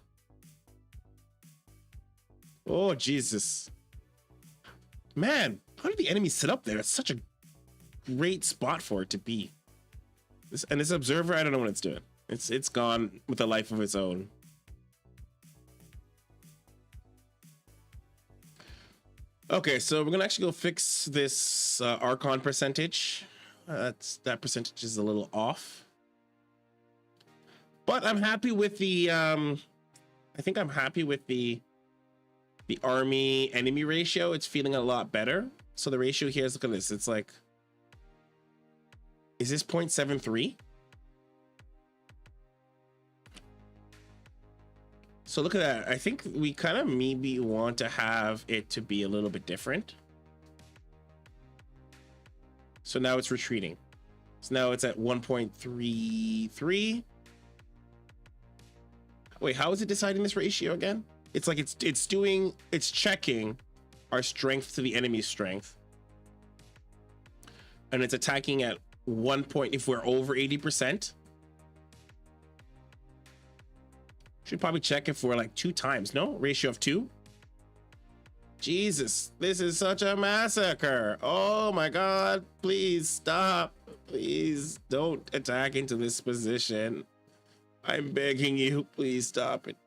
Oh, Jesus. Man, how did the enemy sit up there? It's such a great spot for it to be. This observer, I don't know what it's doing. It's gone with a life of its own. Okay, so we're gonna actually go fix this Archon percentage. That percentage is a little off, but I'm happy with the I think I'm happy with the army enemy ratio. It's feeling a lot better. So the ratio here is, look at this. It's like, is this 0.73? So look at that. I think we kind of maybe want to have it to be a little bit different. So now it's retreating. So now it's at 1.33. Wait, how is it deciding this ratio again? It's like it's checking our strength to the enemy's strength. And it's attacking at 1 point if we're over 80%. Should probably check if we're like 2 times, no? Ratio of 2. Jesus, this is such a massacre. Oh my God, please stop. Please don't attack into this position. I'm begging you, please stop it.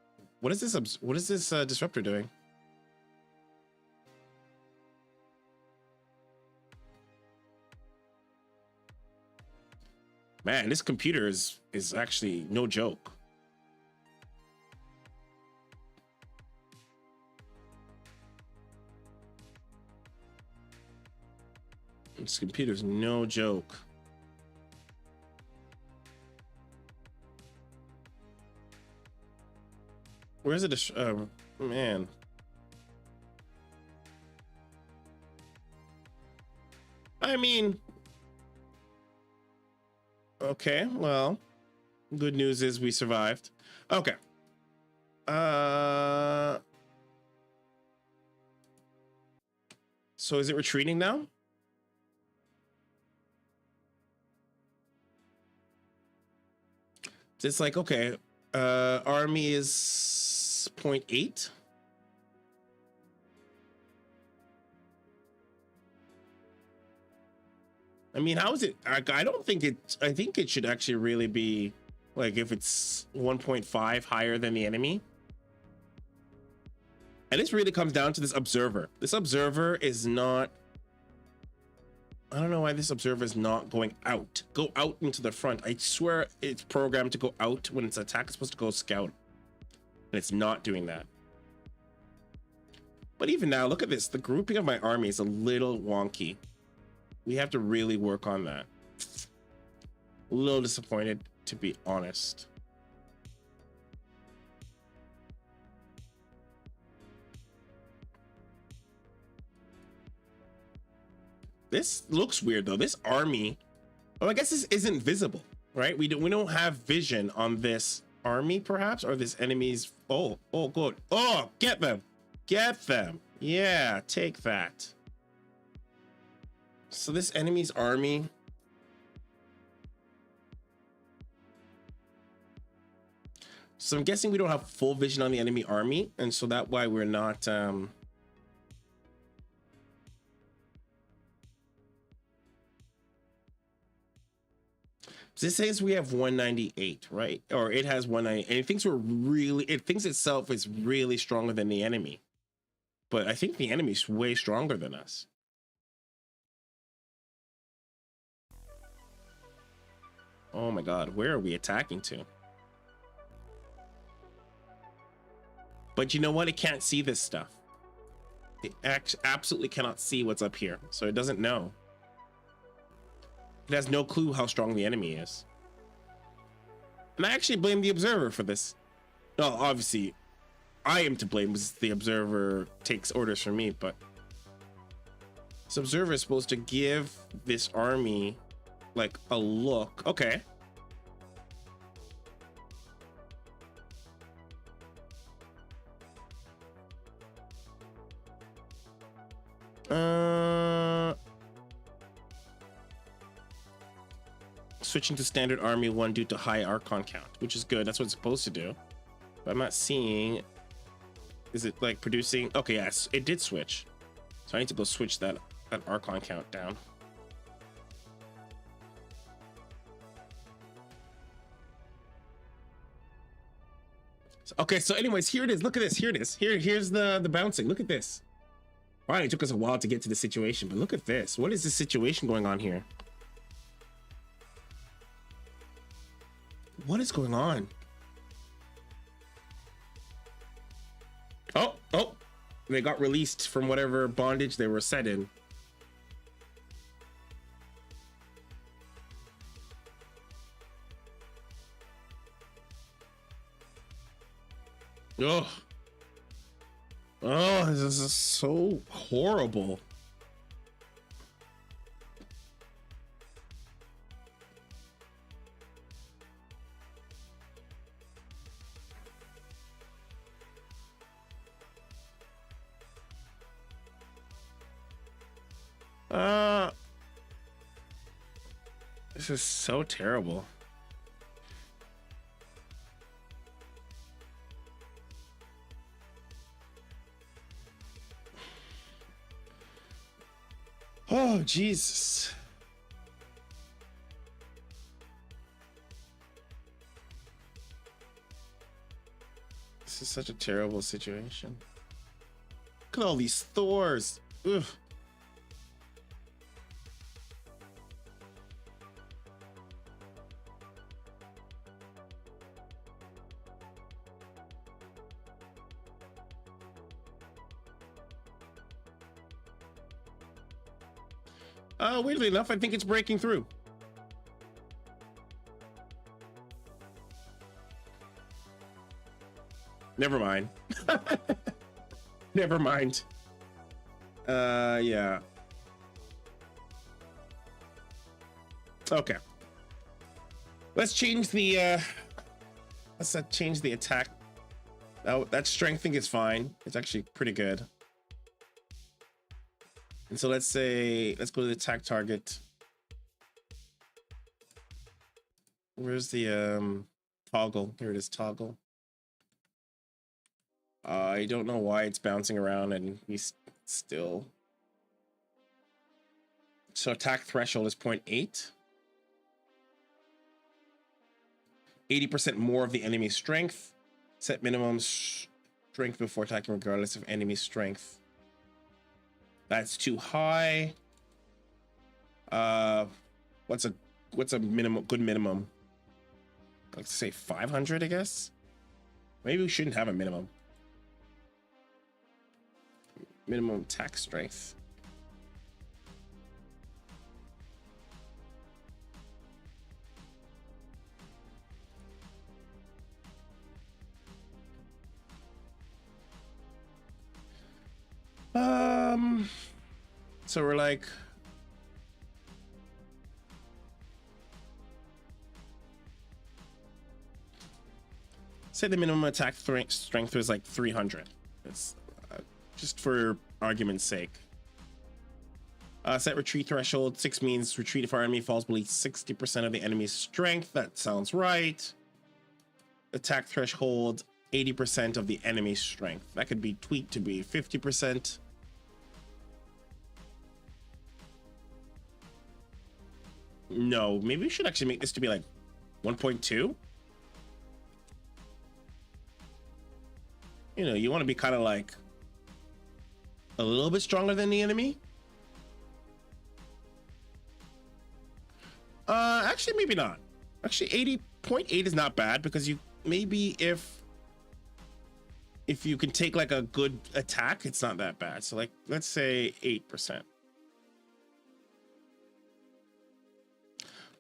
What is this disruptor doing? Man, this computer is actually no joke. This computer's no joke. Where's it? Man. I mean, okay, well, good news is we survived. Okay. So is it retreating now? It's like, okay, army is 0.8. I mean, how is it? I don't think it, I think it should actually really be like if it's 1.5 higher than the enemy. And this really comes down to this observer. This observer is not, I don't know why this observer is not going out. Go out into the front. I swear it's programmed to go out when it's attack. It's supposed to go scout. And it's not doing that. But even now, look at this. The grouping of my army is a little wonky. We have to really work on that. A little disappointed, to be honest. This looks weird though. This army, oh, I guess this isn't visible, right? We don't have vision on this army, perhaps, or this enemy's. Oh, good. Oh, get them, yeah, take that. So this enemy's army, so I'm guessing we don't have full vision on the enemy army, and so that's why we're not this says we have 198, right? Or it has 190, and it thinks it thinks itself is really stronger than the enemy. But I think the enemy's way stronger than us. Oh my God, where are we attacking to? But you know what? It can't see this stuff. It absolutely cannot see what's up here, so it doesn't know. It has no clue how strong the enemy is. And I actually blame the observer for this. Well, obviously, I am to blame because the observer takes orders from me, but this observer is supposed to give this army like a look. Okay. Switching to standard army 1 due to high archon count, which is good. That's what it's supposed to do. But I'm not seeing. Is it like producing? Okay, yes, it did switch. So I need to go switch that archon count down. Okay, so anyways, here it is. Look at this. Here it is. Here's the bouncing. Look at this. Wow, it took us a while to get to the situation, but look at this. What is this situation going on here? What is going on? Oh, they got released from whatever bondage they were set in. Oh, this is so horrible. This is so terrible. Oh, Jesus. This is such a terrible situation. Look at all these Thors. Ugh. Weirdly enough, I think it's breaking through. Never mind. Never mind. Yeah. Okay. Let's change the let's change the attack. Oh, that strength thing is fine. It's actually pretty good. And so let's say, let's go to the attack target. Where's the toggle? Here it is, toggle. I don't know why it's bouncing around and he's still. So attack threshold is 0.8. 80% more of the enemy's strength. Set minimum strength before attacking regardless of enemy strength. That's too high. What's a minimum, good minimum? Let's say 500, I guess. Maybe we shouldn't have a minimum. Minimum attack strength. So we're like, say the minimum attack strength was like 300. It's just for argument's sake. Set retreat threshold. 6 means retreat if our enemy falls below 60% of the enemy's strength. That sounds right. Attack threshold, 80% of the enemy's strength. That could be tweaked to be 50%. No, maybe we should actually make this to be like 1.2. You know, you want to be kind of like a little bit stronger than the enemy. Actually, maybe not. Actually, 80.8 is not bad because you maybe if you can take like a good attack, it's not that bad. So like, let's say 8%.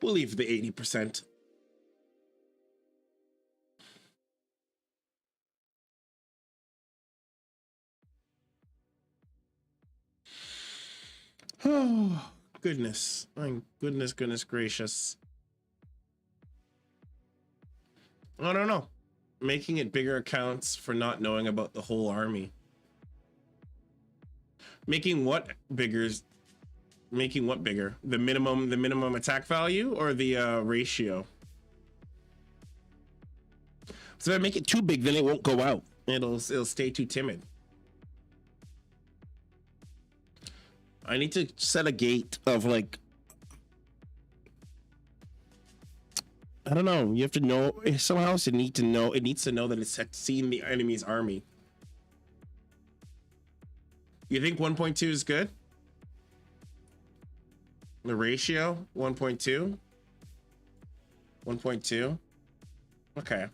We'll leave the 80%. Oh, goodness. My goodness gracious. I don't know. Making it bigger accounts for not knowing about the whole army. Making what bigger? Making what bigger? The minimum attack value or the ratio? So if I make it too big, then it won't go out. It'll stay too timid. I need to set a gate of like, I don't know. You have to know somehow. It needs to know that it's seen the enemy's army. You think 1.2 is good? The ratio 1.2. 1.2. Okay.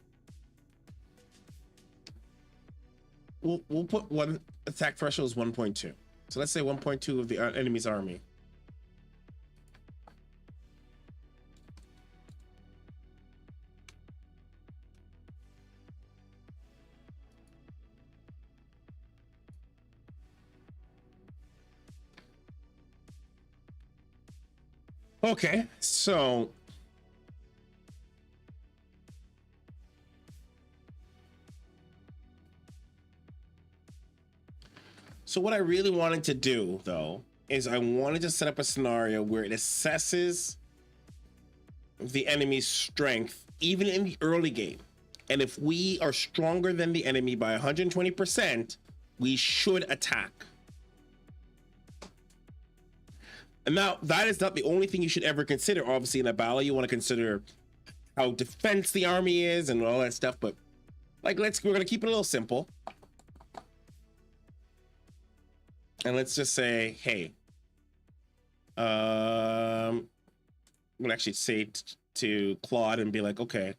We'll put one attack threshold is 1.2. So let's say 1.2 of the enemy's army. Okay, so what I really wanted to do though is I wanted to set up a scenario where it assesses the enemy's strength even in the early game, and if we are stronger than the enemy by 120%, we should attack. And now that is not the only thing you should ever consider. Obviously in a battle you want to consider how defense the army is and all that stuff, but like we're gonna keep it a little simple. And let's just say, hey, I'm gonna actually say to Claude and be like, okay,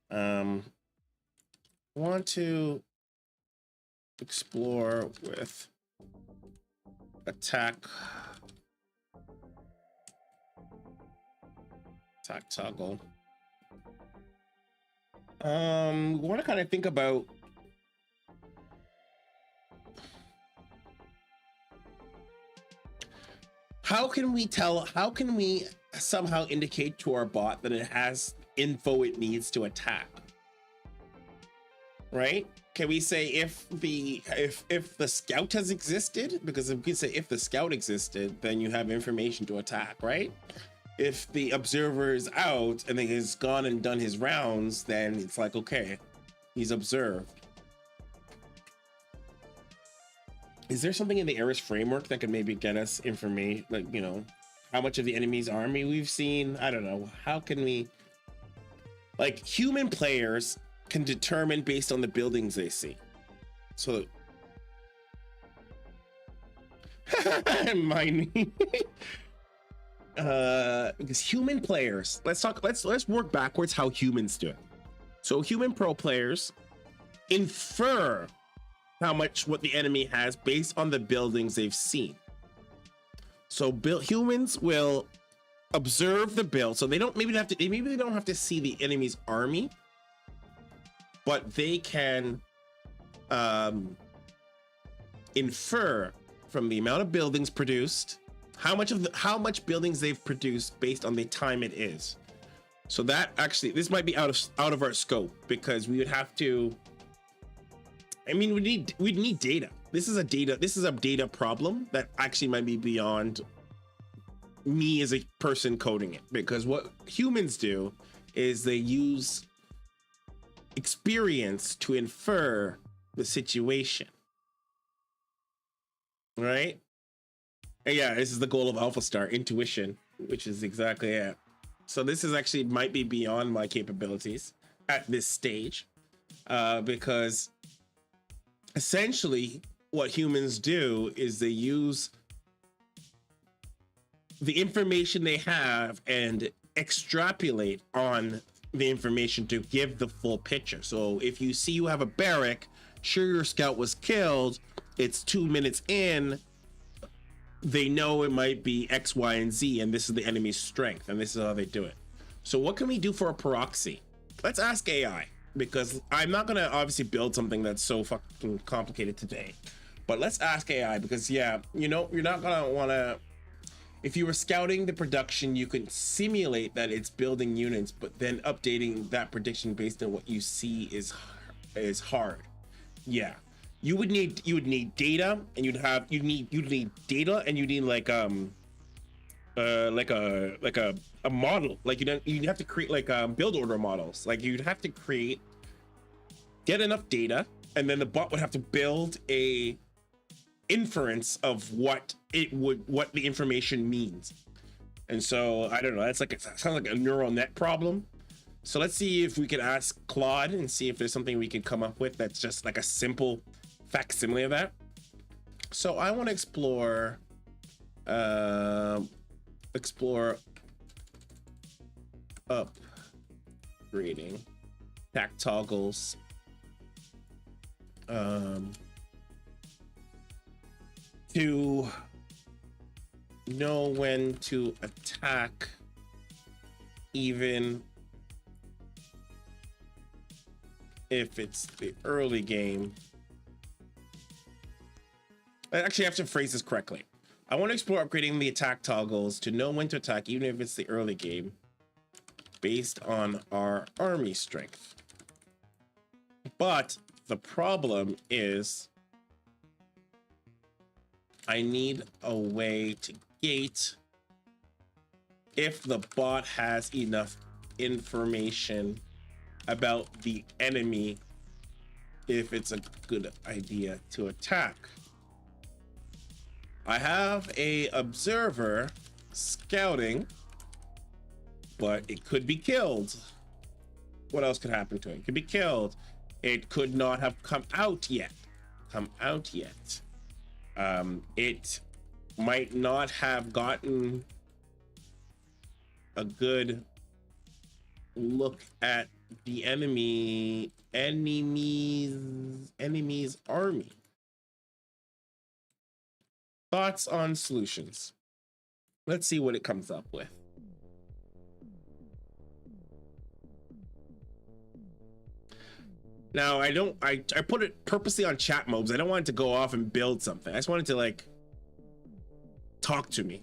I want to explore with attack toggle. We want to kind of think about how can we tell, how can we somehow indicate to our bot that it has info it needs to attack? Right? Can we say if the scout has existed? Because if we say if the scout existed, then you have information to attack, right? If the observer is out and then he's gone and done his rounds, then it's like, okay, he's observed. Is there something in the Eris framework that could maybe get us information, like, you know, how much of the enemy's army we've seen? I don't know. How can we, like, human players can determine based on the buildings they see. So mining. Because human players, let's work backwards how humans do it. So human pro players infer how much what the enemy has based on the buildings they've seen. So humans will observe the build. So they don't maybe they don't have to see the enemy's army, but they can infer from the amount of buildings produced how much buildings they've produced based on the time it is. So that actually, this might be out of our scope, because we would have to, I mean, we'd need data. This is a data problem that actually might be beyond me as a person coding it, because what humans do is they use experience to infer the situation, right? And yeah, this is the goal of Alpha Star, intuition, which is exactly it. So this is actually might be beyond my capabilities at this stage, because essentially what humans do is they use the information they have and extrapolate on the information to give the full picture. So if you see you have a barrack, sure, your scout was killed, it's 2 minutes in, they know it might be X, Y, and Z, and this is the enemy's strength, and this is how they do it. So what can we do for a proxy? Let's ask AI, because I'm not gonna obviously build something that's so fucking complicated today, but let's ask AI, because yeah, you know, you're not gonna wanna, if you were scouting the production, you could simulate that it's building units, but then updating that prediction based on what you see is hard. Yeah. You would need data, and you'd need data, and you need like a model. Like you'd have to create like build order models. Like you'd have to get enough data, and then the bot would have to build a inference of what the information means. And so I don't know, that's like, it sounds like a neural net problem. So let's see if we can ask Claude and see if there's something we can come up with that's just like a simple facsimile of that. So I want to explore upgrading attack toggles, to know when to attack, even if it's the early game. I actually have to phrase this correctly. I want to explore upgrading the attack toggles to know when to attack, even if it's the early game, based on our army strength. But the problem is I need a way to gate if the bot has enough information about the enemy, if it's a good idea to attack. I have a observer scouting, but it could be killed. What else could happen to it? It could be killed. It could not have come out yet. It might not have gotten a good look at the enemy's army. Thoughts on solutions? Let's see what it comes up with. Now, I put it purposely on chat mode. I don't want it to go off and build something. I just wanted to like talk to me.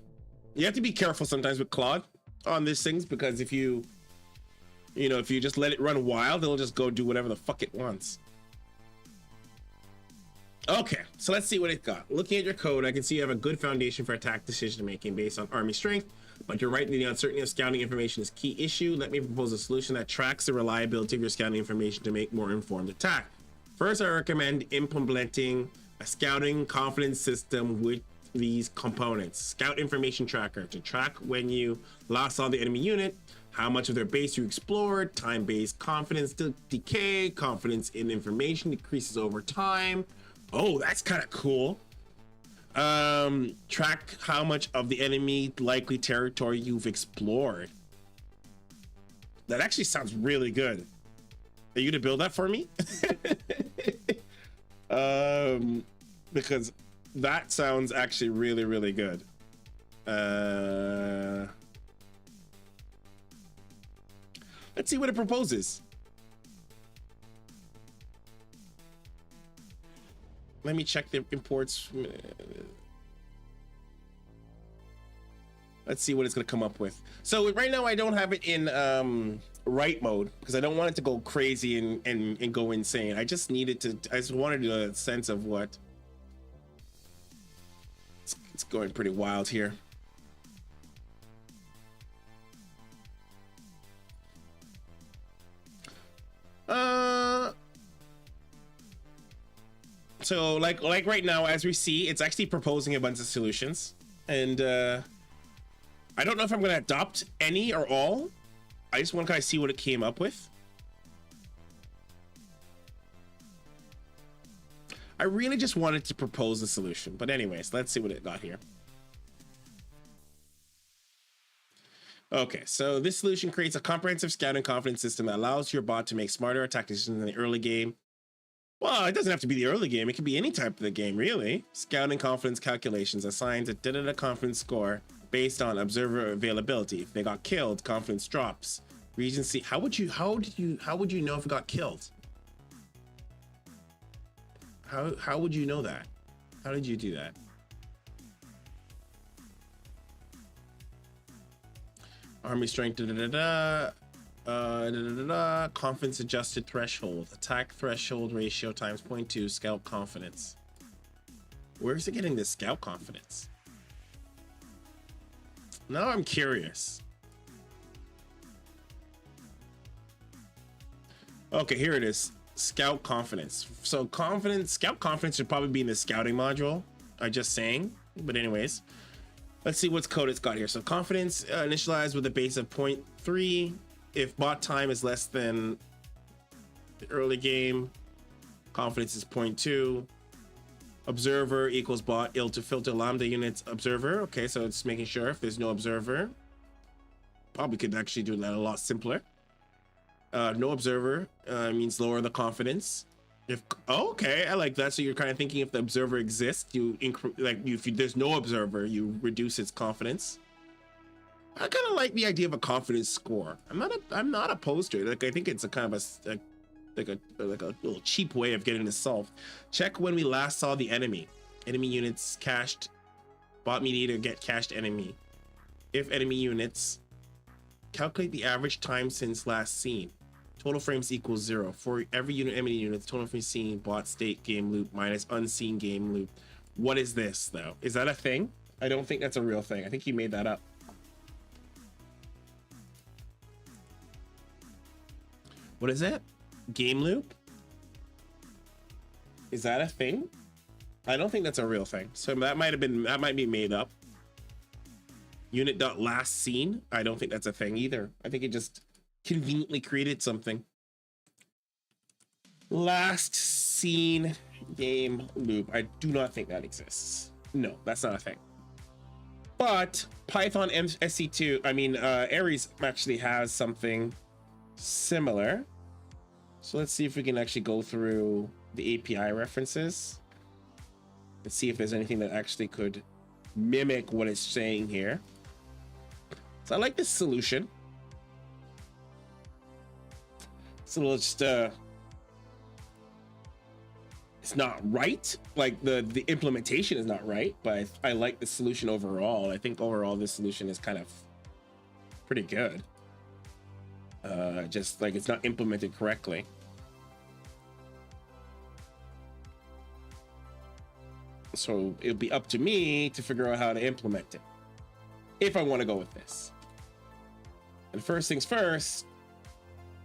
You have to be careful sometimes with Claude on these things, because if you just let it run wild, it'll just go do whatever the fuck it wants. Okay, so let's see what it got. Looking at your code, I can see you have a good foundation for attack decision making based on army strength, but you're right that the uncertainty of scouting information is a key issue. Let me propose a solution that tracks the reliability of your scouting information to make more informed attack. First, I recommend implementing a scouting confidence system with these components. Scout information tracker to track when you last saw the enemy unit, how much of their base you explored, time-based confidence decay, confidence in information decreases over time. Oh, that's kind of cool. Track how much of the enemy likely territory you've explored. That actually sounds really good. Are you gonna build that for me? Because that sounds actually really, really good. Let's see what it proposes. Let me check the imports. Let's see what it's gonna come up with. So right now I don't have it in write mode because I don't want it to go crazy and go insane. I just wanted a sense of what it's going pretty wild here. So like right now, as we see, it's actually proposing a bunch of solutions, and I don't know if I'm gonna adopt any or all. I just want to kind of see what it came up with. I really just wanted to propose a solution, but anyways, let's see what it got here. Okay, so this solution creates a comprehensive scouting confidence system that allows your bot to make smarter attack decisions in the early game. Well, it doesn't have to be the early game. It can be any type of the game, really. Scouting confidence calculations assigns a da-da-da confidence score based on observer availability. If they got killed, confidence drops. Regency. How would you know if it got killed? How would you know that? How did you do that? Army strength, confidence adjusted threshold, attack threshold ratio times 0.2, scout confidence. Where's it getting this scout confidence? Now I'm curious. Okay, here it is. Scout confidence. So scout confidence should probably be in the scouting module. I'm just saying. But anyways, let's see what's code it's got here. So confidence initialized with a base of 0.3. If bot time is less than the early game, confidence is 0.2. Observer equals bot ill to filter lambda units observer. Okay, so it's making sure if there's no observer. Probably could actually do that a lot simpler. No observer means lower the confidence. Okay, I like that. So you're kind of thinking if the observer exists, if there's no observer, you reduce its confidence. I kind of like the idea of a confidence score. I'm not opposed to it. Like I think it's a kind of a little cheap way of getting this solved. Check when we last saw the enemy. Enemy units cached. Bot mediator get cached enemy. If enemy units, calculate the average time since last seen. Total frames equals 0. For every enemy unit, total frames seen, bot state game loop minus unseen game loop. What is this though? Is that a thing? I don't think that's a real thing. I think you made that up. What is it? Game loop? Is that a thing? I don't think that's a real thing. So that might be made up. Unit.last seen? I don't think that's a thing either. I think it just conveniently created something. Last seen game loop. I do not think that exists. No, that's not a thing. But Python SC2, Ares actually has something similar. So let's see if we can actually go through the API references. Let's see if there's anything that actually could mimic what it's saying here. So I like this solution. So we'll just it's not right. Like the implementation is not right, but I like the solution overall. I think overall this solution is kind of pretty good. Just like it's not implemented correctly. So it'll be up to me to figure out how to implement it if I want to go with this. And first things first,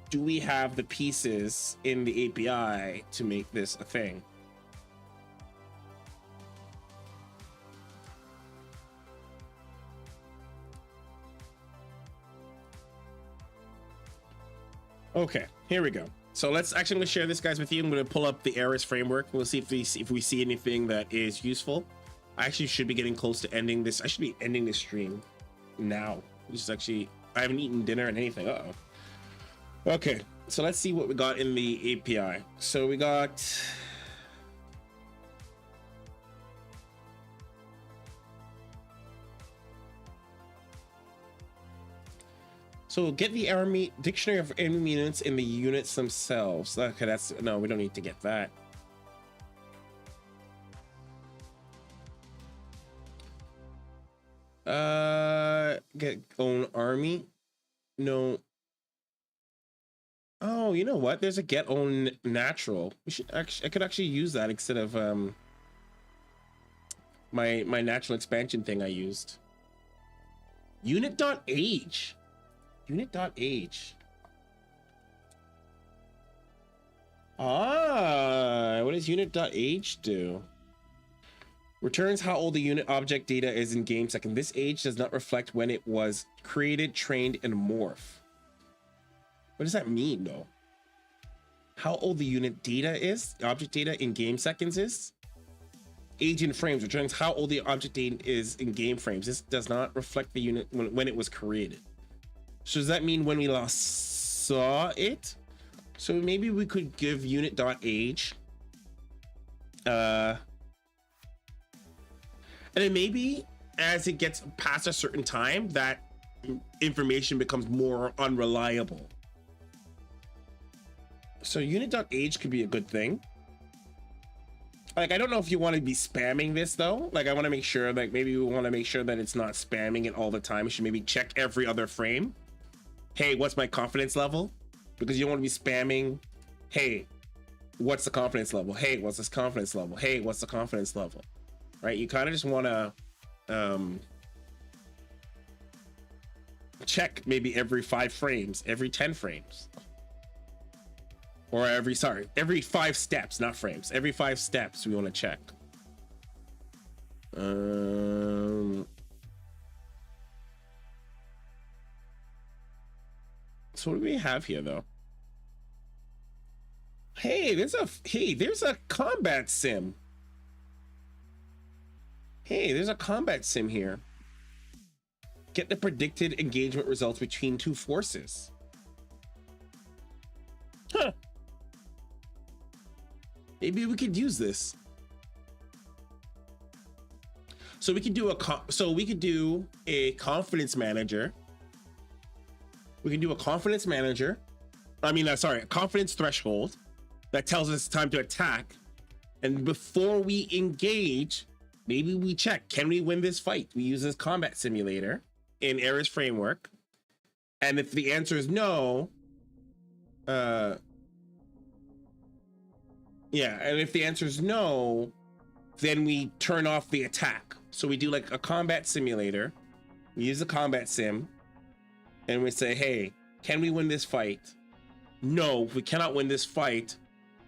do we have the pieces in the API to make this a thing? Okay, here we go. So let's actually, I'm gonna share this, guys, with you. I'm gonna pull up the Eris framework. We'll see if we see anything that is useful. I actually should be getting close to ending this. I should be ending this stream now. This is actually, I haven't eaten dinner and anything. Uh-oh. Okay, so let's see what we got in the API. So we got, so get the army dictionary of enemy units in the units themselves. Okay, that's, no, we don't need to get that. Get own army. No. Oh, you know what? There's a get own natural. We should actually, I could actually use that instead of my natural expansion thing I used. Unit.age. Unit.age. Ah, what does unit.age do? Returns how old the unit object data is in game second. This age does not reflect when it was created, trained, and morph. What does that mean, though? How old the unit data is, object data in game seconds is? Age in frames returns how old the object data is in game frames. This does not reflect the unit when it was created. So does that mean when we last saw it? So maybe we could give unit.age. And then maybe as it gets past a certain time, that information becomes more unreliable. So unit.age could be a good thing. Like, I don't know if you want to be spamming this though. Like, I want to make sure, like, maybe we want to make sure that it's not spamming it all the time. We should maybe check every other frame. Hey, what's my confidence level? Because you don't want to be spamming. Hey, what's the confidence level? Hey, what's this confidence level? Hey, what's the confidence level? Right? You kind of just want to check maybe every 5 frames, every 10 frames. Or every 5 steps, not frames. Every 5 steps we want to check. So what do we have here though? Hey, there's a combat sim. Hey, there's a combat sim here. Get the predicted engagement results between 2 forces. Huh. Maybe we could use this. So we could do a confidence manager. We can do a confidence manager. A confidence threshold that tells us it's time to attack. And before we engage, maybe we check, can we win this fight? We use this combat simulator in Eris framework. And if the answer is no, and if the answer is no, then we turn off the attack. So we do like a combat simulator. We use the combat sim and we say, hey, can we win this fight? No, we cannot win this fight.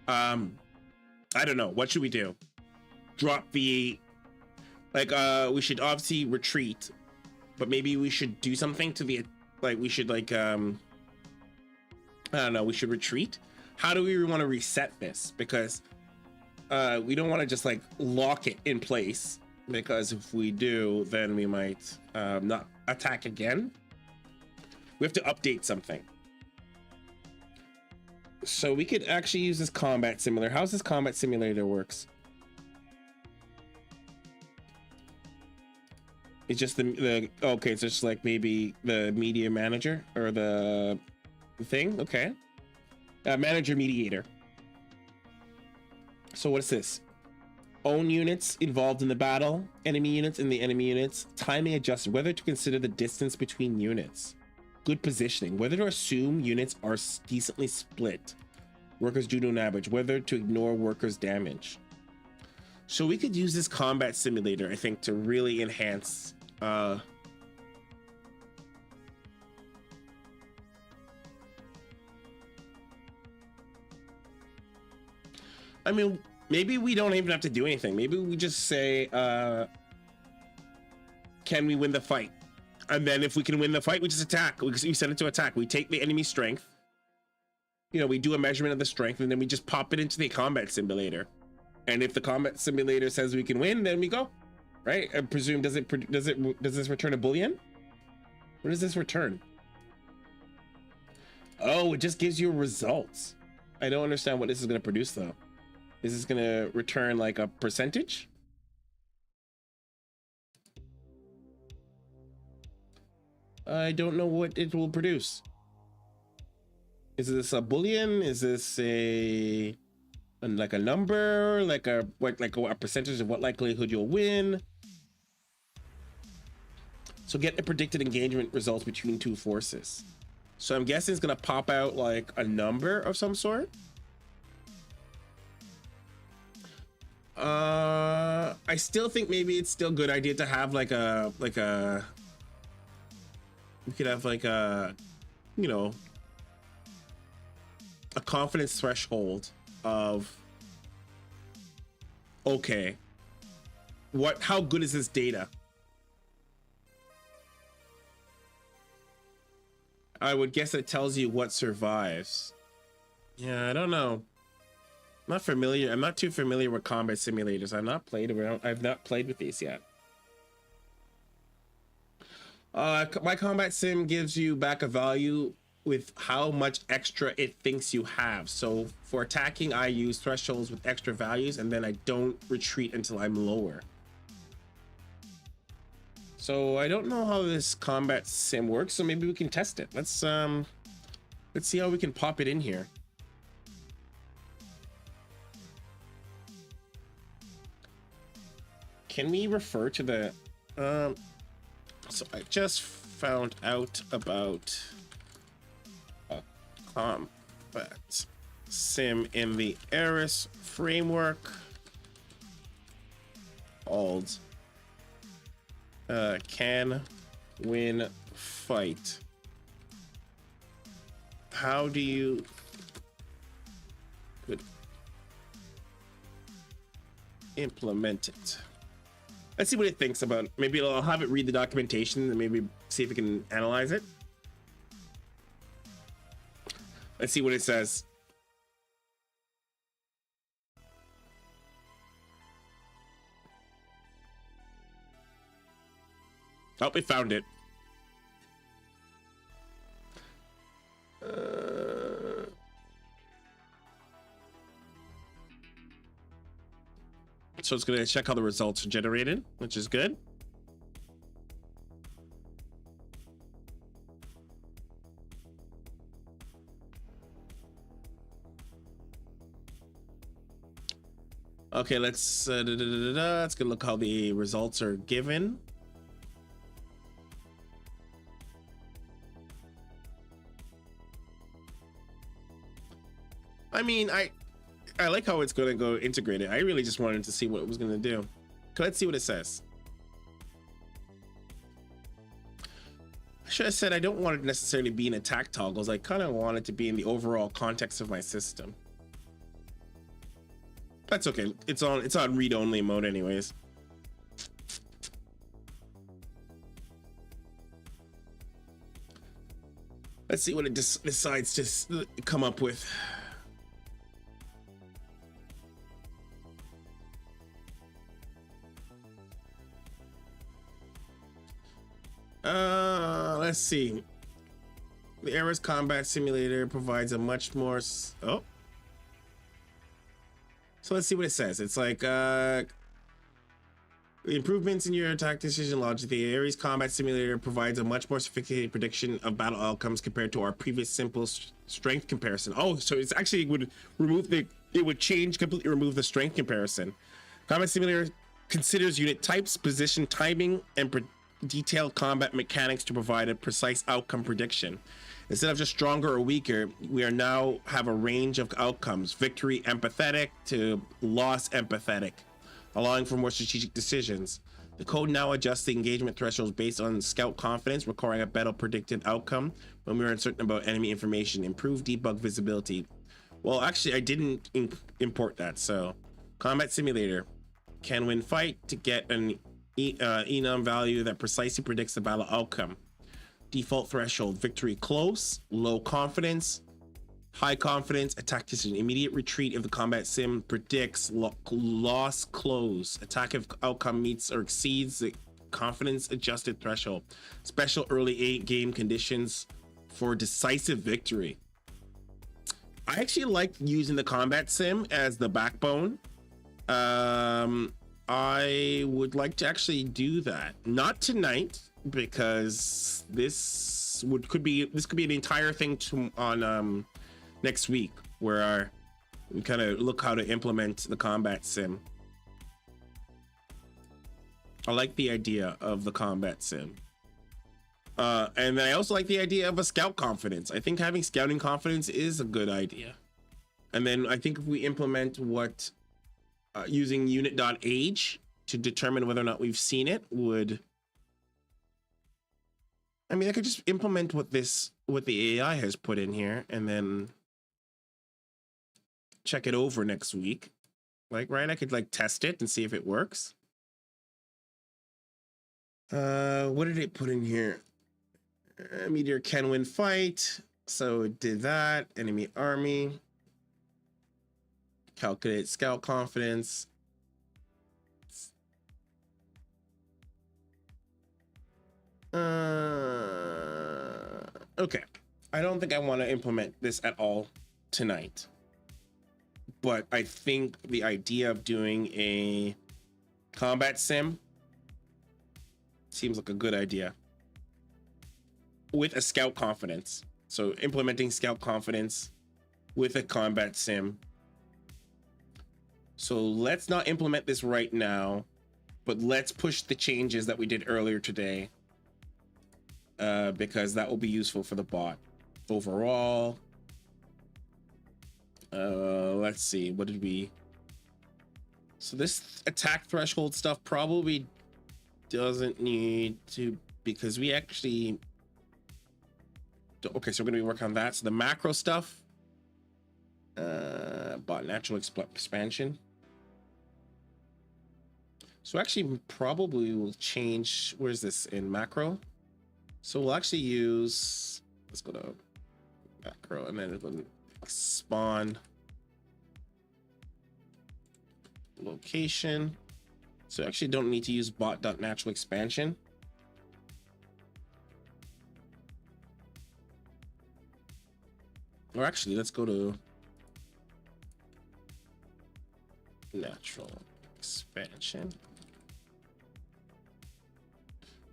I don't know. What should we do? Drop the, we should obviously retreat, but maybe we should do something to the, we should I don't know, we should retreat. How do we want to reset this? Because we don't want to just lock it in place, because if we do, then we might not attack again. We have to update something. So we could actually use this combat simulator. How's this combat simulator works? It's just okay, it's just maybe the media manager or the thing. Okay. Manager mediator. So what's this? Own units involved in the battle, enemy units in the enemy units, timing adjusted, whether to consider the distance between units, good positioning, whether to assume units are decently split, workers do no damage, whether to ignore workers damage. So we could use this combat simulator, I think, to really enhance I mean, maybe we don't even have to do anything. Maybe we just say, can we win the fight? And then if we can win the fight, we just attack. We send it to attack. We take the enemy strength. You know, we do a measurement of the strength, and then we just pop it into the combat simulator. And if the combat simulator says we can win, then we go, right? I presume, does this return a Boolean? What does this return? Oh, it just gives you results. I don't understand what this is going to produce, though. Is this going to return like a percentage? I don't know what it will produce. Is this a Boolean? Is this like a number, like a percentage of what likelihood you'll win? So get the predicted engagement results between two forces. So I'm guessing it's gonna pop out like a number of some sort. I still think maybe it's still a good idea to have we could have like a, you know, a confidence threshold of, okay, how good is this data? I would guess it tells you what survives. Yeah, I don't know. I'm not familiar. I'm not too familiar with combat simulators. I've not played with these yet. My combat sim gives you back a value with how much extra it thinks you have. So for attacking, I use thresholds with extra values, and then I don't retreat until I'm lower. So I don't know how this combat sim works, so maybe we can test it. Let's see how we can pop it in here. Can we refer to the so I just found out about a combat sim in the Eris framework called can win fight. How do you implement it? Let's see what it thinks about it. Maybe I'll have it read the documentation and maybe see if we can analyze it. Let's see what it says. Oh, we found it. So it's going to check how the results are generated, which is good. Okay, let's let's go look how the results are given. I mean, I like how it's going to go integrated. I really just wanted to see what it was going to do. Let's see what it says. I should have said I don't want it to necessarily be in attack toggles. I kind of want it to be in the overall context of my system. That's okay. It's on read-only mode anyways. Let's see what it decides to come up with. Let's see. The Eris combat simulator provides a much more So let's see what it says. It's like improvements in your attack decision logic. The Ares combat simulator provides a much more sophisticated prediction of battle outcomes compared to our previous simple strength comparison. Oh, so it's actually would remove the it would completely remove the strength comparison. Combat Simulator considers unit types, position, timing, and detailed combat mechanics to provide a precise outcome prediction. Instead of just stronger or weaker, we are now have a range of outcomes: victory empathetic to loss empathetic, allowing for more strategic decisions. The code now adjusts the engagement thresholds based on scout confidence, requiring a better predicted outcome when we are uncertain about enemy information. Improved debug visibility. Well, actually, I didn't import that. So, Combat Simulator can win fight to get an enum value that precisely predicts the battle outcome. Default threshold: victory close, low confidence, high confidence, attack decision, immediate retreat if the combat sim predicts loss close, attack if outcome meets or exceeds the confidence adjusted threshold, special early game conditions for decisive victory. I actually like using the combat sim as the backbone. I would like to actually do that, not tonight, because this could be an entire thing on next week, where we kind of look how to implement the combat sim. I like the idea of the combat sim, and I also like the idea of a scout confidence. I think having scouting confidence is a good idea. And then I think if we implement what using unit.age to determine whether or not we've seen it would, I mean, I could just implement what the AI has put in here and then check it over next week. Like, right? I could like test it and see if it works. What did it put in here? Meteor can win fight. So it did that. Enemy army. Calculate scout confidence. Okay. I don't think I want to implement this at all tonight. But I think the idea of doing a combat sim seems like a good idea with a scout confidence. So implementing scout confidence with a combat sim. So let's not implement this right now, but let's push the changes that we did earlier today, because that will be useful for the bot overall. Let's see, what did we? So this attack threshold stuff probably doesn't need to, because we actually, okay, so we're gonna be working on that. So the macro stuff, bot natural expansion. So actually probably will change, where's this in macro? So we'll actually use, let's go to macro and then it'll spawn location. So actually don't need to use bot.natural expansion. Or actually, let's go to natural expansion.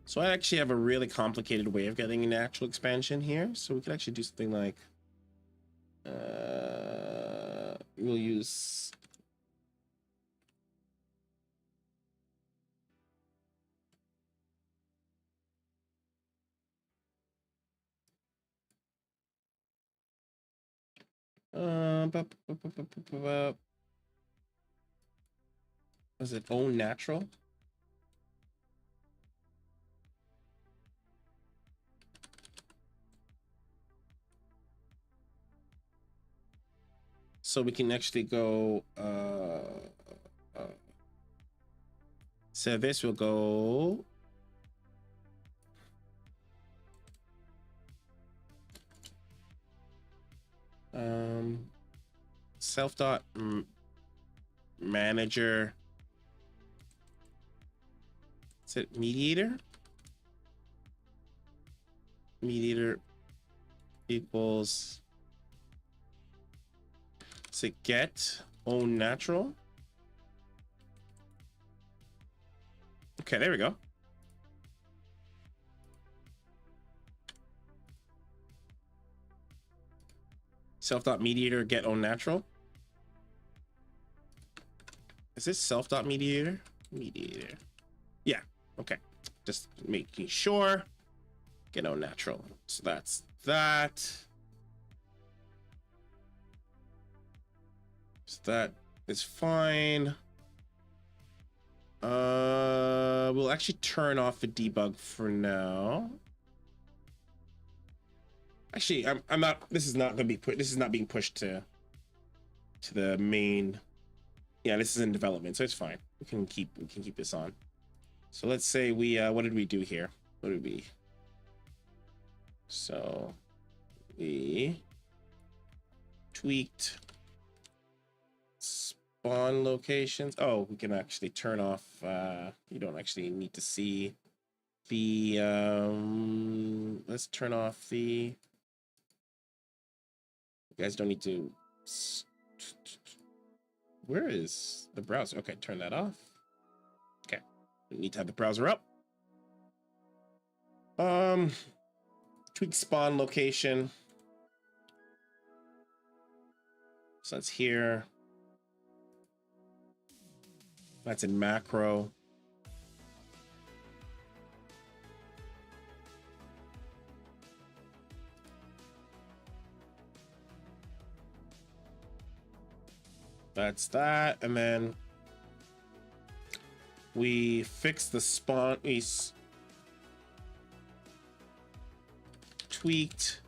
So I actually have a really complicated way of getting a natural expansion here. So we could actually do something like, we'll use, was it own natural? So we can actually go, so this will go, self dot manager, is it mediator? Mediator equals, so get own natural. Okay, there we go. Self.mediator get own natural. Is this self.mediator? Mediator. Yeah, okay. Just making sure. Get on natural. So that's that. So that is fine. We'll actually turn off the debug for now. Actually, I'm not. This is not going to be put. This is not being pushed to the main. Yeah, this is in development, so it's fine. We can keep this on. So let's say we. What did we do here? What did we? So we tweaked spawn locations. Oh, we can actually turn off. You don't actually need to see the. Let's turn off the. You guys don't need to. Where is the browser? Okay, turn that off. Okay, we need to have the browser up. Tweak spawn location. So that's here. That's in macro. That's that, and then we fix the spawn. We tweaked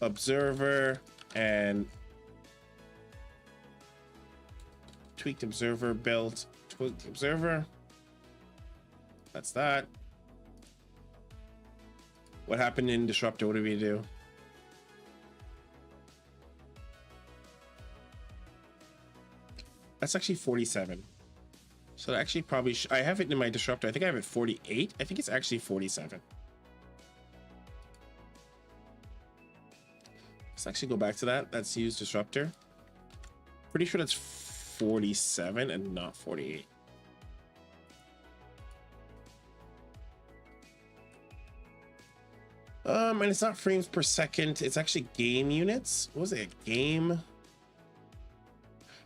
observer and tweaked observer built. Tweaked observer. That's that. What happened in disruptor? What did we do? That's actually 47. So actually probably I have it in my disruptor. I think I have it 48. I think it's actually 47. Let's actually go back to that. That's use disruptor. Pretty sure that's 47 and not 48. And it's not frames per second. It's actually game units. What was it? Game.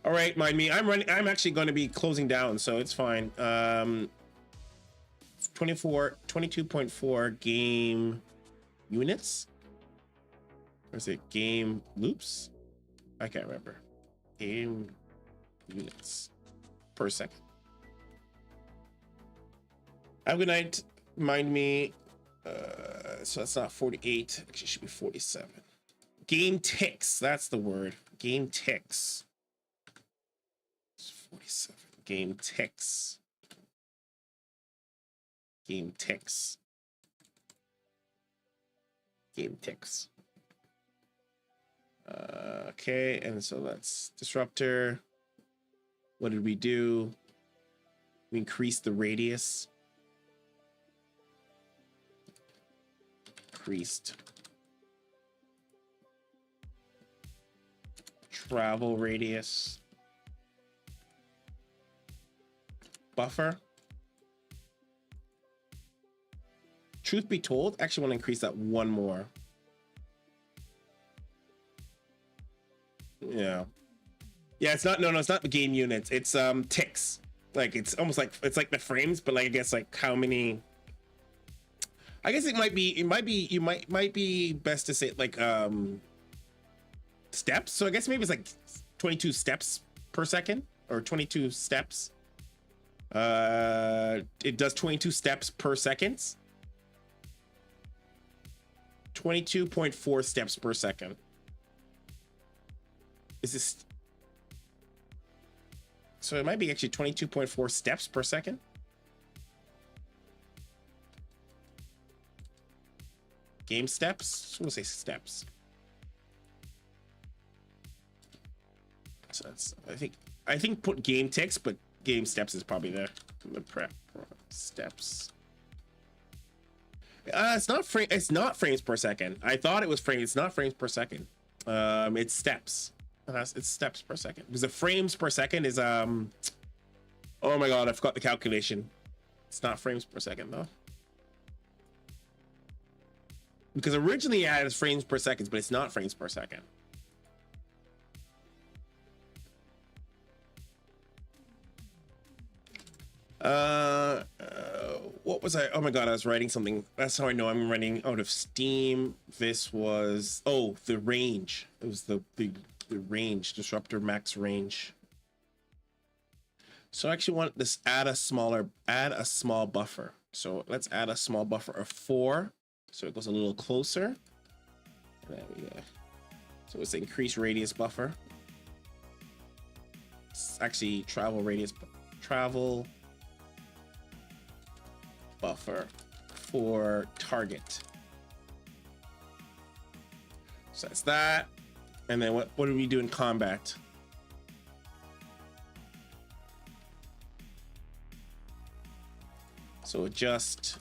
All right, mind me. I'm actually going to be closing down, so it's fine. 22.4 game units. Or is it game loops? I can't remember. Game units per second. Have a good night. Mind me. So that's not 48. Actually, it should be 47. Game ticks. That's the word. Game ticks. 47. Game ticks. Game ticks. Game ticks. Okay, and so that's disruptor. What did we do? We increased the radius. Increased travel radius. Buffer. Truth be told, I actually want to increase that one more. Yeah. It's not, no, it's not the game units. It's ticks. Like it's almost like it's like the frames, but like I guess like how many. I guess it might be you might be best to say like steps. So I guess maybe it's like 22 steps per second or 22 steps. It does 22 steps per second. 22.4 steps per second. Is this? So it might be actually 22.4 steps per second. Game steps? We'll say steps. So that's, I think put game ticks, but game steps is probably the prep steps. It's not frames per second. I thought it was frames. It's not frames per second. It's steps. It's steps per second because the frames per second is oh my god, I forgot the calculation. It's not frames per second though, because originally I had frames per second, but it's not frames per second. What was I? Oh my god, I was writing something. That's how I know I'm running out of steam. This was, oh, the range. It was the range, disruptor max range. So I actually want this add a small buffer. So let's add a small buffer of 4. So it goes a little closer. There we go. So it's the increased radius buffer. It's actually travel buffer for target. So that's that. And then what do we do in combat? So adjust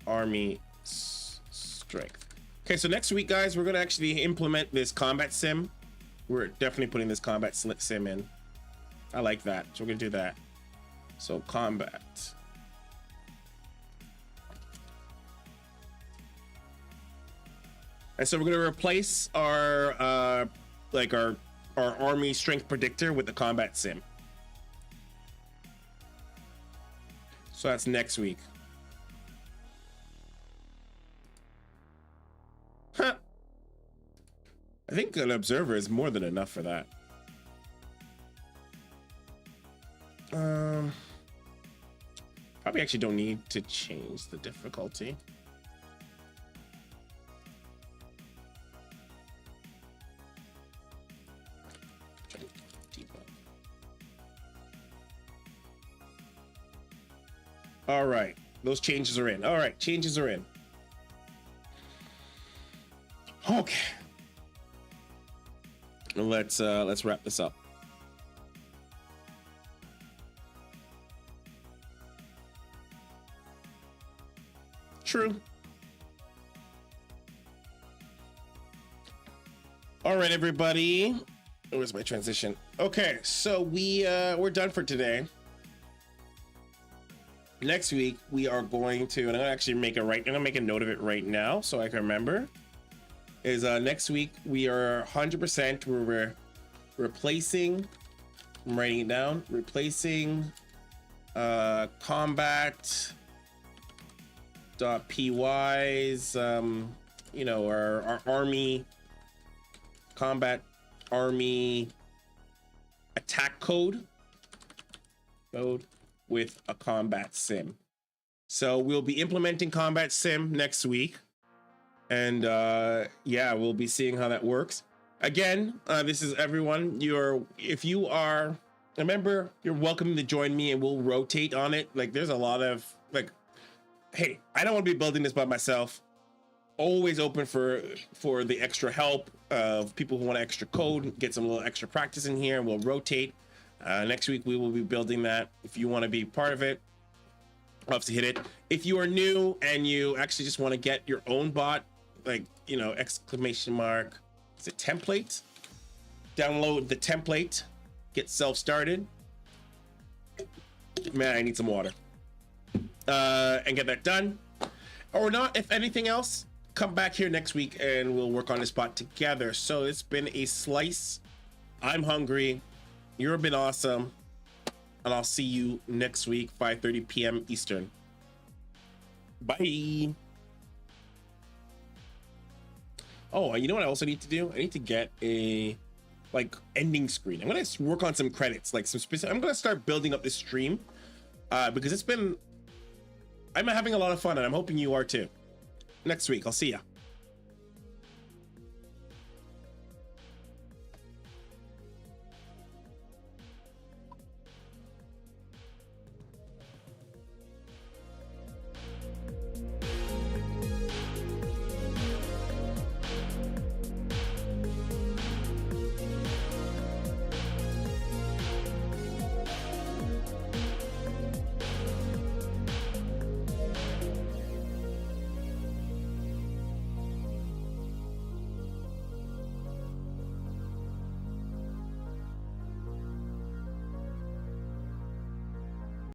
army strength. Okay, so next week, guys, we're gonna actually implement this combat sim. We're definitely putting this combat sim in. I like that, so we're gonna do that. So combat. And so we're gonna replace our like our army strength predictor with the combat sim. So that's next week. Huh. I think an observer is more than enough for that. Probably actually don't need to change the difficulty. All right, those changes are in. All right, changes are in. Okay. Let's wrap this up. True. All right, everybody. Where's my transition? Okay, so we're done for today. Next week we are going to, and I'm gonna actually I'm gonna make a note of it right now so I can remember. Is next week we are 100%. We're replacing. I'm writing it down. Replacing combat. .py's you know, our army combat army attack code with a combat sim. So we'll be implementing combat sim next week, and yeah, we'll be seeing how that works. Again, this is everyone. If you are a member, you're welcome to join me, and we'll rotate on it. Like, there's a lot of like, hey, I don't want to be building this by myself. Always open for the extra help of people who want extra code, get some little extra practice in here, and we'll rotate. Next week we will be building that. If you want to be part of it, love to hit it. If you are new and you actually just want to get your own bot, like, you know, exclamation mark, it's a template. Download the template, get self-started. Man, I need some water. And get that done. Or not, if anything else, come back here next week and we'll work on this bot together. So it's been a slice. I'm hungry. You've been awesome. And I'll see you next week, 5:30 p.m. Eastern. Bye. Oh, you know what I also need to do? I need to get a like ending screen. I'm gonna work on some credits, like some specific. I'm gonna start building up this stream because I'm having a lot of fun, and I'm hoping you are too. Next week, I'll see ya.